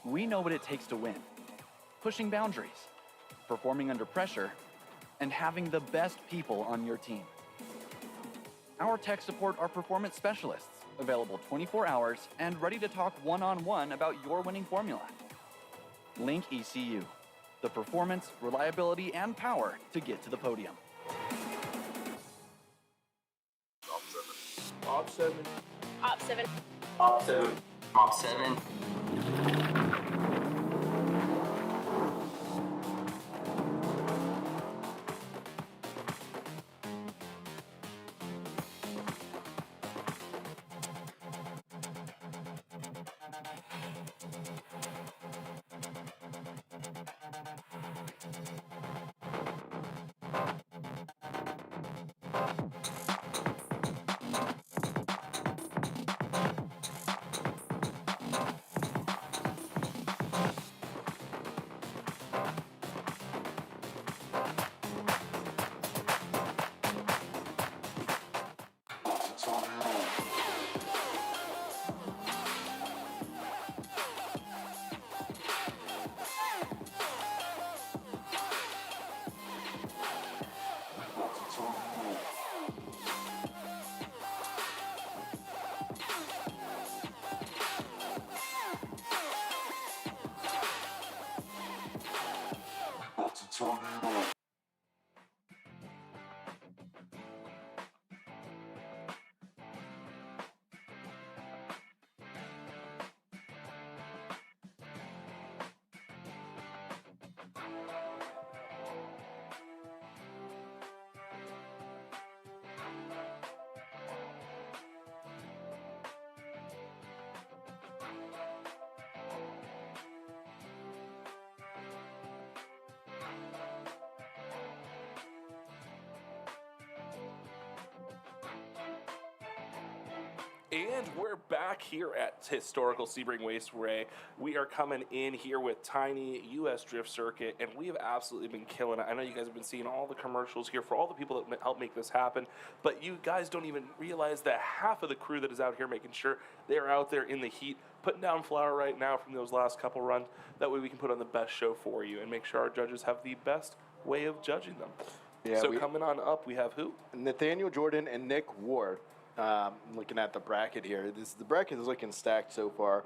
We know what it takes to win. Pushing boundaries, performing under pressure, and having the best people on your team. Our tech support are performance specialists, available 24 hours and ready to talk one-on-one about your winning formula. Link ECU, the performance, reliability, and power to get to the podium. Op 7. Op 7. Op 7. Op 7. And we're back here at historical Sebring Raceway. We are coming in here with tiny U.S. Drift Circuit, and we have absolutely been killing it. I know you guys have been seeing all the commercials here for all the people that help make this happen, but you guys don't even realize that half of the crew that is out here making sure they're out there in the heat, putting down flour right now from those last couple runs. That way we can put on the best show for you and make sure our judges have the best way of judging them. Yeah, so coming on up, we have who? Nathaniel Jordan and Nick Ward. Looking at the bracket here, the bracket is looking stacked so far.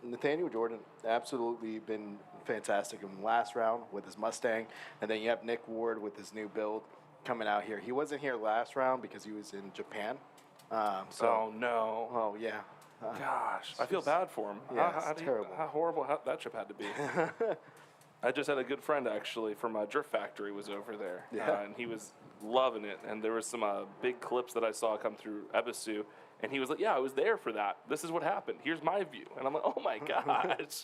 Nathaniel Jordan absolutely been fantastic in the last round with his Mustang, and then you have Nick Ward with his new build coming out here. He wasn't here last round because he was in Japan. Oh no! Oh yeah. Gosh, I feel bad for him. Yeah, it's terrible. How horrible that trip had to be. I just had a good friend actually from Drift Factory was over there, Yeah. and he was loving it. And there was some big clips that I saw come through Ebisu, and he was like, "Yeah, I was there for that. This is what happened. Here's my view." And I'm like, "Oh my gosh,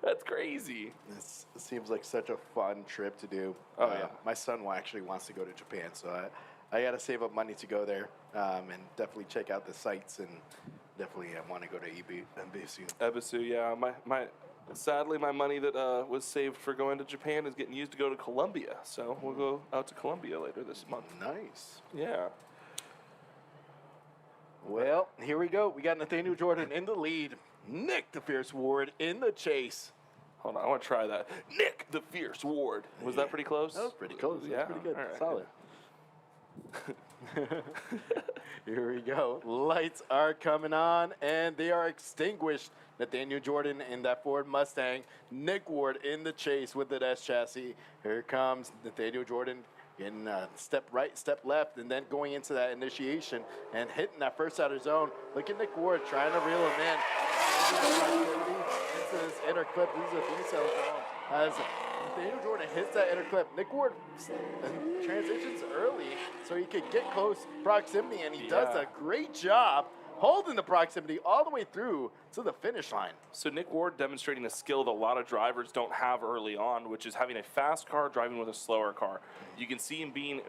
that's crazy." This seems like such a fun trip to do. Oh, yeah. My son actually wants to go to Japan, so I got to save up money to go there and definitely check out the sites and definitely want to go to Ebisu. Ebisu, yeah. Sadly, my money that was saved for going to Japan is getting used to go to Colombia. So we'll go out to Colombia later this month. Nice. Yeah. Well, here we go. We got Nathaniel Jordan in the lead. Nick the Fierce Ward in the chase. Hold on, I want to try that. Nick the Fierce Ward. Was that pretty close? That was pretty close. Yeah. That's pretty good. All right. Solid. Here we go. Lights are coming on, and they are extinguished. Nathaniel Jordan in that Ford Mustang. Nick Ward in the chase with the S chassis. Here comes Nathaniel Jordan in step right, step left, and then going into that initiation and hitting that first outer zone. Look at Nick Ward trying to reel him in. into this inner clip. These are 3 cells long. As Daniel Jordan hits that inner clip, Nick Ward transitions early so he could get close proximity, and he does a great job holding the proximity all the way through to the finish line. So Nick Ward demonstrating a skill that a lot of drivers don't have early on, which is having a fast car driving with a slower car. You can see him being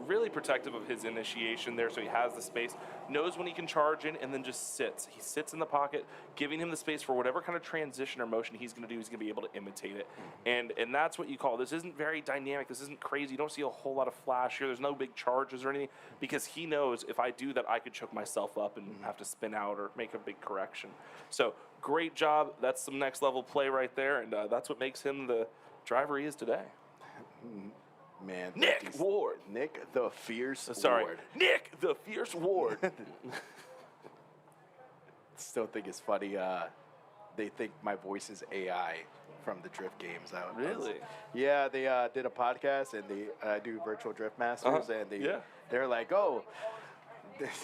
really protective of his initiation there, so he has the space, knows when he can charge in, and then just sits. He sits in the pocket, giving him the space for whatever kind of transition or motion he's going to do. He's going to be able to imitate it. And that's what you call, this isn't very dynamic. This isn't crazy. You don't see a whole lot of flash here. There's no big charges or anything, because he knows if I do that, I could choke myself up and have to spin out or make a big correction. So great job. That's some next level play right there, and that's what makes him the driver he is today. Man, Nick Ward. Nick the Fierce Ward. Nick the Fierce Ward. Still think it's funny. They think my voice is AI from the drift games. Really? Yeah, they did a podcast, and they do virtual drift masters, and they're like, oh.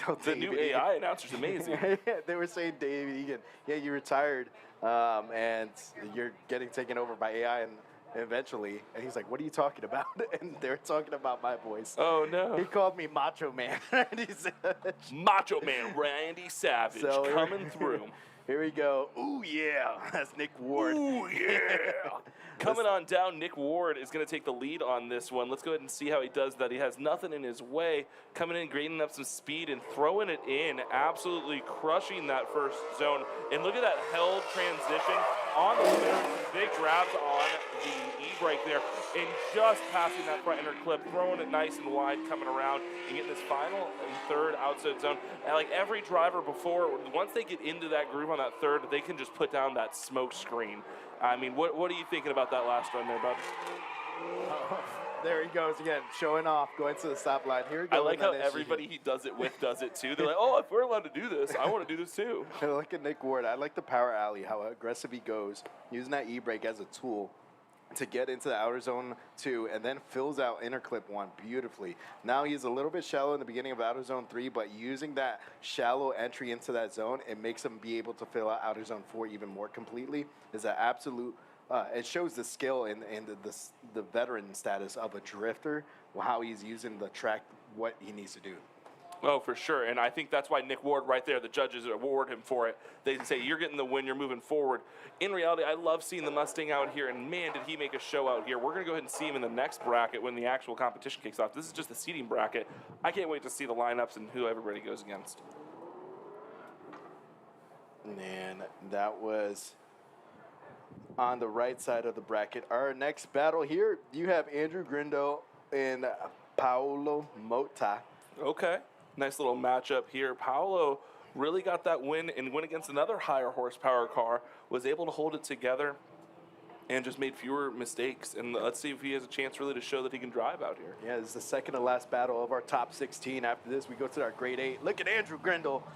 So the new AI announcer's amazing. They were saying Dave Egan, you retired, and you're getting taken over by AI, and eventually, and he's like, what are you talking about? And they're talking about my voice. Oh no. He called me Macho Man Randy Savage. Macho Man Randy Savage coming through. Here we go. Ooh yeah, that's Nick Ward. Ooh yeah. Coming on down, Nick Ward is going to take the lead on this one. Let's go ahead and see how he does that. He has nothing in his way. Coming in, gaining up some speed and throwing it in. Absolutely crushing that first zone. And look at that held transition on the limit. Big grabs on the E-brake there. And just passing that front inner clip, throwing it nice and wide, coming around and getting this final and third outside zone. And like every driver before, once they get into that groove on that third, they can just put down that smoke screen. I mean, what are you thinking about that last run there, bud? There he goes again, showing off, going to the stop line. Here we go. I like how everybody he does it with does it too. They're like, oh, if we're allowed to do this, I want to do this too. Look at Nick Ward. I like the power alley, how aggressive he goes, using that E-brake as a tool to get into the outer zone 2, and then fills out inner clip 1 beautifully. Now he's a little bit shallow in the beginning of outer zone 3, but using that shallow entry into that zone, it makes him be able to fill out outer zone 4 even more completely. Is an absolute, it shows the skill and the veteran status of a drifter, how he's using the track, what he needs to do. Oh, for sure. And I think that's why Nick Ward right there, the judges award him for it. They say, you're getting the win, you're moving forward. In reality, I love seeing the Mustang out here, and man, did he make a show out here. We're going to go ahead and see him in the next bracket when the actual competition kicks off. This is just the seating bracket. I can't wait to see the lineups and who everybody goes against. And that was on the right side of the bracket. Our next battle here, you have Andrew Grindle and Paolo Mota. Okay. Nice little matchup here. Paolo really got that win and went against another higher horsepower car, was able to hold it together and just made fewer mistakes. And let's see if he has a chance really to show that he can drive out here. Yeah, this is the second to last battle of our top 16. After this, we go to our grade 8. Look at Andrew Grindle,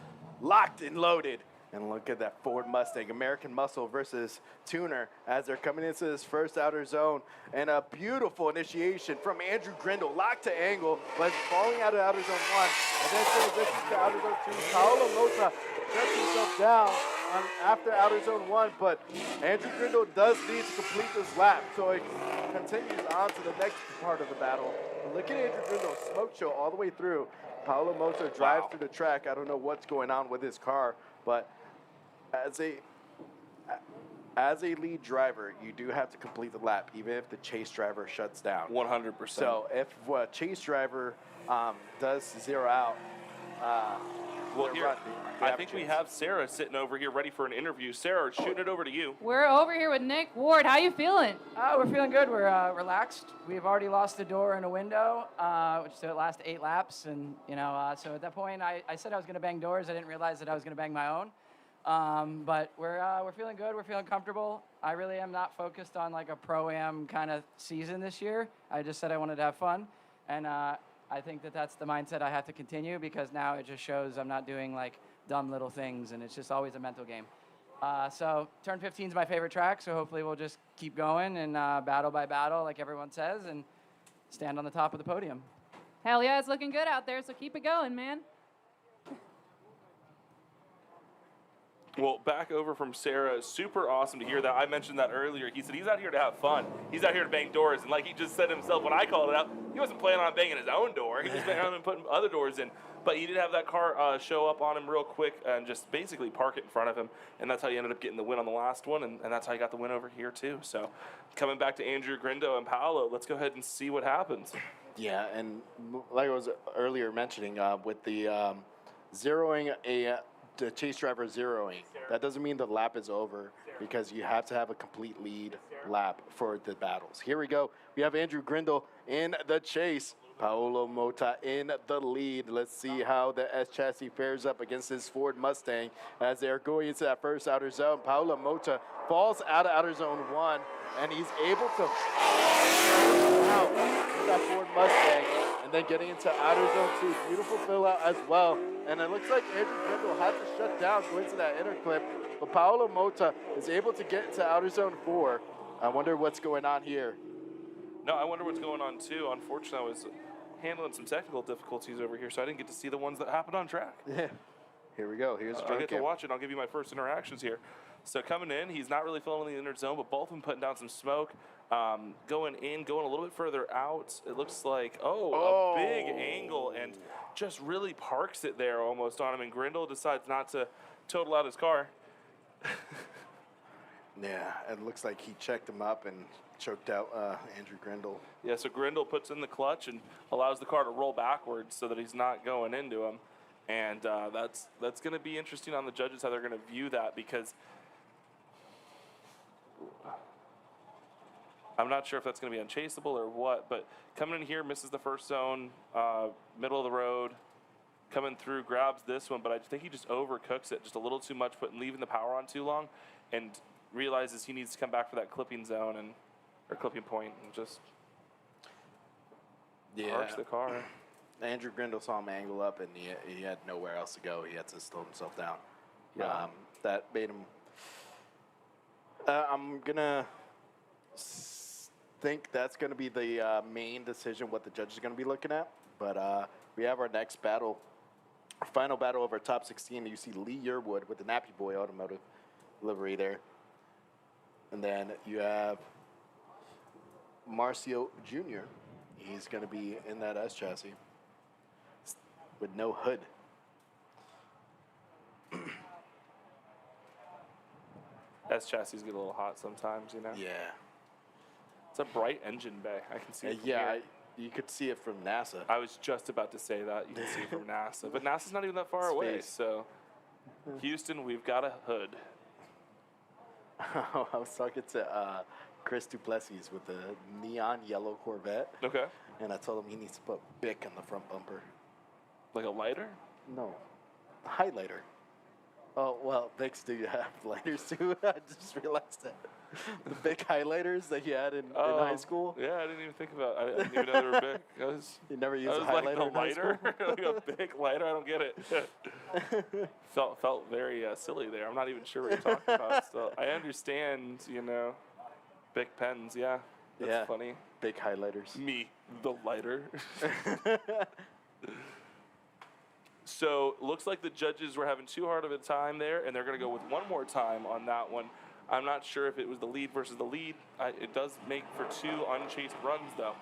locked and loaded. And look at that Ford Mustang, American Muscle versus Tuner, as they're coming into this first outer zone. And a beautiful initiation from Andrew Grindle, locked to angle, but falling out of outer zone 1. And then transitions to outer zone 2. Paolo Mota shuts himself down after outer zone 1, but Andrew Grindle does need to complete this lap. So it continues on to the next part of the battle. But look at Andrew Grindle, smoke show all the way through. Paolo Mota drives through the track. I don't know what's going on with his car, but as a lead driver, you do have to complete the lap, even if the chase driver shuts down. 100%. So if a chase driver does zero out, well, here, I think we have Sarah sitting over here ready for an interview. Sarah, shooting it over to you. We're over here with Nick Ward. How you feeling? We're feeling good. We're relaxed. We've already lost a door and a window, which so it lasted 8 laps. And, so at that point, I said I was going to bang doors. I didn't realize that I was going to bang my own. But we're feeling good. We're feeling comfortable. I really am not focused on like a pro-am kind of season this year. I just said I wanted to have fun. And I think that that's the mindset I have to continue, because now it just shows I'm not doing like dumb little things, and it's just always a mental game. So turn 15 is my favorite track, so hopefully we'll just keep going and battle by battle, like everyone says, and stand on the top of the podium. Hell yeah, it's looking good out there, so keep it going, man. Well, back over from Sarah, super awesome to hear that. I mentioned that earlier. He said he's out here to have fun. He's out here to bang doors. And like he just said himself when I called it out, he wasn't planning on banging his own door. He was planning on putting other doors in. But he did have that car show up on him real quick and just basically park it in front of him. And that's how he ended up getting the win on the last one. And that's how he got the win over here, too. So coming back to Andrew, Grindle, and Paolo, let's go ahead and see what happens. Yeah, and like I was earlier mentioning, with the zeroing the chase driver zeroing, that doesn't mean the lap is over because you have to have a complete lead lap for the battles. Here we go. We have Andrew Grindle in the chase. Paolo Mota in the lead. Let's see how the S chassis fares up against his Ford Mustang as they're going into that first outer zone. Paolo Mota falls out of outer zone 1, and he's able to out with that Ford Mustang, and then getting into outer zone 2. Beautiful fill out as well. And it looks like Andrew Grindle had to shut down going to that inner clip, but Paolo Mota is able to get into outer zone 4. I wonder what's going on here. No, I wonder what's going on, too. Unfortunately, I was handling some technical difficulties over here, so I didn't get to see the ones that happened on track. Yeah. Here we go. Here's I'll get to watch it. I'll give you my first interactions here. So coming in, he's not really filling the inner zone, but both of them putting down some smoke. Going in, going a little bit further out. It looks like, a big angle, and just really parks it there almost on him. And Grindle decides not to total out his car. Yeah, it looks like he checked him up and choked out Andrew Grindle. Yeah, so Grindle puts in the clutch and allows the car to roll backwards so that he's not going into him. And that's going to be interesting on the judges, how they're going to view that, because I'm not sure if that's going to be unchaseable or what, but coming in here, misses the first zone, middle of the road, coming through, grabs this one, but I think he just overcooks it just a little too much, leaving the power on too long, and realizes he needs to come back for that clipping zone or clipping point, and just parks the car. Andrew Grindle saw him angle up, and he had nowhere else to go. He had to slow himself down. Yeah. That made him. I'm gonna think that's gonna be the main decision what the judge is gonna be looking at. But we have our next battle, our final battle of our top 16. You see Lee Yearwood with the Nappy Boy Automotive livery there, and then you have Marcio Jr. He's gonna be in that S chassis with no hood. S chassis get a little hot sometimes, you know? Yeah. It's a bright engine bay. I can see it from Yeah, here. you could see it from NASA. I was just about to say that. You can see it from NASA. But NASA's not even that far away, Space. so Houston, we've got a hood. I was talking to Chris Duplessis with the neon yellow Corvette, Okay. and I told him he needs to put Bic on the front bumper. Like a lighter? No, highlighter. Oh, well, Bics do have lighters too. I just realized that. The Bic highlighters that you had in high school. Yeah, I didn't even think about it. I didn't even know they were big. You never used I a was highlighter like, the in high school? lighter? Like a big lighter? I don't get it. felt very silly there. I'm not even sure what you're talking about still. I understand, big pens, yeah. That's funny. Big highlighters. Me, the lighter. So, looks like the judges were having too hard of a time there, and they're going to go with one more time on that one. I'm not sure if it was the lead versus the lead. It does make for 2 unchased runs, though.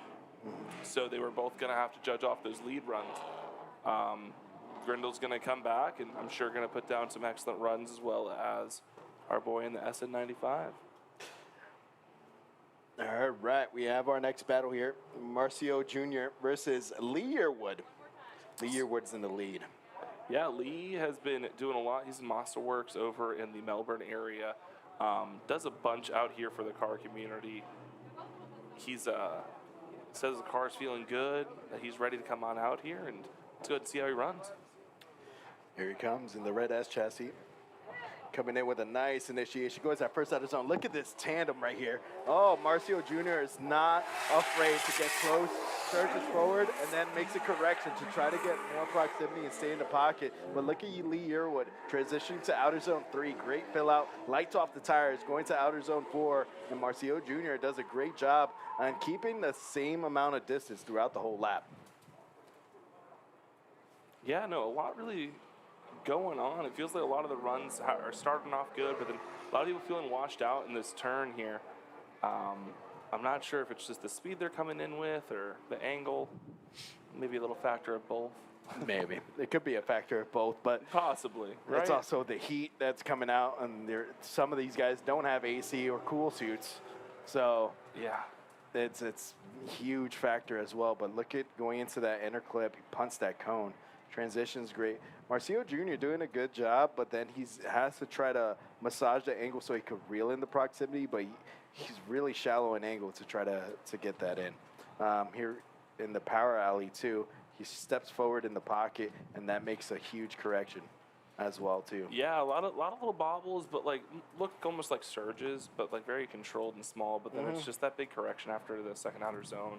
So they were both going to have to judge off those lead runs. Grindle's going to come back, and I'm sure going to put down some excellent runs, as well as our boy in the SN95. All right, we have our next battle here. Marcio Jr. versus Lee Yearwood. Lee Yearwood's in the lead. Yeah, Lee has been doing a lot. He's in Monster Works over in the Melbourne area. Does a bunch out here for the car community. He's says the car's feeling good, that he's ready to come on out here, and let's go ahead and see how he runs. Here he comes in the red S chassis. Coming in with a nice initiation. Goes that first out of zone. Look at this tandem right here. Oh, Marcio Jr. is not afraid to get close, surges forward, and then makes a correction to try to get more proximity and stay in the pocket. But look at you, Lee Yearwood, transitioning to outer zone 3. Great fill out, lights off the tires, going to outer zone 4. And Marcio Jr. does a great job on keeping the same amount of distance throughout the whole lap. Yeah, no, a lot really going on. It feels like a lot of the runs are starting off good, but then a lot of people feeling washed out in this turn here. I'm not sure if it's just the speed they're coming in with or the angle, maybe a little factor of both. Maybe. It could be a factor of both, but Possibly, right? it's also the heat that's coming out, and some of these guys don't have AC or cool suits, so Yeah. it's a huge factor as well. But look at going into that inner clip, he punts that cone. Transition's great. Marcio Jr. doing a good job, but then he has to try to massage the angle so he could reel in the proximity, but he's really shallow in angle to try to get that in. Here in the power alley too, he steps forward in the pocket, and that makes a huge correction as well too. Yeah, a lot of little bobbles, but like look almost like surges, but like very controlled and small. But then it's just that big correction after the second outer zone,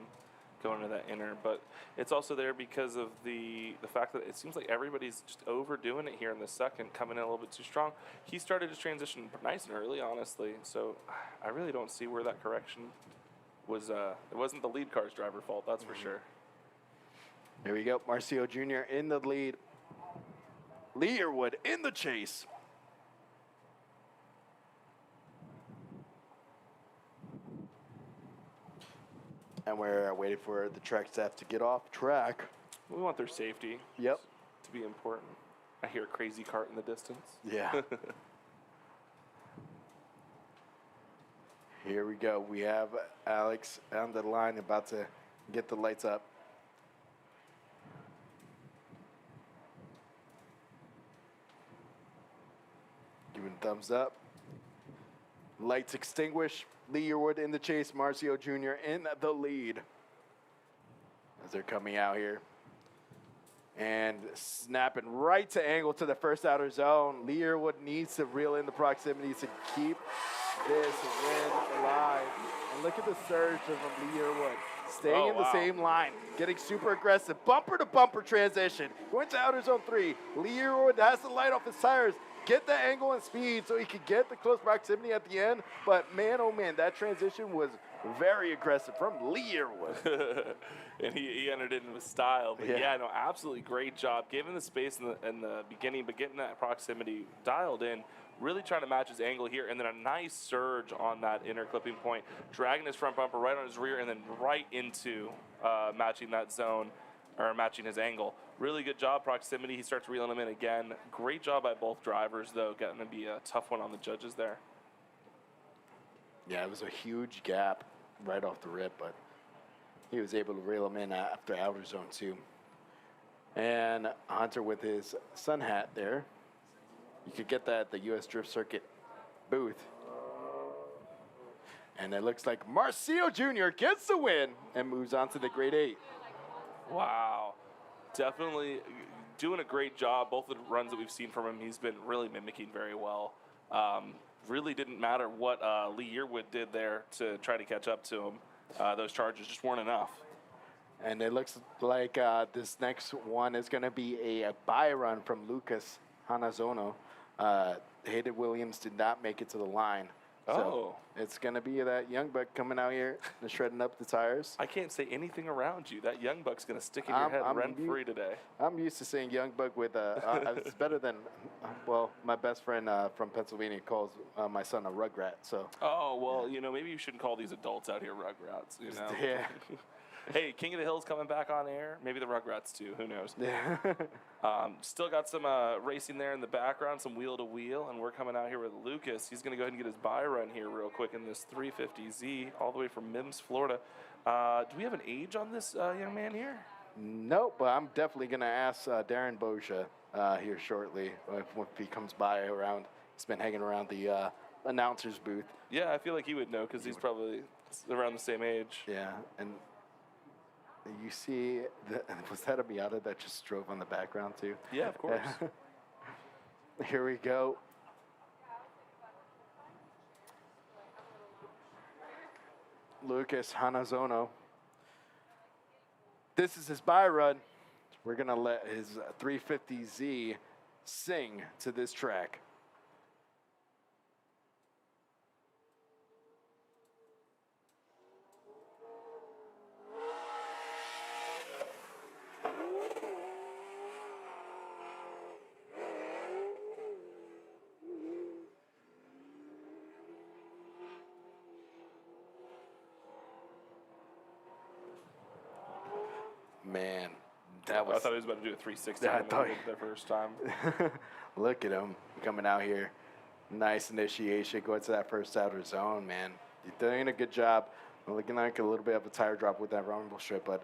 going to that inner. But it's also there because of the fact that it seems like everybody's just overdoing it here in the second, coming in a little bit too strong. He started his transition nice and early, honestly. So I really don't see where that correction was. It wasn't the lead car's driver fault, that's for sure. Here we go, Marcio Jr. in the lead. Learwood in the chase. And we're waiting for the track staff to get off track. We want their safety. Yep. To be important. I hear a crazy cart in the distance. Yeah. Here we go. We have Alex on the line about to get the lights up. Giving thumbs up. Lights extinguished. Learwood in the chase. Marcio Jr. in the lead as they're coming out here. And snapping right to angle to the first outer zone. Learwood needs to reel in the proximity to keep this win alive. And look at the surge from Learwood. Staying in the same line, getting super aggressive. Bumper to bumper transition. Going to outer zone 3. Learwood has to light off his tires. Get the angle and speed so he could get the close proximity at the end. But man, oh man, that transition was very aggressive from Learwood. And he entered it with style. But yeah, no, absolutely great job. Gave him the space in the beginning, but getting that proximity dialed in. Really trying to match his angle here, and then a nice surge on that inner clipping point, dragging his front bumper right on his rear, and then right into matching that zone, or matching his angle. Really good job, proximity. He starts reeling him in again. Great job by both drivers, though. Getting to be a tough one on the judges there. Yeah, it was a huge gap right off the rip, but he was able to reel him in after outer zone 2. And Hunter with his sun hat there. You could get that at the US Drift Circuit booth. And it looks like Marcio Jr. gets the win and moves on to the Grade 8. Wow. Definitely doing a great job. Both of the runs that we've seen from him, he's been really mimicking very well. Really didn't matter what Lee Yearwood did there to try to catch up to him. Those charges just weren't enough. And it looks like this next one is going to be a buy run from Lucas Hanazono. Hayden Williams did not make it to the line. So it's going to be that young buck coming out here and shredding up the tires. I can't say anything around you. That young buck's going to stick in your head rent-free today. I'm used to saying young buck with it's better than, well, my best friend from Pennsylvania calls my son a rugrat. So. Oh, well, you know, maybe you shouldn't call these adults out here rugrats, you know. Yeah. Hey, King of the Hill's coming back on air. Maybe the Rugrats too. Who knows? Yeah. Still got some racing there in the background, some wheel to wheel, and we're coming out here with Lucas. He's going to go ahead and get his buy run here real quick in this 350Z, all the way from Mims, Florida. Do we have an age on this young man here? Nope, but I'm definitely going to ask Darren Boja here shortly if he comes by around. He's been hanging around the announcer's booth. Yeah, I feel like he would know because he's probably around the same age. Yeah, and you see, was that a Miata that just drove on the background too? Yeah, of course. Here we go. Lucas Hanazono. This is his buy run. We're going to let his 350Z sing to this track. man. That I was. thought he was about to do a 360 Yeah, I when thought- he did it their first time. Look at him coming out here. Nice initiation, going to that first outer zone, man. You're doing a good job. Looking like a little bit of a tire drop with that rumble strip, but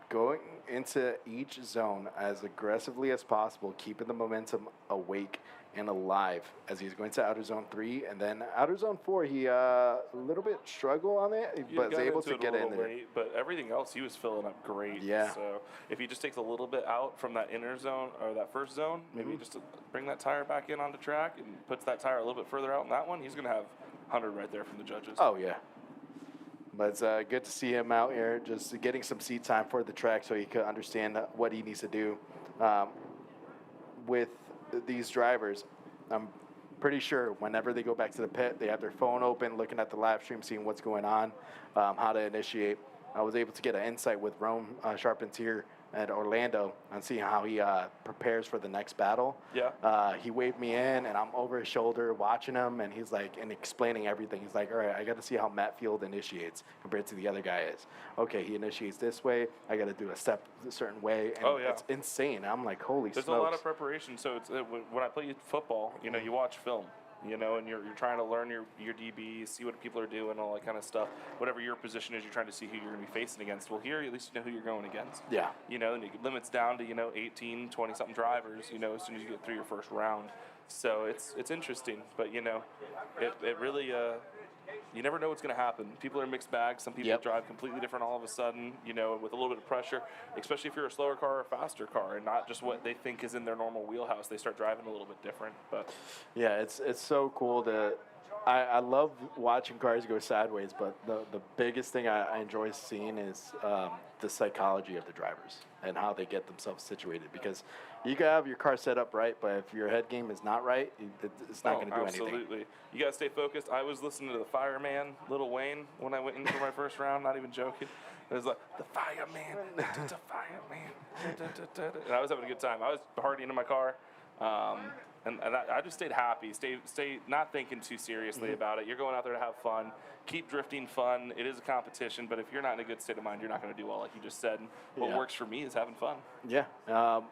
going into each zone as aggressively as possible, keeping the momentum awake and alive as he's going to outer zone 3, and then outer zone 4, he a little bit struggled on it, He but was got able into to it a get in little there. late, but everything else he was filling up great. Yeah. So if he just takes a little bit out from that inner zone or that first zone, maybe just to bring that tire back in onto track and puts that tire a little bit further out in that one, he's going to have 100 right there from the judges. Oh, yeah. But it's good to see him out here just getting some seat time for the track so he could understand what he needs to do. With these drivers, I'm pretty sure whenever they go back to the pit, they have their phone open, looking at the live stream, seeing what's going on, how to initiate. I was able to get an insight with Rome Sharpens here at Orlando and see how he prepares for the next battle. Yeah. He waved me in, and I'm over his shoulder watching him, and he's like, and explaining everything. He's like, all right, I got to see how Matt Field initiates compared to the other guy is. Okay, he initiates this way. I got to do a step a certain way. And Oh, yeah. it's insane. I'm like, holy There's smokes. a lot of preparation. So it's when I play football, you know, you watch film, you know, and you're trying to learn your DBs, see what people are doing, all that kind of stuff. Whatever your position is, you're trying to see who you're going to be facing against. Well, here, at least you know who you're going against. Yeah. You know, and it limits down to, 18, 20-something drivers, as soon as you get through your first round. So it's interesting. But, it really, you never know what's going to happen. People are mixed bags. Some people Yep. drive completely different all of a sudden, with a little bit of pressure, especially if you're a slower car or a faster car and not just what they think is in their normal wheelhouse. They start driving a little bit different. But Yeah, it's so cool to. I love watching cars go sideways, but the biggest thing I enjoy seeing is the psychology of the drivers and how they get themselves situated. Because you can have your car set up right, but if your head game is not right, it's not going to do anything. Absolutely. You got to stay focused. I was listening to the Fireman, Lil Wayne, when I went in for my first round, not even joking. It was like, the Fireman, the Fireman. And I was having a good time. I was partying in my car. And I just stayed happy. Stay not thinking too seriously about it. You're going out there to have fun. Keep drifting fun. It is a competition, but if you're not in a good state of mind, you're not going to do well, like you just said. And what Yeah. works for me is having fun. Yeah.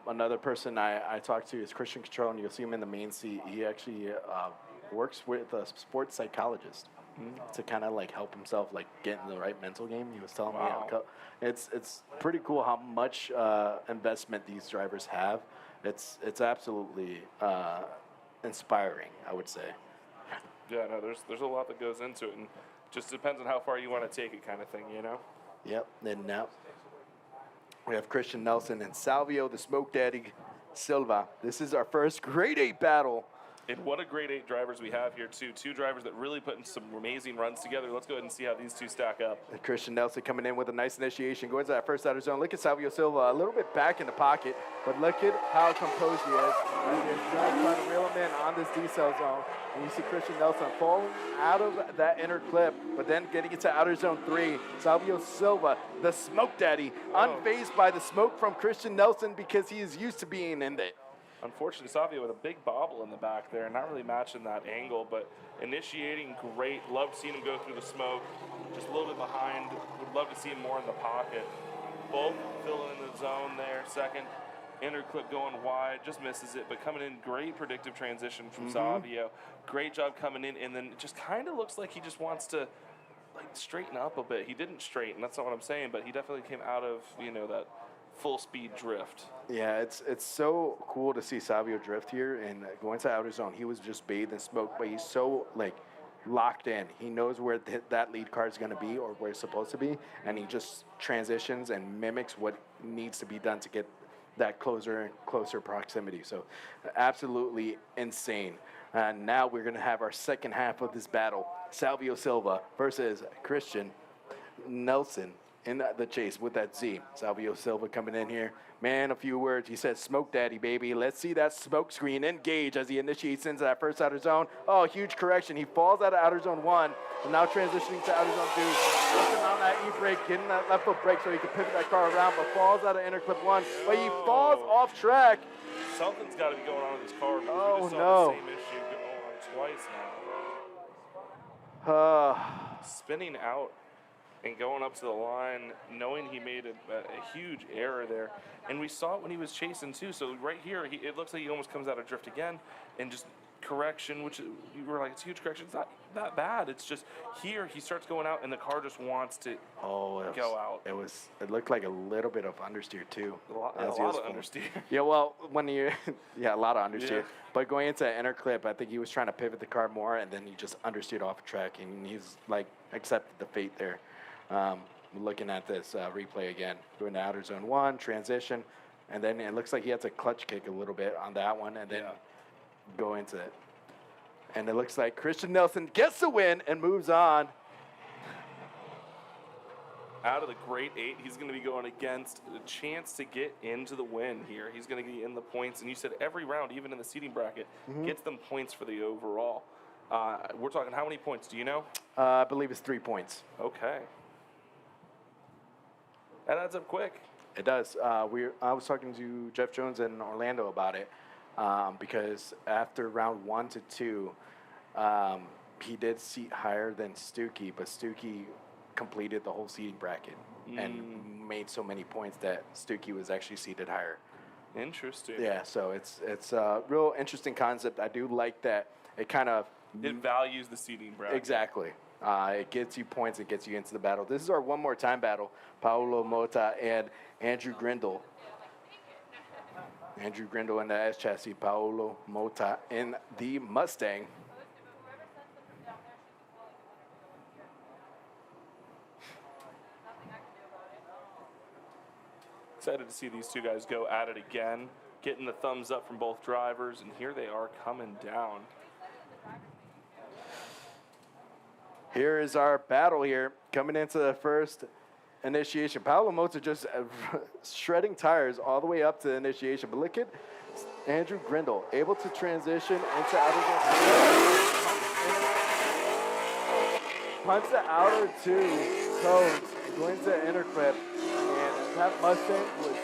Another person I talked to is Christian Control, and you'll see him in the main seat. He actually works with a sports psychologist to kind of like help himself like get in the right mental game. He was telling me it's pretty cool how much investment these drivers have. It's absolutely inspiring, I would say. Yeah, no, there's a lot that goes into it, and just depends on how far you want to take it, kind of thing, Yep. And now we have Christian Nelson and Salvio, the Smoke Daddy Silva. This is our first grade 8 battle. And what a great 8 drivers we have here, too. 2 drivers that really put in some amazing runs together. Let's go ahead and see how these 2 stack up. And Christian Nelson coming in with a nice initiation, going to that first outer zone. Look at Salvio Silva, a little bit back in the pocket, but look at how composed he is. He's trying to reel him in on this D-cell zone. And you see Christian Nelson falling out of that inner clip, but then getting into outer zone 3. Salvio Silva, the Smoke Daddy, unfazed by the smoke from Christian Nelson because he is used to being in it. Unfortunately, Savio with a big bobble in the back there, not really matching that angle, but initiating great. Love seeing him go through the smoke. Just a little bit behind. Would love to see him more in the pocket. Both filling in the zone there. Second inner clip going wide, just misses it, but coming in, great predictive transition from Savio. Great job coming in, and then it just kind of looks like he just wants to straighten up a bit. He didn't straighten, that's not what I'm saying, but he definitely came out of that full speed drift. Yeah, it's so cool to see Savio drift here and going to outer zone. He was just bathed in smoke, but he's so locked in. He knows where that lead car is going to be or where it's supposed to be, and he just transitions and mimics what needs to be done to get that closer and closer proximity. So absolutely insane. And now we're going to have our second half of this battle. Salvio Silva versus Christian Nelson in the chase with that Z. Salvio Silva coming in here. Man, a few words. He says, "Smoke Daddy, baby." Let's see that smoke screen engage as he initiates into that first outer zone. Oh, huge correction. He falls out of outer zone 1 and now transitioning to outer zone 2. Looking on that E-brake, getting that left foot brake so he can pivot that car around, but falls out of inner clip 1. But he falls off track. Something's got to be going on with this car because Oh, we just saw no. the same issue go on twice now. Spinning out and going up to the line, knowing he made a huge error there. And we saw it when he was chasing too. So right here, it looks like he almost comes out of drift again, and just correction, which we were like, it's a huge correction. It's not that bad. It's just here he starts going out, and the car just wants to go out. It looked like a little bit of understeer too. A lot of understeer. Yeah, well, when you a lot of understeer. Yeah. But going into interclip, I think he was trying to pivot the car more, and then he just understeered off track, and he's like accepted the fate there. Looking at this replay again, going to outer zone 1 transition, and then it looks like he had to clutch kick a little bit on that one, and then go into it. And it looks like Christian Nelson gets the win and moves on. Out of the Great 8, he's going to be going against a chance to get into the win here. He's going to be in the points, and you said every round, even in the seeding bracket, gets them points for the overall. We're talking how many points? Do you know? I believe it's 3 points. Okay. That adds up quick. It does. I was talking to Jeff Jones in Orlando about it because after round 1 to 2, he did seat higher than Stuckey, but Stuckey completed the whole seating bracket and made so many points that Stuckey was actually seated higher. Interesting. Yeah, so it's a real interesting concept. I do like that it kind of it values the seeding bracket. Exactly. It gets you points. It gets you into the battle. This is our one more time battle. Paolo Mota and Andrew Grindle. Andrew Grindle in the S chassis. Paolo Mota in the Mustang. Excited to see these two guys go at it again. Getting the thumbs up from both drivers, and here they are coming down. Here is our battle here, coming into the first initiation. Paolo Mota just shredding tires all the way up to the initiation. But look at Andrew Grindle, able to transition into outer zone. Punts the outer 2 cones, going to interclip. And that Mustang was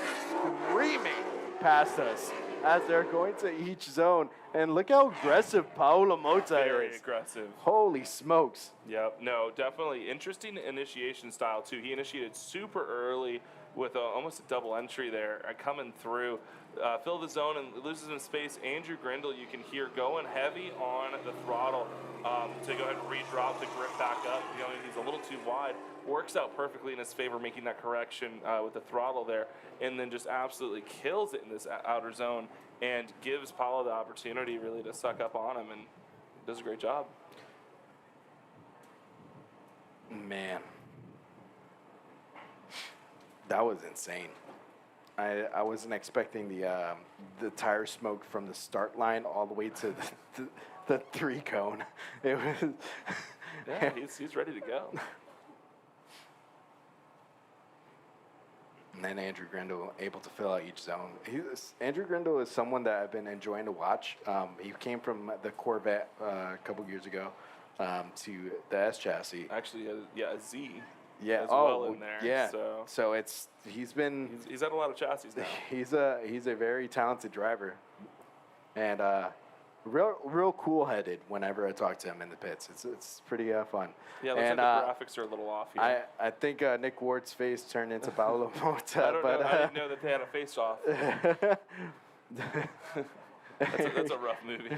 screaming past us as they're going to each zone. And look how aggressive Paolo Mota is. Very aggressive. Holy smokes. Yep, no, definitely interesting initiation style too. He initiated super early with almost a double entry there, coming through. Fill the zone and loses in space. Andrew Grindle, you can hear going heavy on the throttle to go ahead and redrop the grip back up. You know, he's a little too wide. Works out perfectly in his favor, making that correction with the throttle there, and then just absolutely kills it in this outer zone and gives Paulo the opportunity really to suck up on him, and does a great job. Man, that was insane. I wasn't expecting the tire smoke from the start line all the way to the 3 cone. It was yeah, he's ready to go. And then Andrew Grindle able to fill out each zone. Andrew Grindle is someone that I've been enjoying to watch. He came from the Corvette a couple years ago to the S chassis. Actually, a Z. Yeah. As well in there. Yeah. So he's had a lot of chassis now. He's a very talented driver, and real cool headed. Whenever I talk to him in the pits, it's pretty fun. Yeah, looks like the graphics are a little off here. I think Nick Ward's face turned into Paolo Mota. I don't know. I didn't know that they had a face off. That's a rough movie.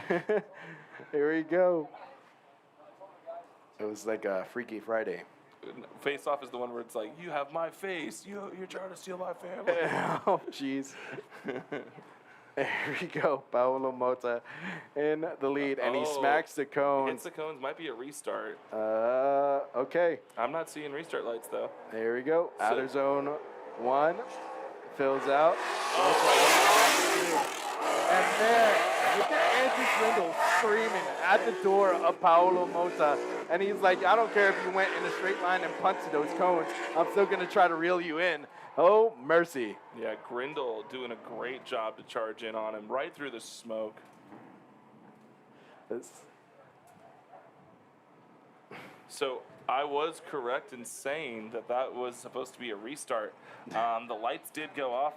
Here we go. It was like a Freaky Friday. Face Off is the one where it's like, you have my face. You're trying to steal my family. Oh, jeez. There we go. Paolo Mota in the lead, and he smacks the cones. Hits the cones. Might be a restart. Okay. I'm not seeing restart lights, though. There we go. Outer zone 1 fills out. And there, look at Andrew Grindle screaming at the door of Paolo Mota. And he's like, I don't care if you went in a straight line and punched those cones. I'm still going to try to reel you in. Oh, mercy. Yeah, Grindle doing a great job to charge in on him right through the smoke. So I was correct in saying that was supposed to be a restart. The lights did go off.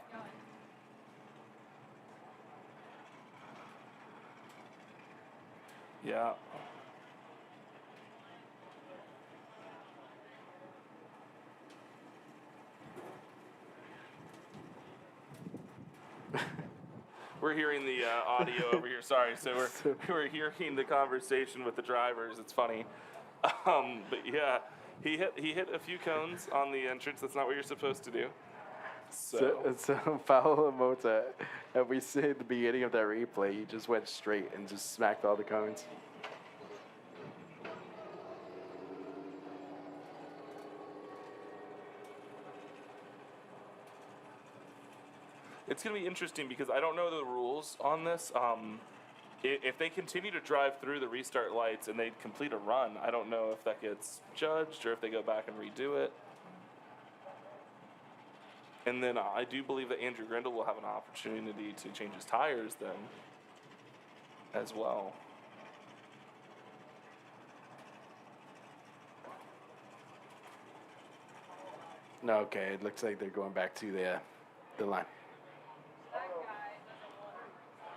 Yeah. we're hearing the audio over here. Sorry, so we're hearing the conversation with the drivers. It's funny, but yeah, he hit a few cones on the entrance. That's not what you're supposed to do. So Paolo Mota, and we see at the beginning of that replay, he just went straight and just smacked all the cones. It's going to be interesting because I don't know the rules on this. If they continue to drive through the restart lights and they complete a run, I don't know if that gets judged or if they go back and redo it. And then I do believe that Andrew Grindle will have an opportunity to change his tires then as well. No, okay, it looks like they're going back to the line. That guy doesn't want to restart,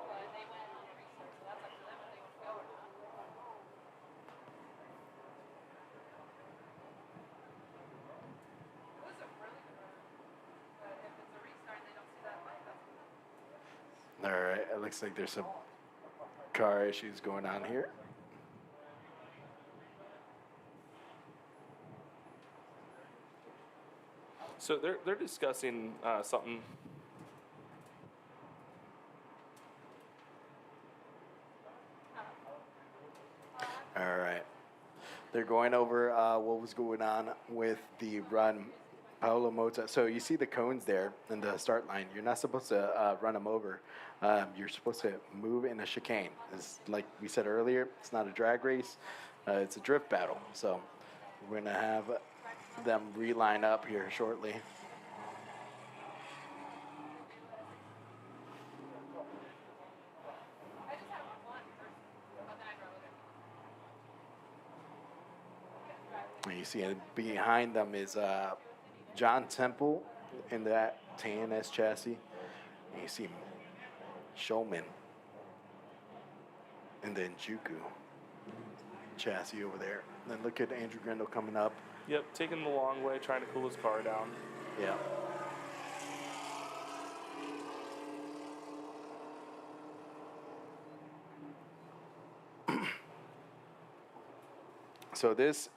but they went on the restart, so that's up to them if they want to go or not. It was a really good run, but if it's a restart and they don't see that light, that's fine. All right, it looks like there's some car issues going on here. So they're discussing something. All right. They're going over what was going on with the run, Paolo Mota. So you see the cones there in the start line. You're not supposed to run them over. You're supposed to move in a chicane. It's like we said earlier, it's not a drag race. It's a drift battle. So we're going to have them reline up here shortly. I just have one person, but then I drove with her. And you see behind them is John Temple in that TNS chassis. And you see Schulman and then Juku chassis over there. And then look at Andrew Grindle coming up. Yep, taking the long way, trying to cool his car down. Yeah. So this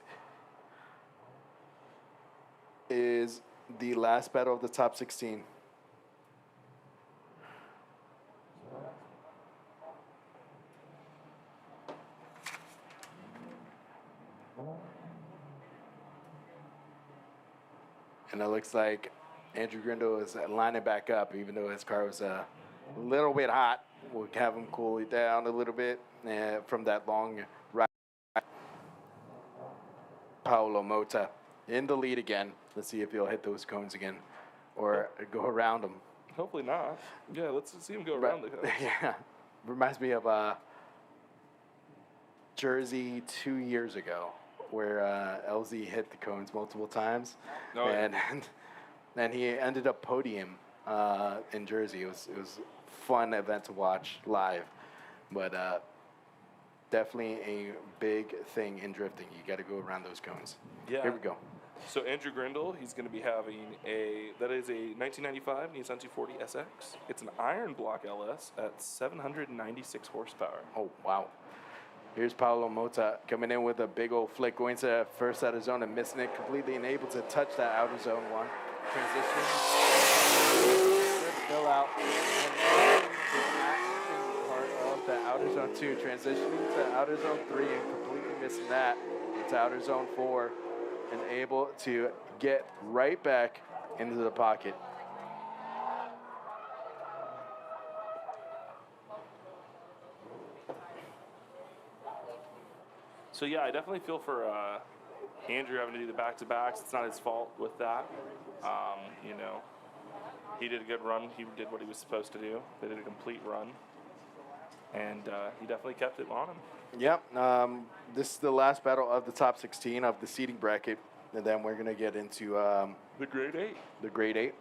is the last battle of the top 16. And it looks like Andrew Grindle is lining back up, even though his car was a little bit hot. We'll have him cool it down a little bit from that long ride. Paolo Mota in the lead again. Let's see if he'll hit those cones again or go around them. Hopefully not. Yeah, let's see him go around the cones. Yeah. Reminds me of Jersey 2 years ago, where LZ hit the cones multiple times, and he ended up podium in Jersey. It was a fun event to watch live, but definitely a big thing in drifting. You got to go around those cones. Yeah. Here we go. So Andrew Grindle, he's going to be having that is a 1995 Nissan 240 SX. It's an iron block LS at 796 horsepower. Oh, wow. Here's Paolo Mota coming in with a big old flick, going to first outer zone and missing it completely, and able to touch that outer zone one. Transition. Still out. And the part of the outer zone 2, transitioning to outer zone 3 and completely missing that. Into outer zone 4 and able to get right back into the pocket. So yeah, I definitely feel for Andrew having to do the back-to-backs. It's not his fault with that. You know, he did a good run. He did what he was supposed to do. They did a complete run, and he definitely kept it on him. Yep. This is the last battle of the top 16 of the seeding bracket, and then we're gonna get into The grade 8. the grade 8.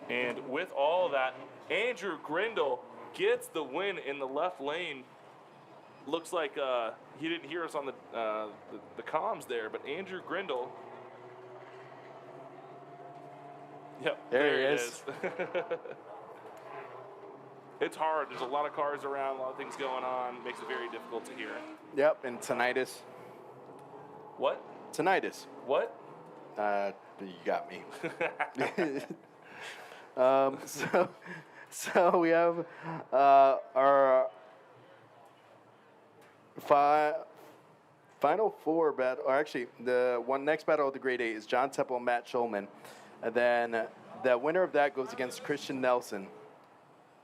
And with all of that, Andrew Grindle gets the win in the left lane. Looks like he didn't hear us on the comms there, but Andrew Grindle. Yep, There he is. It's hard. There's a lot of cars around, a lot of things going on. Makes it very difficult to hear. Yep, and tinnitus. What? Tinnitus. What? You got me. So we have our final four battle, or actually the next battle of the grade 8 is John Temple and Matt Schulman, and then the winner of that goes against Christian Nelson.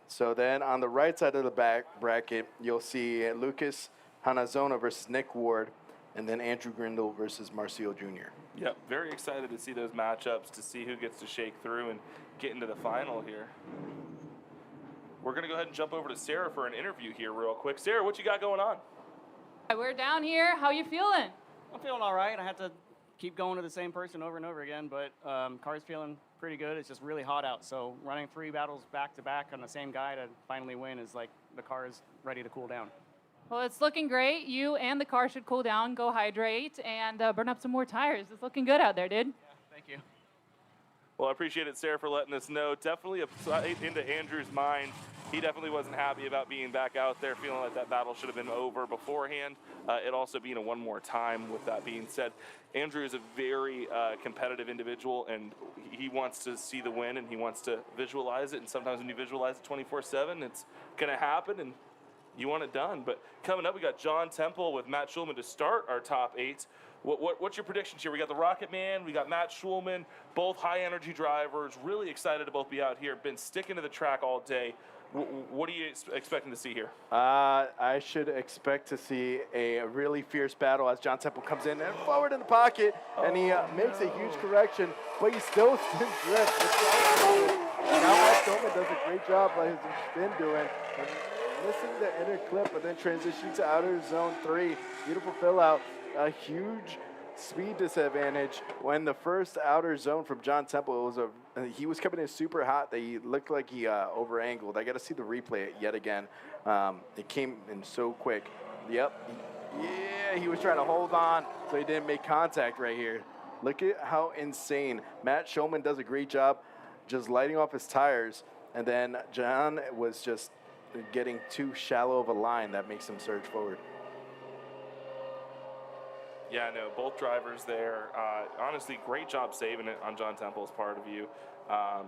So then on the right side of the back bracket, you'll see Lucas Hanazono versus Nick Ward, and then Andrew Grindle versus Marcio Jr. Yep, very excited to see those matchups, to see who gets to shake through and get into the final here. We're going to go ahead and jump over to Sarah for an interview here real quick. Sarah, what you got going on? We're down here. How you feeling? I'm feeling all right. I had to keep going to the same person over and over again, but car's feeling pretty good. It's just really hot out, so running 3 battles back to back on the same guy to finally win is like the car is ready to cool down. Well, it's looking great. You and the car should cool down, go hydrate, and burn up some more tires. It's looking good out there, dude. Yeah, thank you. Well, I appreciate it, Sarah, for letting us know. Definitely into Andrew's mind. He definitely wasn't happy about being back out there, feeling like that battle should have been over beforehand. It also being a one more time. With that being said, Andrew is a very competitive individual, and he wants to see the win, and he wants to visualize it. And sometimes when you visualize it 24/7, it's going to happen, and you want it done. But coming up, we got John Temple with Matt Schulman to start our top 8. What's your predictions here? We got the Rocket Man, we got Matt Schulman, both high energy drivers. Really excited to both be out here. Been sticking to the track all day. What are you expecting to see here? I should expect to see a really fierce battle as John Temple comes in and forward in the pocket, and he makes a huge correction, but he still spins drift. And now Matt Schulman does a great job like he's been doing. And missing the inner clip, but then transitioning to outer zone 3. Beautiful fill out. A huge speed disadvantage when the first outer zone from John Temple he was coming in super hot. That he looked like he over angled. I got to see the replay yet again. It came in so quick. Yep. Yeah, he was trying to hold on so he didn't make contact right here. Look at how insane. Matt Schulman does a great job just lighting off his tires, and then John was just getting too shallow of a line that makes him surge forward. Yeah, no, both drivers there. Honestly, great job saving it on John Temple's part of you.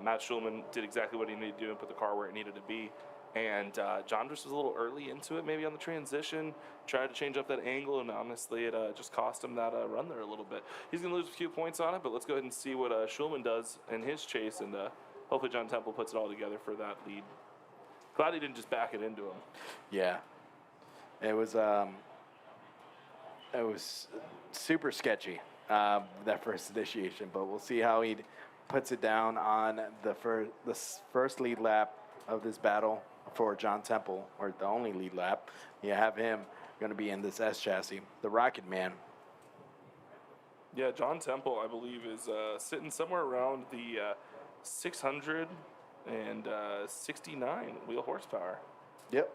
Matt Schulman did exactly what he needed to do and put the car where it needed to be. And John just was a little early into it, maybe on the transition, tried to change up that angle, and honestly, it just cost him that run there a little bit. He's going to lose a few points on it, but let's go ahead and see what Schulman does in his chase, and hopefully John Temple puts it all together for that lead. Glad he didn't just back it into him. Yeah. It was super sketchy, that first initiation, but we'll see how he puts it down on the first lead lap of this battle for John Temple, or the only lead lap. You have him going to be in this S chassis, the Rocket Man. Yeah, John Temple, I believe, is sitting somewhere around the 669 wheel horsepower. Yep.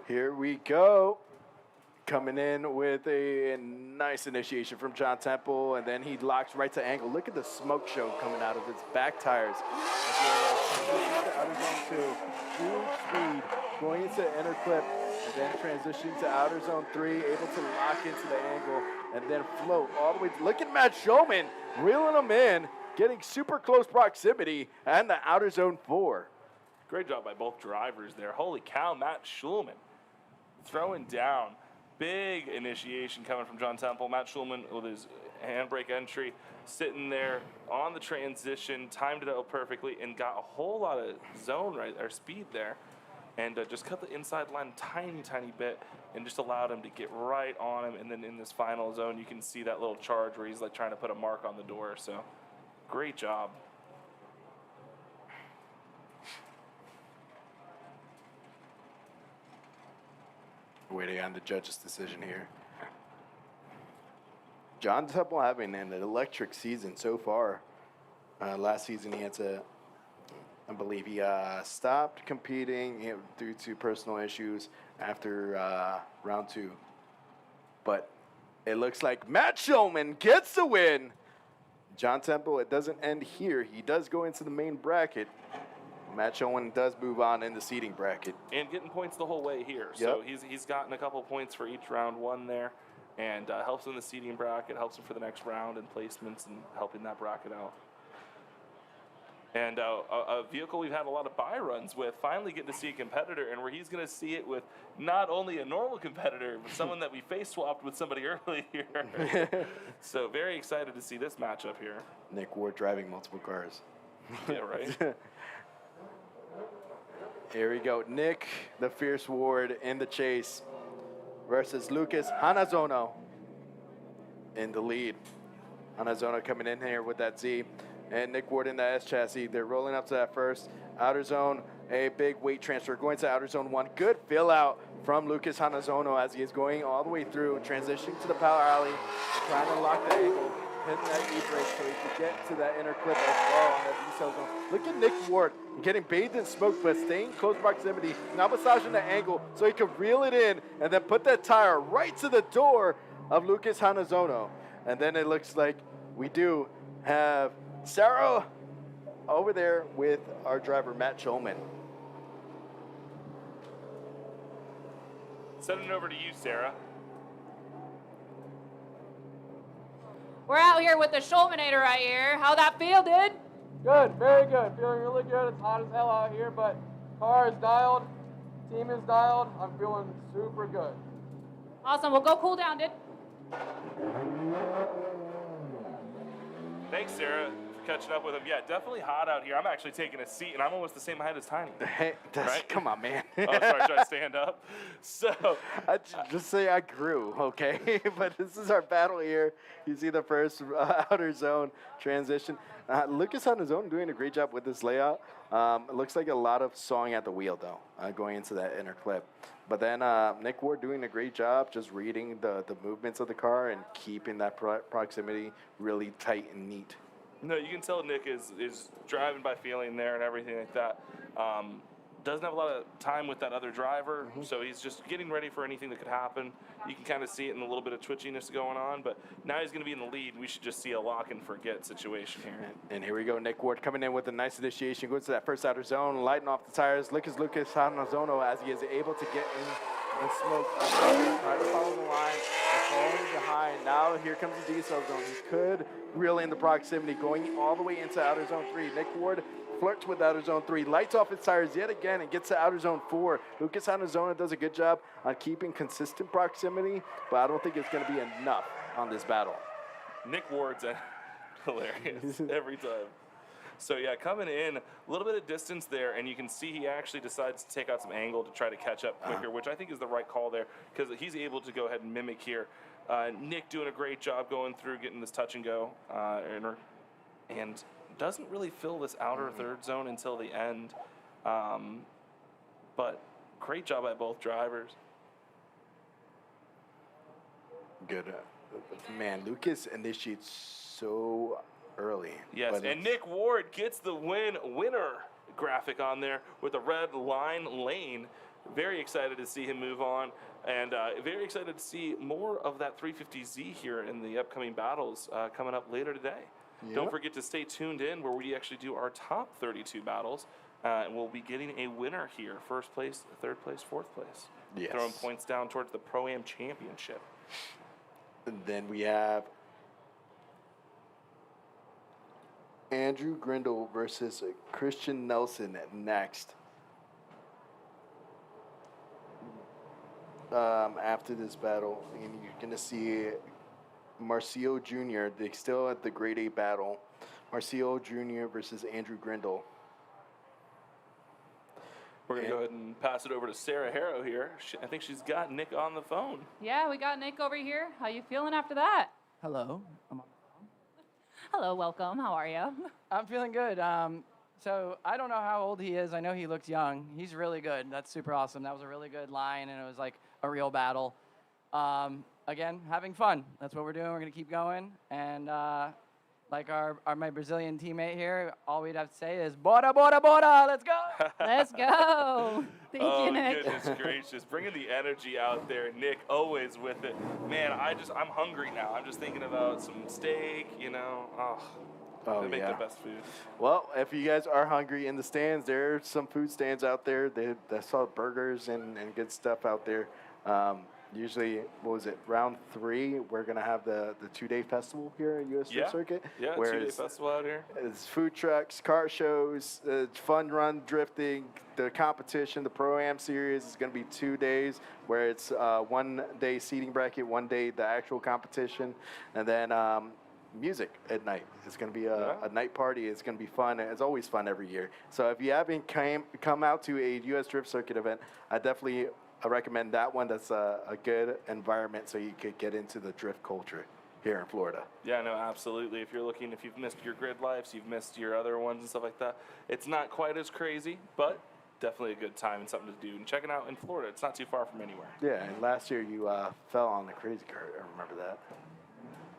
Here we go. Coming in with a nice initiation from John Temple, and then he locks right to angle. Look at the smoke show coming out of his back tires. Outer zone 2, huge speed, going into inner clip, and then transitioning to outer zone 3, able to lock into the angle, and then float all the way. Look at Matt Schulman reeling him in, getting super close proximity, and the outer zone 4. Great job by both drivers there. Holy cow, Matt Schulman throwing down. Big initiation coming from John Temple. Matt Schulman with his handbrake entry, sitting there on the transition, timed it out perfectly, and got a whole lot of zone speed there, and just cut the inside line tiny bit, and just allowed him to get right on him. And then in this final zone, you can see that little charge where he's like trying to put a mark on the door. So, great job. Waiting on the judge's decision here. John Temple having an electric season so far. Last season he had to I believe he stopped competing due to personal issues after round 2. But it looks like Matt Schulman gets the win. John Temple, it doesn't end here. He does go into the main bracket. Matt Schulman does move on in the seeding bracket. And getting points the whole way here. Yep. So he's gotten a couple points for each round 1 there. And helps in the seeding bracket, helps him for the next round and placements and helping that bracket out. And a vehicle we've had a lot of buy runs with, finally getting to see a competitor, and where he's going to see it with not only a normal competitor, but someone that we face swapped with somebody earlier. So very excited to see this matchup here. Nick Ward driving multiple cars. Yeah, right. Here we go. Nick, the Fierce Ward in the chase versus Lucas Hanazono in the lead. Hanazono coming in here with that Z. And Nick Ward in the S chassis. They're rolling up to that first outer zone. A big weight transfer going to outer zone 1. Good fill out from Lucas Hanazono as he is going all the way through, transitioning to the power alley, trying to lock the angle, hitting that E-brake so he can get to that inner clip as well on that D-cell zone. Look at Nick Ward getting bathed in smoke, but staying close proximity, now massaging the angle so he can reel it in and then put that tire right to the door of Lucas Hanazono. And then it looks like we do have Sarah over there with our driver, Matt Schulman. Sending it over to you, Sarah. We're out here with the Schulmanator right here. How that feel, dude? Good, very good. Feeling really good. It's hot as hell out here, but car is dialed, team is dialed. I'm feeling super good. Awesome. Well, go cool down, dude. Thanks, Sarah, for catching up with him. Yeah, definitely hot out here. I'm actually taking a seat, and I'm almost the same height as Tiny. Hey, Right? Come on, man. Oh, sorry, should I stand up? So, Just say I grew, okay? But this is our battle here. You see the first outer zone transition. Lucas on his own doing a great job with this layout. It looks like a lot of sawing at the wheel, though, going into that inner clip. But then Nick Ward doing a great job just reading the movements of the car and keeping that proximity really tight and neat. no, you can tell Nick is driving by feeling there and everything like that. Doesn't have a lot of time with that other driver, so he's just getting ready for anything that could happen. You can kind of see it in a little bit of twitchiness going on, but now he's going to be in the lead. We should just see a lock and forget situation here. And here we go, Nick Ward coming in with a nice initiation, goes to that first outer zone, lighting off the tires. Lucas Hanazono as he is able to get in the smoke. Try to follow the line, falling behind. Now here comes the D-cell zone. He could reel in the proximity, going all the way into outer zone 3. Nick Ward flirts with outer zone 3, lights off his tires yet again and gets to outer zone 4. Lucas Hanazono does a good job on keeping consistent proximity, but I don't think it's going to be enough on this battle. Nick Ward's hilarious every time. So yeah, coming in, a little bit of distance there, and you can see he actually decides to take out some angle to try to catch up quicker, which I think is the right call there, because he's able to go ahead and mimic here. Nick doing a great job going through, getting this touch and go, and doesn't really fill this outer third zone until the end. But great job by both drivers. Good. Man, Lucas initiates so early. Yes, and Nick Ward gets the winner graphic on there with a red line lane. Very excited to see him move on, and very excited to see more of that 350Z here in the upcoming battles coming up later today. Yep. Don't forget to stay tuned in where we actually do our top 32 battles, and we'll be getting a winner here. First place, third place, fourth place. Yes. Throwing points down towards the ProAM Championship. And then we have Andrew Grindle versus Christian Nelson next. After this battle, and you're going to see Marcio Jr., they still at the grade A battle. Marcio Jr. versus Andrew Grindle. We're going to go ahead and pass it over to Sarah Harrow here. I think she's got Nick on the phone. Yeah, we got Nick over here. How you feeling after that? Hello. I'm on the phone. Hello, welcome. How are you? I'm feeling good. So I don't know how old he is. I know he looks young. He's really good. That's super awesome. That was a really good line, and it was like a real battle. Again, having fun. That's what we're doing. We're going to keep going. And like my Brazilian teammate here, all we'd have to say is "Bora, bora, bora, let's go." Let's go. Thank Oh, you, Nick. goodness gracious. Bringing the energy out there. Nick, always with it. Man, I'm hungry now. I'm just thinking about some steak, you know. Oh, they make yeah. the best food. Well, if you guys are hungry in the stands, there's some food stands out there. They saw burgers and good stuff out there. Usually, what was it, round 3, we're going to have the 2-day festival here at US Drift Circuit. Yeah, where 2-day festival out here. It's food trucks, car shows, fun run drifting, the competition, the Pro-Am series is going to be 2 days, where it's 1 day seating bracket, 1 day the actual competition, and then music at night. It's going to be a night party. It's going to be fun. It's always fun every year. So if you haven't come out to a US Drift Circuit event, I recommend that one. That's a good environment so you could get into the drift culture here in Florida. Yeah, no, absolutely. If you've missed your grid lives, you've missed your other ones and stuff like that, it's not quite as crazy, but definitely a good time and something to do. And check it out in Florida. It's not too far from anywhere. Yeah, and last year you fell on the crazy cart. I remember that.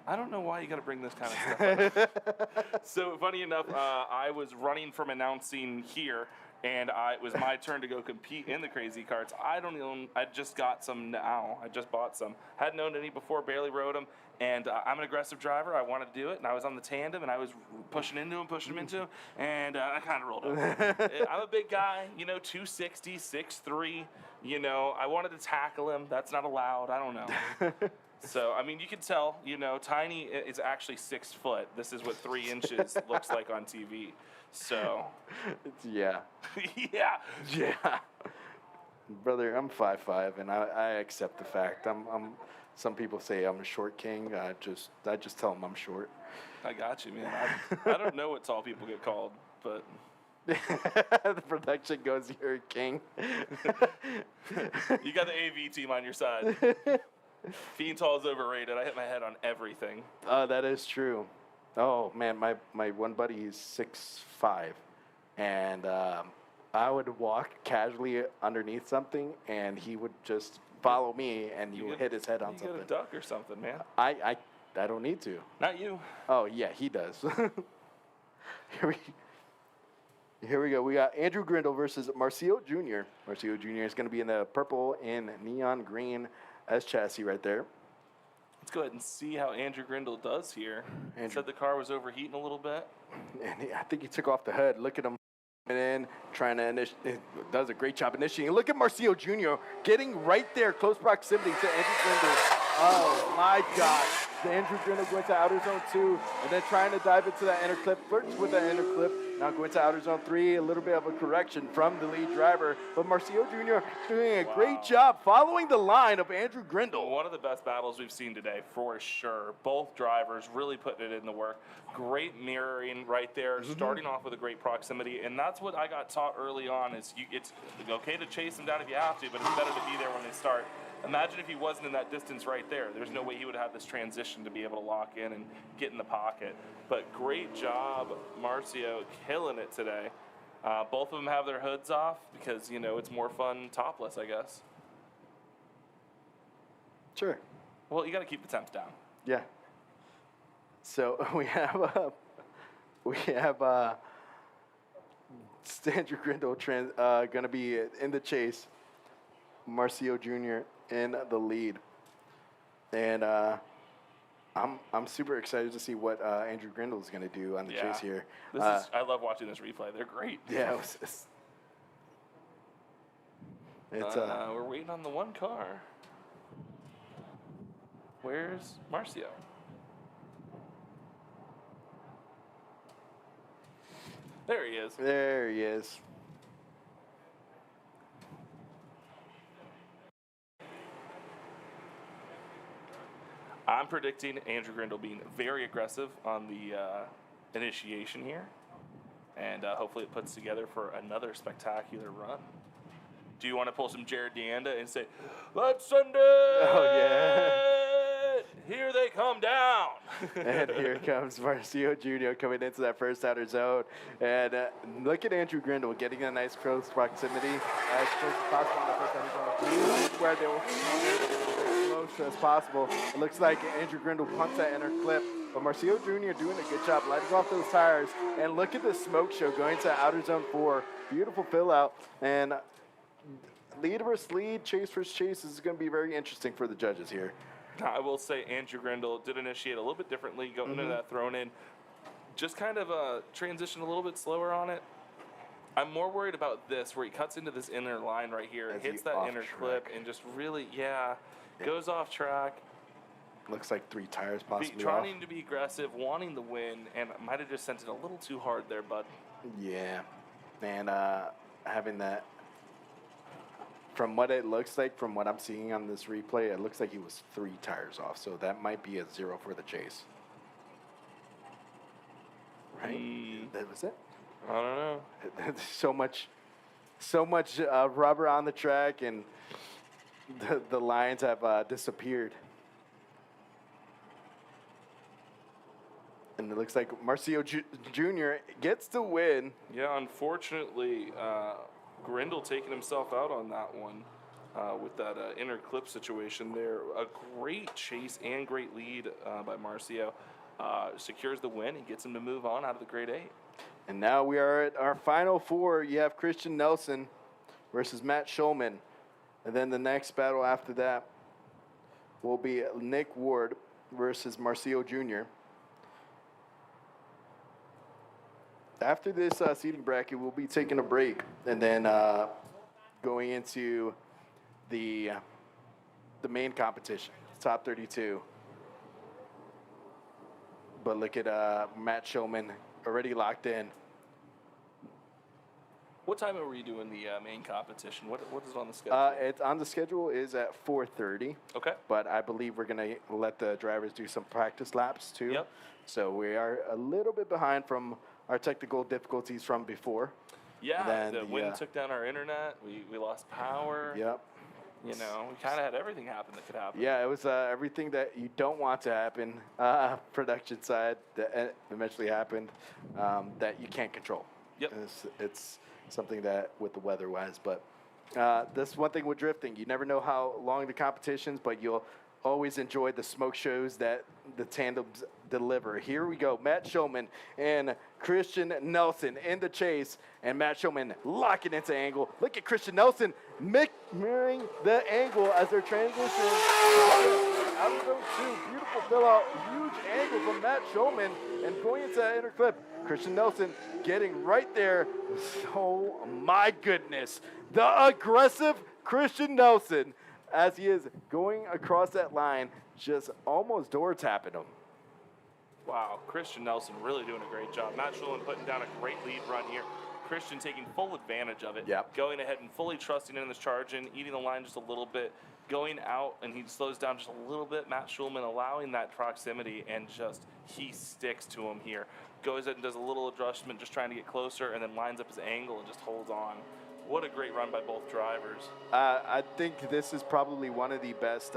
I don't know why you got to bring this kind of stuff up. So, funny enough, I was running from announcing here, and it was my turn to go compete in the crazy carts. I just got some now. I just bought some. Hadn't owned any before, barely rode them. And I'm an aggressive driver. I wanted to do it, and I was on the tandem, and I was pushing him into him, and I kind of rolled over. I'm a big guy, 260, 6'3". I wanted to tackle him. That's not allowed. I don't know. So, I mean, you can tell, Tiny is actually 6 foot. This is what 3 inches looks like on TV. So. Yeah. Yeah. Brother, I'm 5'5", and I accept the fact. Some people say I'm a short king. I just tell them I'm short. I got you, man. I don't know what tall people get called, but. The production goes, "You're a king." You got the AV team on your side. Being tall is overrated. I hit my head on everything. That is true. Oh, man, my one buddy is 6'5", and I would walk casually underneath something, and he would just follow me, and he would hit his head on something. You got a duck or something, man. I don't need to. Not you. Oh, yeah, he does. Here we go. We got Andrew Grindle versus Marcio Jr. Marcio Jr. is going to be in the purple and neon green S chassis right there. Let's go ahead and see how Andrew Grindle does here. Said the car was overheating a little bit. And I think he took off the hood. Look at him in, trying to does a great job initiating. Look at Marcio Jr. getting right there, close proximity to Andrew Grindle. Oh, my God. Andrew Grindle going to outer zone 2, and then trying to dive into that inner clip. Flirts with that inner clip. Now going to outer zone 3, a little bit of a correction from the lead driver. But Marcio Jr. doing a great job following the line of Andrew Grindle. One of the best battles we've seen today, for sure. Both drivers really putting it in the work. Great mirroring right there, starting off with a great proximity. And that's what I got taught early on is it's okay to chase them down if you have to, but it's better to be there when they start. Imagine if he wasn't in that distance right there. There's no way he would have this transition to be able to lock in and get in the pocket. But great job, Marcio, killing it today. Both of them have their hoods off because, it's more fun topless, I guess. Sure. Well, you got to keep the temps down. Yeah. So we have Andrew Grindle going to be in the chase. Marcio Jr. in the lead, and I'm super excited to see what Andrew Grindle is going to do on the chase here. I love watching this replay. They're great. Yeah, we're waiting on the one car. Where's Marcio? There he is. There he is. I'm predicting Andrew Grindle being very aggressive on the initiation here, and hopefully it puts together for another spectacular run. Do you want to pull some Jared Deanda and say, "Let's send it"? Oh, yeah. Here they come down. And here comes Marcio Jr. coming into that first outer zone. And look at Andrew Grindle getting a nice close proximity as close as possible in the first outer zone, where they will as close as possible. It looks like Andrew Grindle punts that inner clip, But Marcio Jr. doing a good job lighting off those tires. And look at the smoke show going to outer zone 4. Beautiful fill out. And lead versus lead, chase versus chase is going to be very interesting for the judges here. I will say Andrew Grindle did initiate a little bit differently going into that thrown in. Just kind of transition a little bit slower on it. I'm more worried about this, where he cuts into this inner line right here, As hits he that off inner track. clip, and just really, goes off track. Looks like 3 tires possibly Trying off. to be aggressive, wanting the win, and might have just sent it a little too hard there, bud. Yeah. And having that, from what it looks like, from what I'm seeing on this replay, it looks like he was 3 tires off. So that might be a 0 for the chase. Right? That was it. I don't know. so much rubber on the track, and the lines have disappeared. And it looks like Marcio Jr. gets the win. Yeah, unfortunately, Grindle taking himself out on that one with that inner clip situation there. A great chase and great lead by Marcio. Secures the win and gets him to move on out of the grade 8. And now we are at our final 4. You have Christian Nelson versus Matt Schulman. And then the next battle after that will be Nick Ward versus Marcio Jr. After this seating bracket, we'll be taking a break and then going into the main competition, top 32. But look at Matt Schulman already locked in. What time are we doing the main competition? What is it on the schedule? It's on the schedule is at 4:30. Okay. But I believe we're gonna let the drivers do some practice laps too. Yep. So we are a little bit behind from our technical difficulties from before. Yeah, Then the wind took down our internet. We lost power. Yep. You know, we kind of had everything happen that could happen. Yeah, it was everything that you don't want to happen, production side, that eventually happened, that you can't control. Yep. It's something that with the weather-wise, but that's one thing with drifting. You never know how long the competitions, but you'll always enjoy the smoke shows that the tandems deliver. Here we go, Matt Schulman and Christian Nelson in the chase, and Matt Schulman locking into angle. Look at Christian Nelson mirroring the angle as they're transitioning out of those 2. Beautiful fill out, huge angle from Matt Schulman, and going into that inner clip. Christian Nelson getting right there. Oh my goodness, the aggressive Christian Nelson, as he is going across that line, just almost door tapping him. Wow, Christian Nelson really doing a great job. Matt Schulman putting down a great lead run here. Christian taking full advantage of it. Yep. Going ahead and fully trusting in this charge and eating the line just a little bit. Going out, and he slows down just a little bit. Matt Schulman allowing that proximity, and just he sticks to him here. Goes ahead and does a little adjustment, just trying to get closer, and then lines up his angle and just holds on. What a great run by both drivers. I think this is probably one of the best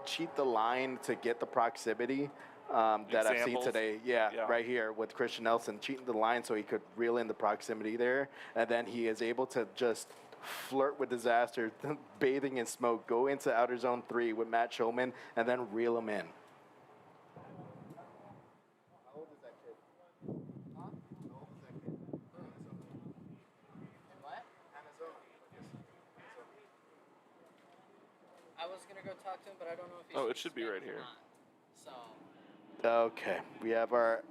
cheat the line to get the proximity that I've seen today. Yeah, right here with Christian Nelson cheating the line so he could reel in the proximity there. And then he is able to just flirt with disaster, bathing in smoke, go into outer zone 3 with Matt Schulman, and then reel him in. How old is that kid? Huh? How old is that kid? What? Hanazono. I was gonna go talk to him, but I don't know if he's. Oh, it should be right here. So. Okay, we have our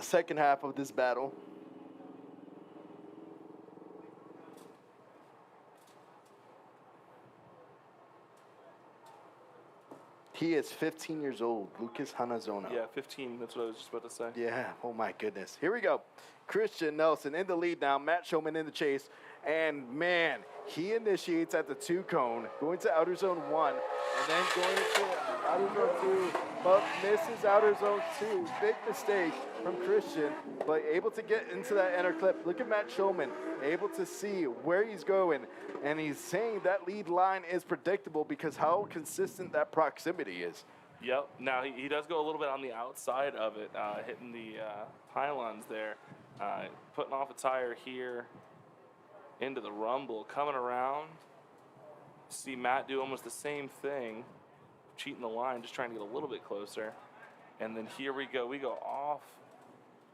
second half of this battle. He is 15 years old, Lucas Hanazono. Yeah, 15, that's what I was just about to say. Yeah, oh my goodness. Here we go. Christian Nelson in the lead now, Matt Schulman in the chase. And man, he initiates at the 2 cone, going to outer zone 1, and then going to outer zone 2, but misses outer zone 2. Big mistake from Christian, but able to get into that inner clip. Look at Matt Schulman, able to see where he's going, and he's saying that lead line is predictable because how consistent that proximity is. Yep. Now, he does go a little bit on the outside of it, hitting the pylons there, putting off a tire here into the rumble, coming around. See Matt do almost the same thing, cheating the line, just trying to get a little bit closer. And then here we go. We go off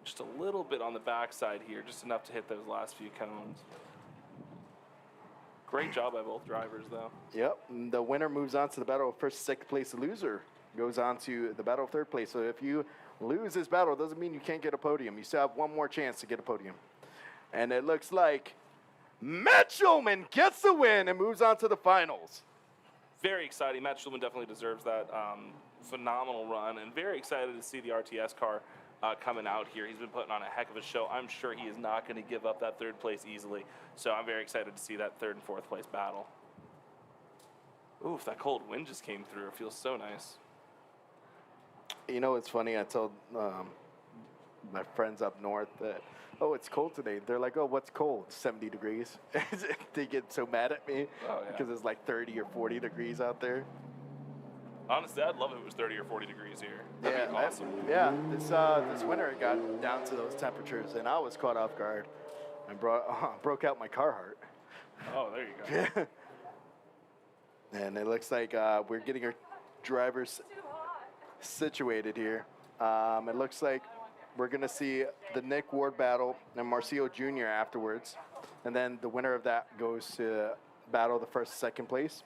just a little bit on the backside here, just enough to hit those last few cones. Great job by both drivers, though. Yep. And the winner moves on to the battle of first, second place. The loser goes on to the battle of third place. So if you lose this battle, it doesn't mean you can't get a podium. You still have one more chance to get a podium. And it looks like Matt Schulman gets the win and moves on to the finals. Very exciting. Matt Schulman definitely deserves that phenomenal run, and very excited to see the RTS car coming out here. He's been putting on a heck of a show. I'm sure he is not going to give up that third place easily, so I'm very excited to see that third and fourth place battle. Oof, that cold wind just came through. It feels so nice. You know, it's funny. I told my friends up north that, oh, it's cold today. They're like, oh, what's cold? 70 degrees. They get so mad at me because it's like 30 or 40 degrees out there. Honestly, I'd love if it was 30 or 40 degrees here. That'd be awesome. This winter it got down to those temperatures, and I was caught off guard. I broke out my Carhartt. Oh, there you go. And it looks like we're getting our drivers situated here. It looks like we're going to see the Nick Ward battle and Marcio Jr. afterwards. And then the winner of that goes to battle the first, second place,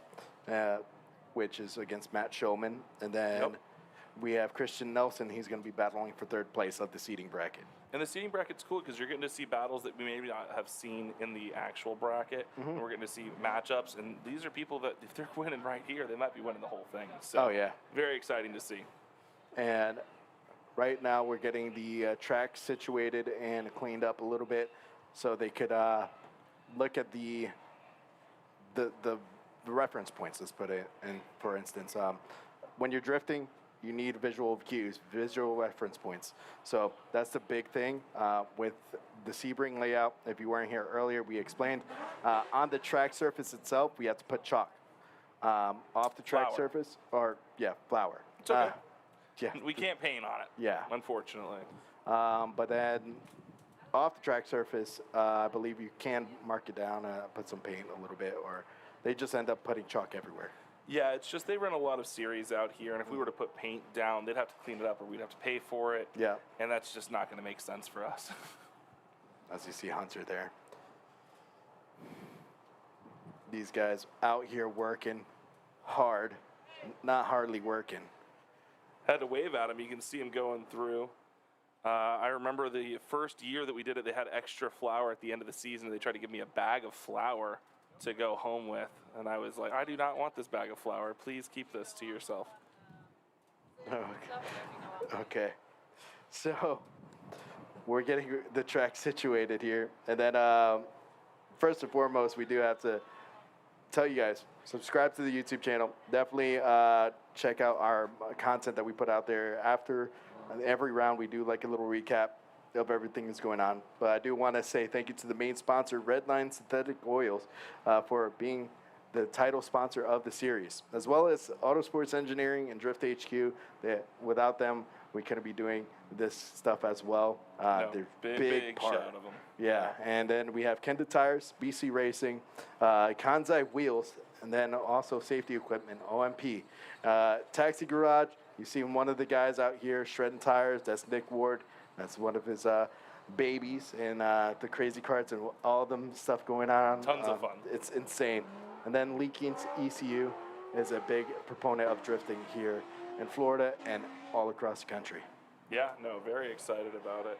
which is against Matt Schulman. And then we have Christian Nelson. He's going to be battling for third place of the seating bracket. And the seating bracket's cool because you're getting to see battles that we maybe not have seen in the actual bracket. And we're getting to see matchups. And these are people that, if they're winning right here, they might be winning the whole thing. So very exciting to see. And right now we're getting the track situated and cleaned up a little bit so they could look at the reference points, let's put it in. For instance, when you're drifting, you need visual cues, visual reference points. So that's the big thing with the Sebring layout. If you weren't here earlier, we explained on the track surface itself, we have to put chalk. Off the track surface, or flour. It's okay. We can't paint on it. Unfortunately. But then off the track surface, I believe you can mark it down, put some paint a little bit, or they just end up putting chalk everywhere. Yeah, it's just they run a lot of series out here, and if we were to put paint down, they'd have to clean it up, or we'd have to pay for it. And that's just not going to make sense for us. As you see Hunter there. These guys out here working hard, not hardly working. Had to wave at him. You can see him going through. I remember the first year that we did it, they had extra flour at the end of the season. They tried to give me a bag of flour to go home with. And I was like, I do not want this bag of flour. Please keep this to yourself. Okay. So we're getting the track situated here. And then first and foremost, we do have to tell you guys, subscribe to the YouTube channel. Definitely check out our content that we put out there. After every round, we do like a little recap of everything that's going on. But I do want to say thank you to the main sponsor, Redline Synthetic Oils, for being the title sponsor of the series, as well as Autosports Engineering and Drift HQ. Without them, we couldn't be doing this stuff as well. They're big part. shout of them. Yeah, and then we have Kenda Tires, BC Racing, Kansei Wheels, and then also safety equipment, OMP. Taxi Garage, you see one of the guys out here shredding tires. That's Nick Ward. That's one of his babies, and the crazy carts and all of them stuff going on. Tons of fun. It's insane. And then Leaking ECU is a big proponent of drifting here in Florida and all across the country. Yeah, no, very excited about it.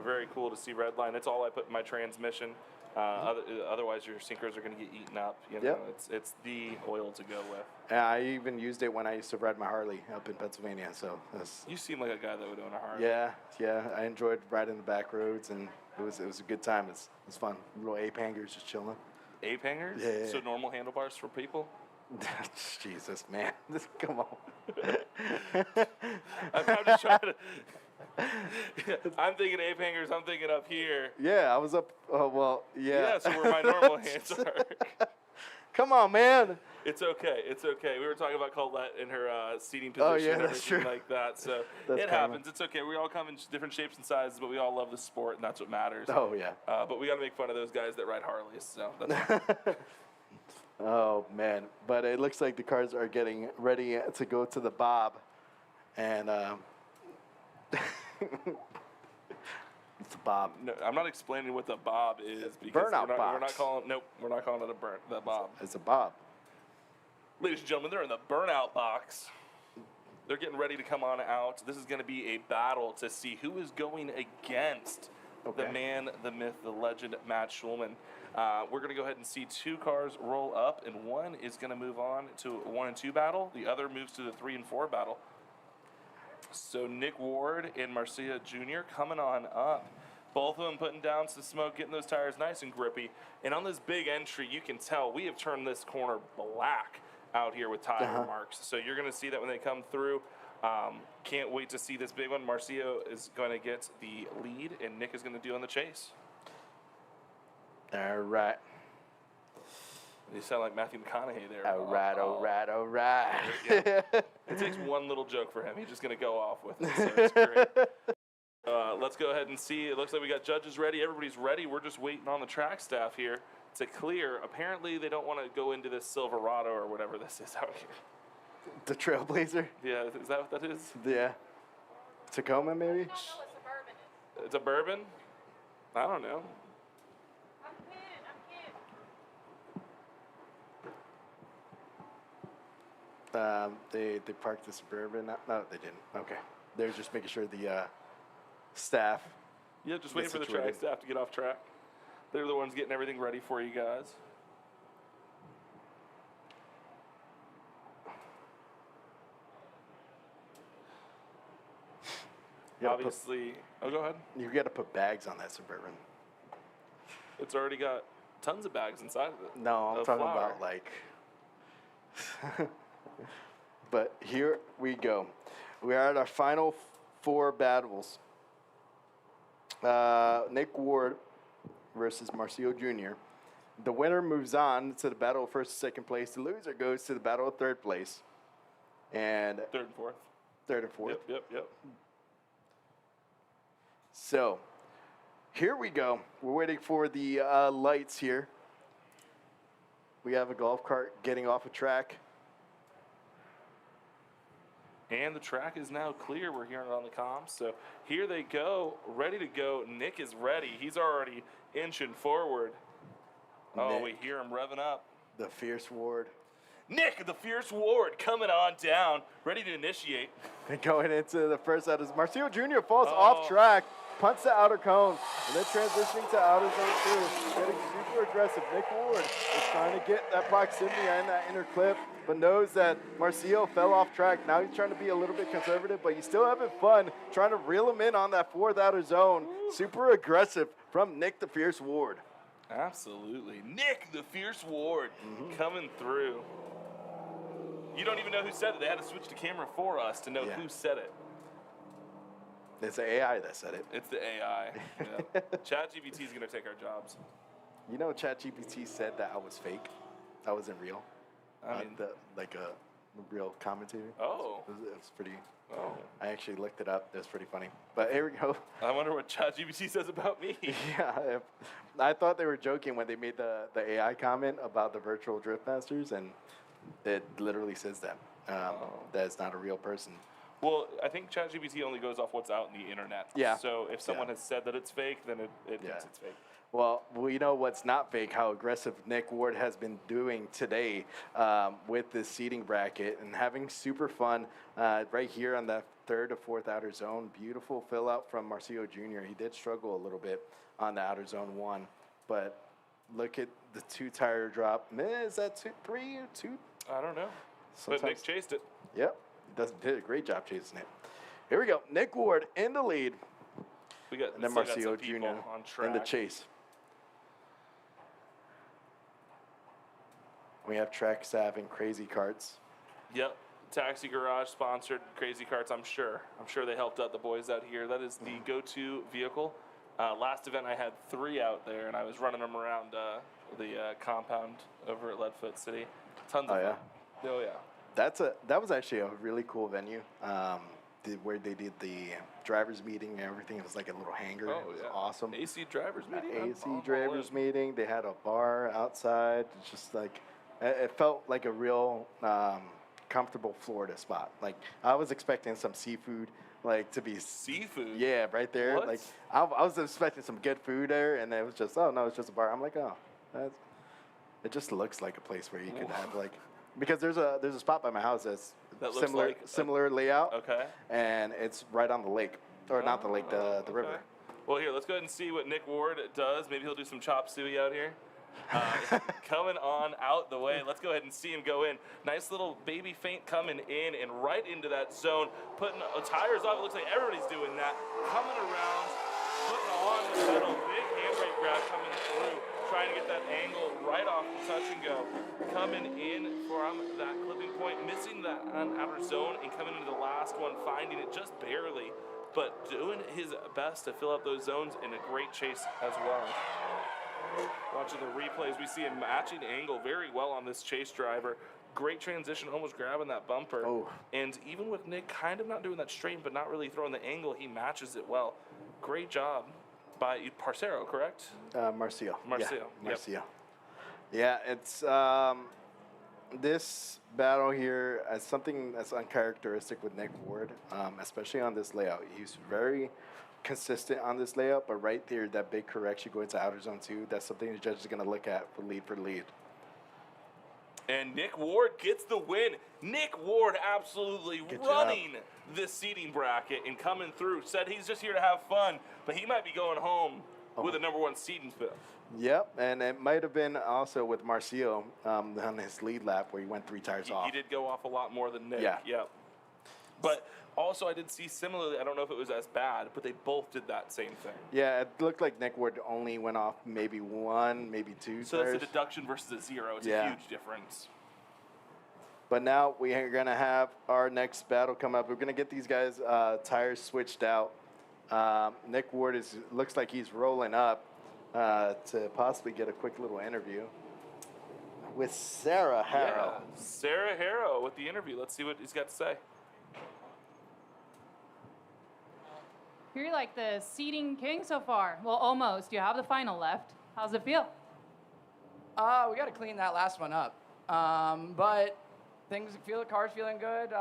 Very cool to see Redline. It's all I put in my transmission. Otherwise, your sinkers are going to get eaten up. You know, it's the oil to go with. Yeah, I even used it when I used to ride my Harley up in Pennsylvania. So you seem like a guy that would own a Harley. Yeah. I enjoyed riding the back roads, and it was a good time. It was fun. Little ape hangers, just chilling. Ape hangers? Yeah. So normal handlebars for people? Jesus, man. Come on. I'm just trying to... I'm thinking ape hangers. I'm thinking up here. Yeah, I was up. Oh, well, yeah. Yeah, so where my normal hands are. Come on, man. It's okay. It's okay. We were talking about Colette in her seating position and everything like that. So it happens. It's okay. We all come in different shapes and sizes, but we all love the sport, and that's what matters. Oh, yeah. But we got to make fun of those guys that ride Harleys. So that's fine. Oh, man. But it looks like the cars are getting ready to go to the Bob. And It's a bob. No, I'm not explaining what the bob is because Burnout we're not box. calling. Nope, we're not calling it the bob. It's a bob. Ladies and gentlemen, they're in the burnout box. They're getting ready to come on out. This is going to be a battle to see who is going against the man, the myth, the legend, Matt Schulman. We're going to go ahead and see 2 cars roll up, and one is going to move on to a 1 and 2 battle. The other moves to the 3 and 4 battle. So Nick Ward and Marcia Jr. coming on up. Both of them putting down some smoke, getting those tires nice and grippy. And on this big entry, you can tell we have turned this corner black out here with tire marks. So you're going to see that when they come through. Can't wait to see this big one. Marcio is going to get the lead, and Nick is going to do on the chase. All right. You sound like Matthew McConaughey there. All right, all right, all right. It takes one little joke for him. He's just going to go off with it. So it's great. Let's go ahead and see. It looks like we got judges ready. Everybody's ready. We're just waiting on the track staff here to clear. Apparently, they don't want to go into this Silverado or whatever this is out here. The Trailblazer? Yeah, is that what that is? Yeah. Tacoma, maybe? I don't know what Suburban is. It's a bourbon? I don't know. I'm kidding. They parked the Suburban. No, they didn't. Okay. They're just making sure the staff. Yeah, just waiting for the track staff to get off track. They're the ones getting everything ready for you guys. Obviously, go ahead. You got to put bags on that Suburban. It's already got tons of bags inside of it. No, I'm talking about like. But here we go. We are at our final 4 battles. Nick Ward versus Marcio Jr. The winner moves on to the battle of first and second place. The loser goes to the battle of third place. And third and fourth. Third and fourth. Yep. So, here we go. We're waiting for the lights here. We have a golf cart getting off a track. And the track is now clear. We're hearing it on the comms. So here they go, ready to go. Nick is ready. He's already inching forward. Oh, we hear him revving up. The Fierce Ward. Nick, the Fierce Ward, coming on down, ready to initiate. And going into the first out is Marcio Jr. falls off track, punts the outer cone, and then transitioning to outer zone 2. Getting super aggressive. Nick Ward is trying to get that proximity and that inner clip, but knows that Marcio fell off track. Now he's trying to be a little bit conservative, but he's still having fun trying to reel him in on that 4th outer zone. Super aggressive from Nick the Fierce Ward. Absolutely. Nick the Fierce Ward coming through. You don't even know who said it. They had to switch the camera for us to know who said it. It's the AI that said it. It's the AI. Yeah. ChatGPT is going to take our jobs. You know, ChatGPT said that I was fake. I wasn't real. I mean, like a real commentator. Oh. It was pretty. Oh. I actually looked it up. It was pretty funny. But here we go. I wonder what ChatGPT says about me. Yeah. I thought they were joking when they made the AI comment about the virtual drift masters, and it literally says that. That it's not a real person. Well, I think ChatGPT only goes off what's out in the internet. Yeah. So if someone has said that it's fake, then it thinks it's fake. Well, we know what's not fake, how aggressive Nick Ward has been doing today with this seating bracket and having super fun right here on that 3rd to 4th outer zone. Beautiful fill out from Marcio Jr. He did struggle a little bit on the outer zone 1, but look at the 2 tire drop. Is that 3 or 2? I don't know. But Nick chased it. Yep. Did a great job chasing it. Here we go. Nick Ward in the lead. We got, and then Marcio Jr. in the chase. We have track staff and Crazy Carts. Yep. Taxi Garage sponsored Crazy Carts, I'm sure. I'm sure they helped out the boys out here. That is the go-to vehicle. Last event I had 3 out there, and I was running them around the compound over at Leadfoot City. Tons of fun. Oh, yeah. That was actually a really cool venue. Where they did the drivers meeting and everything. It was like a little hangar. Oh, it was yeah. awesome. AC drivers meeting. AC drivers meeting. They had a bar outside. It's just like it felt like a real comfortable Florida spot. Like I was expecting some seafood, like to be Seafood. Yeah, right there. What? Like I was expecting some good food there, and it was just oh no, it's just a bar. I'm like it just looks like a place where you could have like because there's a spot by my house that's That looks similar like similar layout. Okay. And it's right on the lake, or not the lake, the river. Well, here, let's go ahead and see what Nick Ward does. Maybe he'll do some chop suey out here. Coming on out the way. Let's go ahead and see him go in. Nice little baby feint coming in and right into that zone. Putting tires off. It looks like everybody's doing that. Coming around, putting on the pedal. Big handbrake grab coming through. Trying to get that angle right off the touch and go. Coming in from that clipping point. Missing that outer zone and coming into the last one. Finding it just barely. But doing his best to fill up those zones in a great chase as well. Watching the replays, we see a matching angle very well on this chase driver. Great transition, almost grabbing that bumper. Oh. And even with Nick kind of not doing that straight, but not really throwing the angle, he matches it well. Great job by Parcero, correct? Marcio. Marcio. Yeah, Marcio. Yeah, it's this battle here as something that's uncharacteristic with Nick Ward, especially on this layout. He's very consistent on this layout, but right there, that big correction going to outer zone 2, that's something the judge is going to look at for lead. And Nick Ward gets the win. Nick Ward absolutely running this seating bracket and coming through. Said he's just here to have fun, but he might be going home with a #1 seating fifth. Yep, and it might have been also with Marcio on his lead lap where he went 3 tires off. He did go off a lot more than Nick. Yeah. Yep. But also, I did see similarly, I don't know if it was as bad, but they both did that same thing. Yeah, it looked like Nick Ward only went off maybe 1, maybe 2 So tires. that's a deduction versus a 0. It's a huge difference. But now we are going to have our next battle come up. We're going to get these guys' tires switched out. Nick Ward looks like he's rolling up to possibly get a quick little interview with Sarah Harrow. Yeah, Sarah Harrow with the interview. Let's see what he's got to say. You're like the seating king so far. Well, almost. You have the final left. How's it feel? We got to clean that last one up. But car's feeling good.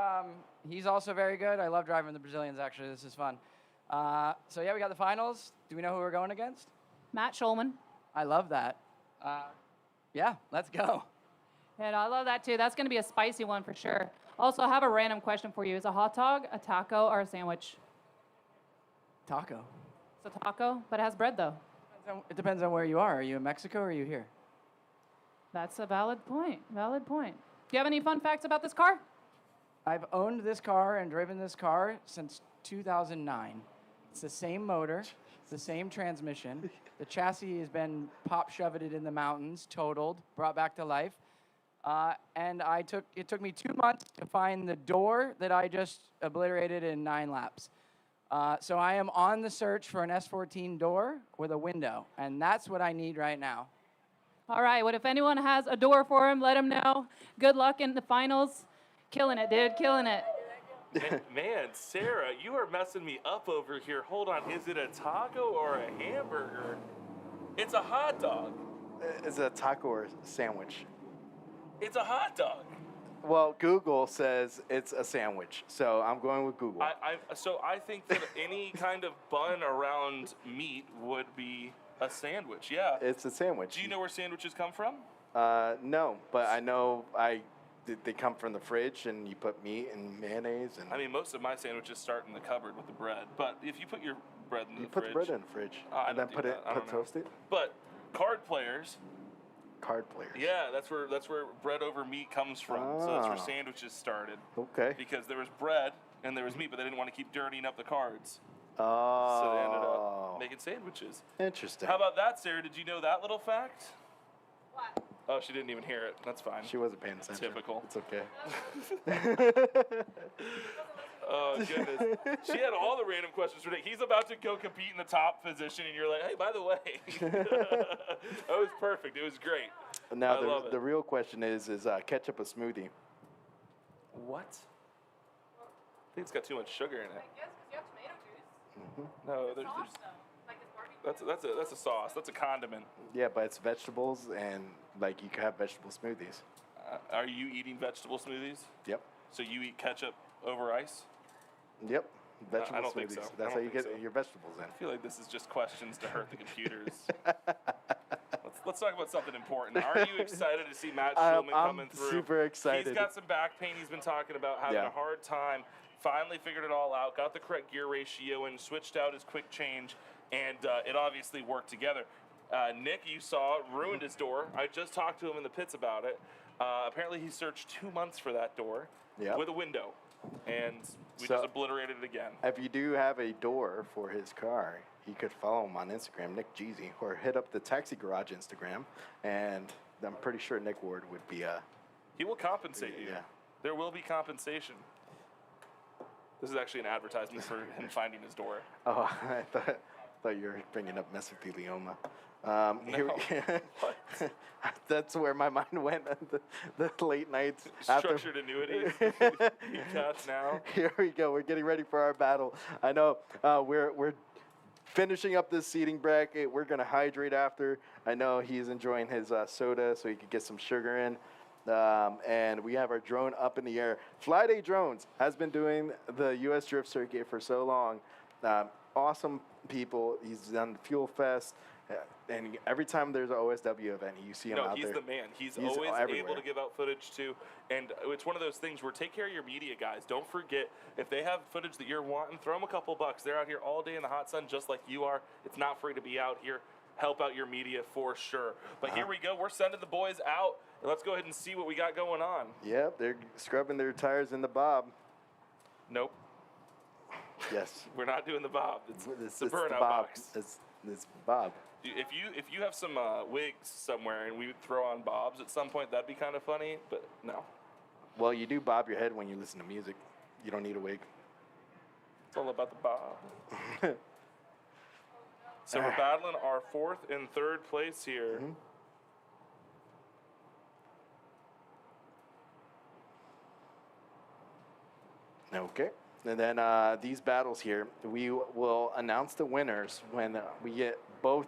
He's also very good. I love driving the Brazilians, actually. This is fun. So, yeah, we got the finals. Do we know who we're going against? Matt Schulman. I love that. Yeah, let's go. And I love that, too. That's going to be a spicy one for sure. Also, I have a random question for you. Is a hot dog a taco or a sandwich? Taco. It's a taco, but it has bread, though. It depends on where you are. Are you in Mexico or are you here? That's a valid point. Valid point. Do you have any fun facts about this car? I've owned this car and driven this car since 2009. It's the same motor. It's the same transmission. The chassis has been pop-shoveted in the mountains, totaled, brought back to life. And it took me 2 months to find the door that I just obliterated in 9 laps. So I am on the search for an S14 door with a window, and that's what I need right now. All right, what if anyone has a door for him, let him know. Good luck in the finals. Killing it, dude, killing it. Man, Sarah, you are messing me up over here. Hold on, is it a taco or a hamburger? It's a hot dog. It's a taco or sandwich. It's a hot dog. Well, Google says it's a sandwich, so I'm going with Google. So I think that any kind of bun around meat would be a sandwich, yeah. It's a sandwich. Do you know where sandwiches come from? No, but I know they come from the fridge, and you put meat and mayonnaise. And I mean, most of my sandwiches start in the cupboard with the bread, but if you put your bread in the put fridge... the bread in the fridge, and then toast it? But card players... Card players. Yeah, that's where bread over meat comes from. So that's where sandwiches started. Okay. Because there was bread and there was meat, but they didn't want to keep dirtying up the cards. Oh. So they ended up making sandwiches. Interesting. How about that, Sarah? Did you know that little fact? What? Oh, she didn't even hear it. That's fine. She wasn't paying attention. Typical. It's okay. Oh, goodness. She had all the random questions for Nick. He's about to go compete in the top position, and you're like, hey, by the way. That was perfect. It was great. Now, the real question is ketchup a smoothie? What? I think it's got too much sugar in it. I guess because you have tomato juice. Mm-hmm. No, It's sauce, though. Like it's barbecue. that's a sauce. That's a condiment. Yeah, but it's vegetables, and like you can have vegetable smoothies. Are you eating vegetable smoothies? Yep. So you eat ketchup over ice? Yep. Vegetable I don't think smoothies. so. I That's don't how you think get so. your vegetables in. I feel like this is just questions to hurt the computers. Let's talk about something important. Are you excited to see Matt Schulman coming through? I'm super excited. He's got some back pain. He's been talking about having Yeah. a hard time. Finally figured it all out. Got the correct gear ratio and switched out his quick change, and it obviously worked together. Nick, you saw, ruined his door. I just talked to him in the pits about it. Apparently, he searched 2 months for that door with a window, and we So- just obliterated it again. If you do have a door for his car, you could follow him on Instagram, Nick Jeezy, or hit up the Taxi Garage Instagram, and I'm pretty sure Nick Ward would be He will compensate you. Yeah. There will be compensation. This is actually an advertisement for him finding his door. Oh, I thought you were bringing up mesothelioma. Here we, that's where my mind went. The late nights. Structured annuities. You catch now. Here we go. We're getting ready for our battle. I know we're finishing up this seating bracket. We're gonna hydrate after. I know he's enjoying his soda, so he could get some sugar in. And we have our drone up in the air. FLYDAY Drones has been doing the U.S. Drift Circuit for so long. Awesome people. He's done Fuel Fest. And every time there's an OSW event, you see him out there. No, he's the man. He's He's always everywhere. able to give out footage too. And it's one of those things where take care of your media guys. Don't forget, if they have footage that you're wanting, throw them a couple bucks. They're out here all day in the hot sun just like you are. It's not free to be out here. Help out your media for sure. But here we go. We're sending the boys out. And let's go ahead and see what we got going on. Yep, they're scrubbing their tires in the Bob. Nope. Yes. We're not doing the Bob. It's the it's burnout Bob. box. It's Bob. If you have some wigs somewhere and we would throw on bobs at some point, that'd be kind of funny. But no. Well, you do bob your head when you listen to music. You don't need a wig. It's all about the bob. So we're battling our 4th and 3rd place here. Okay. And then these battles here, we will announce the winners when we get both